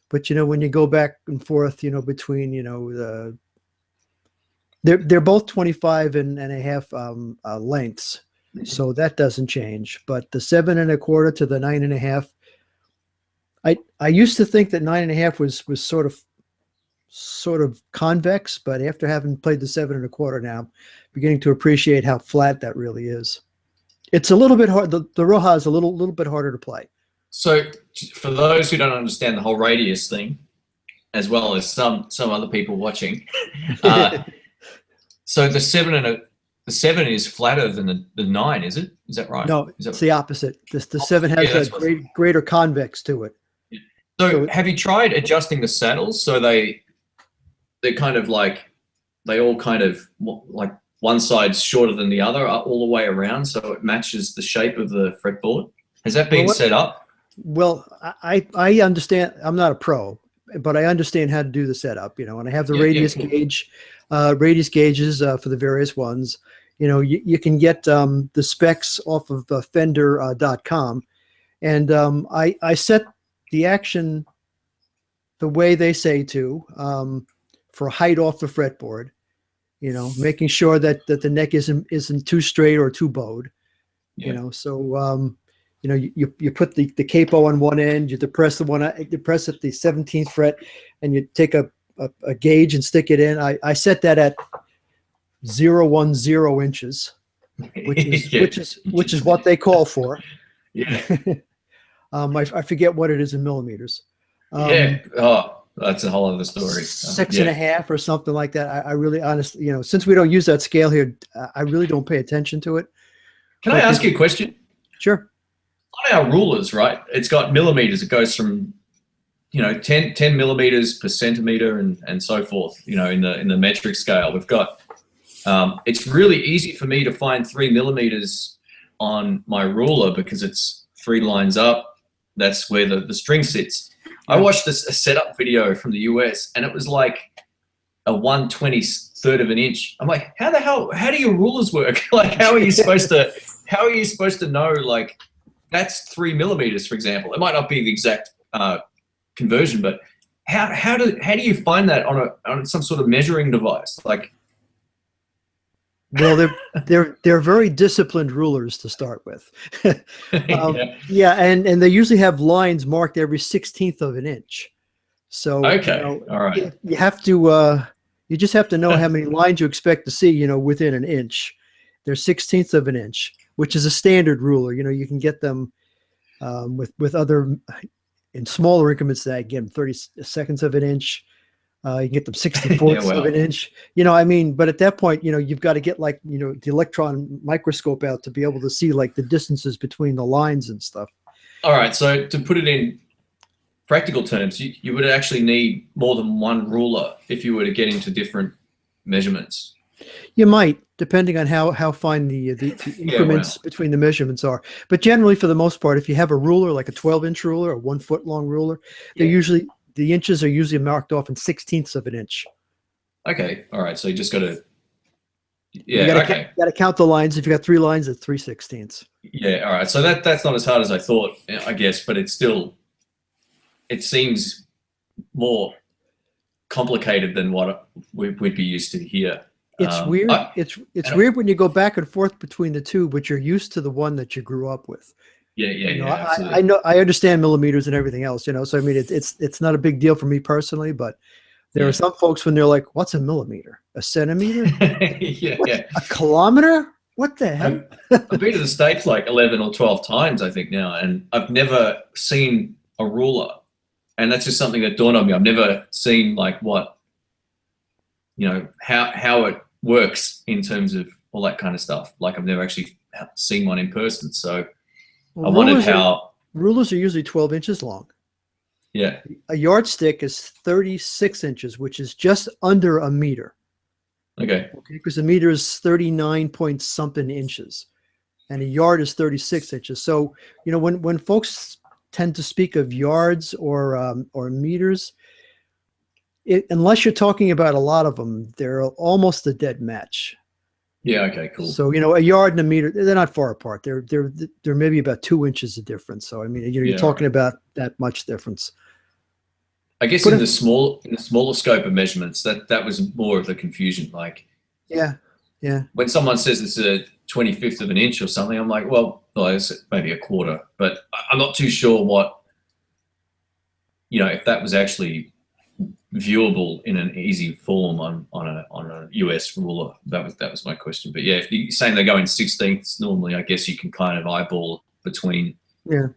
But when you go back and forth, between they're both 25 and a half lengths, so that doesn't change. But the 7 1/4 to the 9 1/2, I used to think that 9 1/2 was sort of convex, but after having played the 7 1/4 now, I'm beginning to appreciate how flat that really is. It's a little bit hard. The Roja is a little bit harder to play.
So for those who don't understand the whole radius thing, as well as some other people watching, so the 7 is flatter than the 9, is it? Is that right?
No, it's the opposite. The 7 has a greater convex to it.
Yeah. So have you tried adjusting the saddles so they're kind of like they all kind of like one side's shorter than the other all the way around, so it matches the shape of the fretboard? Has that been set up?
Well, I understand. I'm not a pro, but I understand how to do the setup, and I have the radius gauges for the various ones. You can get the specs off of Fender.com, and I set the action the way they say to for height off the fretboard, making sure that the neck isn't too straight or too bowed, so you put the capo on one end, you depress at the 17th fret, and you take a gauge and stick it in. I set that at 0.10 inches, which is what they call for.
Yeah.
I forget what it is in millimeters.
That's a whole other story.
6.5 or something like that. I really honestly, since we don't use that scale here, I really don't pay attention to it.
Can I ask you a question?
Sure.
On our rulers, right? It's got millimeters. It goes from 10 millimeters per centimeter and so forth. In the metric scale, we've got. It's really easy for me to find 3 millimeters on my ruler because it's 3 lines up. That's where the string sits. I watched a setup video from the US, and it was like a 1/23 of an inch. I'm like, how do your rulers work? Like, how are you supposed to know, like, that's 3 millimeters, for example? It might not be the exact conversion, but how do you find that on some sort of measuring device? Like,
well, they're very disciplined rulers to start with. And they usually have lines marked every 1/16 of an inch. So
all right,
you have to you just have to know how many lines you expect to see, within an inch. They're 1/16 of an inch, which is a standard ruler. You can get them with other in smaller increments that again 30 seconds of an inch. You can get them 64ths of an inch. But at that point, you've got to get like the electron microscope out to be able to see like the distances between the lines and stuff.
all right. So to put it in practical terms, you would actually need more than one ruler if you were to get into different measurements.
You might, depending on how fine the increments between the measurements are. But generally, for the most part, if you have a ruler, like a 12-inch ruler, a 1 foot long ruler, they're usually, the inches are usually marked off in 1/16 of an inch.
Okay. All right. So you just got to,
You got to count the lines. If you got 3 lines, it's 3/16.
Yeah. All right. So that's not as hard as I thought, I guess, but it's still, it seems more complicated than what we'd be used to here.
It's weird. It's weird when you go back and forth between the two, but you're used to the one that you grew up with.
Yeah.
I know. I understand millimeters and everything else. So I mean, it's not a big deal for me personally, but there are some folks when they're like, "What's a millimeter? A centimeter? A kilometer? What the hell?"
I've been to the States like 11 or 12 times, I think now, and I've never seen a ruler, and that's just something that dawned on me. I've never seen like what, how it works in terms of all that kind of stuff. Like I've never actually seen one in person, so I wondered how.
Rulers are usually 12 inches long.
Yeah.
A yardstick is 36 inches, which is just under a meter.
Okay.
Because a meter is 39 point something inches, and a yard is 36 inches. So, when folks tend to speak of yards or meters, unless you're talking about a lot of them, they're almost a dead match.
Yeah. Okay. Cool.
So a yard and a meter, they're not far apart. They're maybe about 2 inches of difference. So I mean, you're talking about that much difference.
I guess in the smaller scope of measurements, that was more of the confusion. Like,
yeah.
When someone says it's a 25th of an inch or something, I'm like, well, it's maybe a quarter, but I'm not too sure what, if that was actually viewable in an easy form on a US ruler. That was my question. But yeah, if you're saying they go in 16ths normally, I guess you can kind of eyeball between the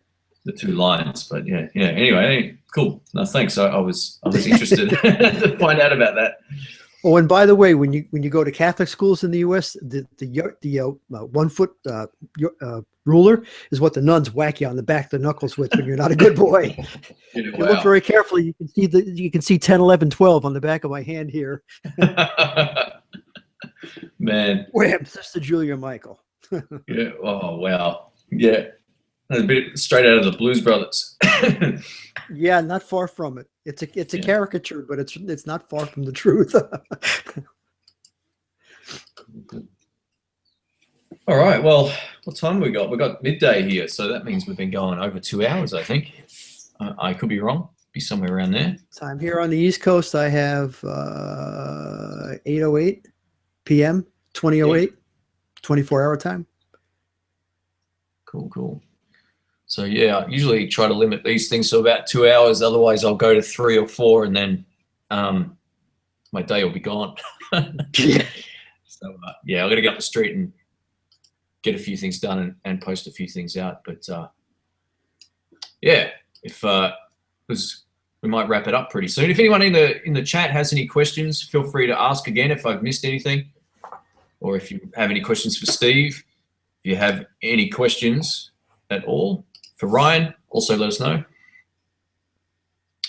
two lines. But yeah. Anyway, cool. No, thanks. I was interested to find out about that.
Oh, and by the way, when you go to Catholic schools in the U.S., the 1 foot ruler is what the nuns whack you on the back of the knuckles with when you're not a good boy. You look very carefully, you can see 10, 11, 12 on the back of my hand here.
Man.
Wham, Sister Julia Michael.
Yeah. Oh wow. Yeah. A bit straight out of the Blues Brothers.
Yeah, not far from it. It's a caricature, but it's not far from the truth.
All right. Well, what time we got? We got midday here, so that means we've been going over 2 hours. I think. I could be wrong. Be somewhere around there.
Time here on the East Coast, I have 8:08 p.m. 20:08, 24-hour time.
Cool. So yeah, I usually try to limit these things to about 2 hours. Otherwise, I'll go to 3 or 4, and then my day will be gone. So I'm gonna get up the street and get a few things done and post a few things out. But if we might wrap it up pretty soon. If anyone in the chat has any questions, feel free to ask again if I've missed anything, or if you have any questions for Steve. If you have any questions at all for Ryan, also let us know.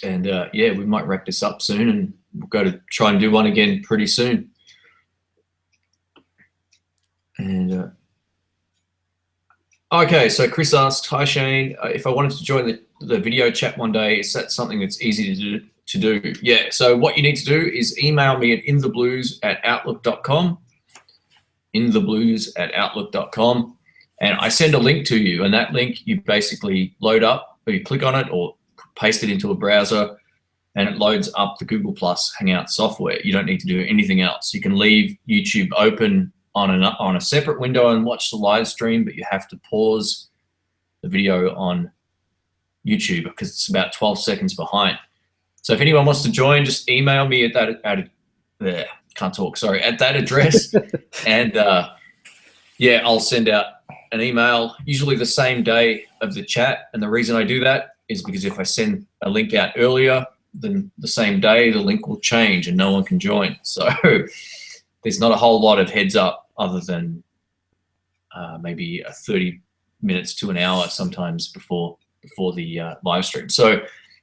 And we might wrap this up soon, and we'll go to try and do one again pretty soon. And okay, so Chris asked, "Hi Shane, if I wanted to join the video chat one day, is that something that's easy to do?" Yeah. So what you need to do is email me at intheblues@outlook.com. intheblues@outlook.com. And I send a link to you, and that link you basically load up, or you click on it or paste it into a browser, and it loads up the Google Plus Hangout software. You don't need to do anything else. You can leave YouTube open on a separate window and watch the live stream, but you have to pause the video on YouTube because it's about 12 seconds behind. So if anyone wants to join, just email me at that address, and I'll send out an email, usually the same day of the chat. And the reason I do that is because if I send a link out earlier than the same day, the link will change and no one can join. So there's not a whole lot of heads up other than maybe 30 minutes to an hour sometimes before before the live stream. So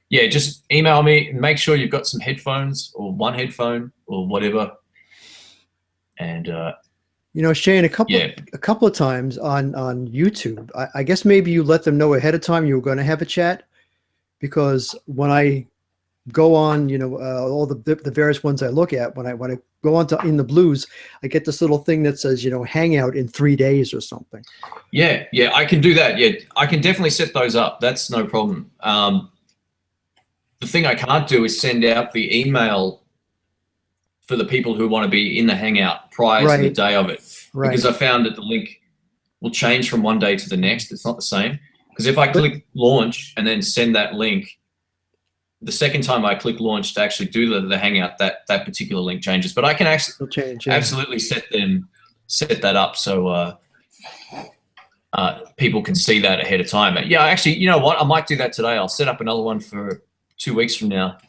yeah, just email me and make sure you've got some headphones or one headphone or whatever. And
you know, Shane, a couple of times on YouTube, I guess maybe you let them know ahead of time you were going to have a chat, because when I go on, you know, all the various ones I look at, when I go on to In the Blues, I get this little thing that says, you know, Hangout in 3 days or something.
Yeah, I can do that. Yeah, I can definitely set those up. That's no problem. The thing I can't do is send out the email for the people who want to be in the Hangout prior to the day of it, because I found that the link will change from one day to the next. It's not the same, because if I click launch and then send that link, the second time I click launch to actually do the Hangout, that particular link changes. But I can actually absolutely set that up so people can see that ahead of time. Yeah, actually, you know what? I might do that today. I'll set up another one for 2 weeks from now.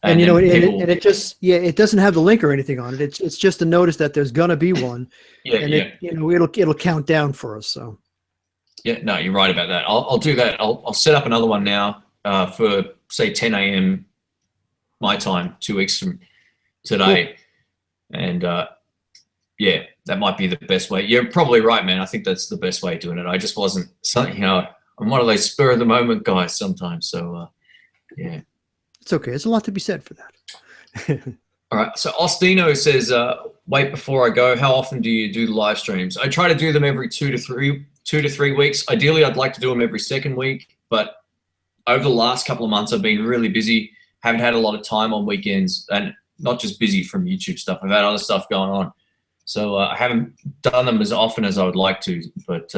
And you know, it just it doesn't have the link or anything on it. It's just a notice that there's gonna be one. It, you know, it'll count down for us. So
yeah, no, you're right about that. I'll do that. I'll set up another one now for say 10 a.m. my time, 2 weeks from today. Cool. And yeah, that might be the best way. You're probably right, man. I think that's the best way of doing it. I just wasn't, you know, I'm one of those spur of the moment guys sometimes. So yeah.
It's okay. There's a lot to be said for that.
All right. So Ostino says, wait before I go. How often do you do the live streams? I try to do them every 2 to 3 weeks. Ideally, I'd like to do them every second week, but over the last couple of months, I've been really busy. Haven't had a lot of time on weekends, and not just busy from YouTube stuff. I've had other stuff going on. So I haven't done them as often as I would like to. But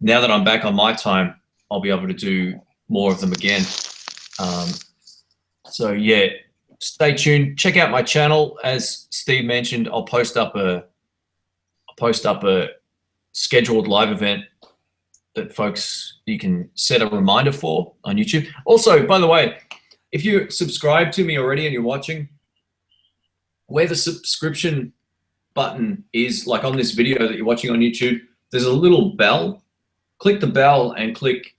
now that I'm back on my time, I'll be able to do more of them again. So yeah, stay tuned. Check out my channel. As Steve mentioned, I'll post up a scheduled live event that folks, you can set a reminder for on YouTube. Also, by the way, if you subscribe to me already and you're watching, where the subscription button is, like on this video that you're watching on YouTube, there's a little bell. Click the bell and click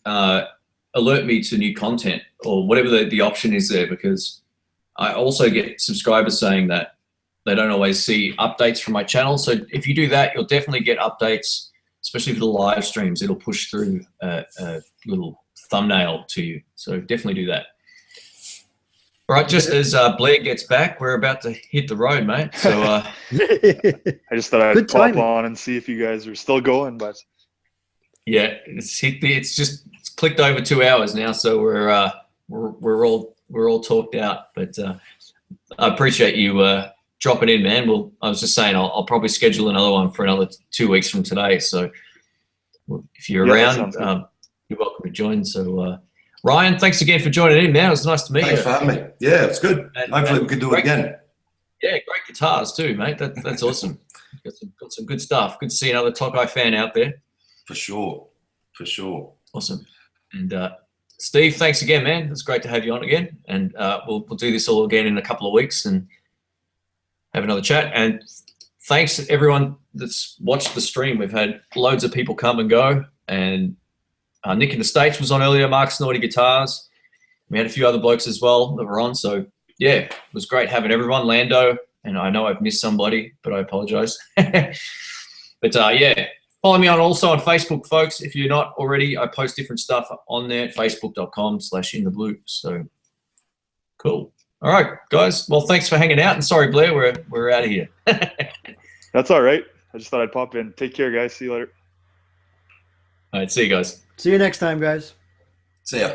alert me to new content, or whatever the option is there, because I also get subscribers saying that they don't always see updates from my channel. So if you do that, you'll definitely get updates, especially for the live streams. It'll push through a little thumbnail to you. So definitely do that. All right, just as Blair gets back, we're about to hit the road, mate. So
I just thought I'd pop on and see if you guys are still going, but
yeah, it's just clicked over 2 hours now, so we're all talked out. But I appreciate you dropping in, man. Well, I was just saying I'll probably schedule another one for another 2 weeks from today. So if you're around, you're welcome to join. So Ryan, thanks again for joining in, man. It was nice to meet you.
Thanks for having me. Yeah, it's good. Hopefully we can do it again.
Yeah, great guitars too, mate. That's awesome. Got some good stuff. Good to see another Tokai fan out there.
For sure.
Awesome. And Steve, thanks again, man. It's great to have you on again. And we'll do this all again in a couple of weeks and have another chat. And thanks to everyone that's watched the stream. We've had loads of people come and go. And Nick in the States was on earlier, Mark's Naughty Guitars. We had a few other blokes as well that were on. So, yeah, it was great having everyone. Lando, and I know I've missed somebody, but I apologize. But, yeah, follow me also on Facebook, folks. If you're not already, I post different stuff on there, facebook.com/INTHEBLUES. So, cool. All right, guys. Well, thanks for hanging out. And sorry, Blair, we're out of here.
That's all right. I just thought I'd pop in. Take care, guys. See you later.
All right, see you guys.
See you next time, guys.
See ya.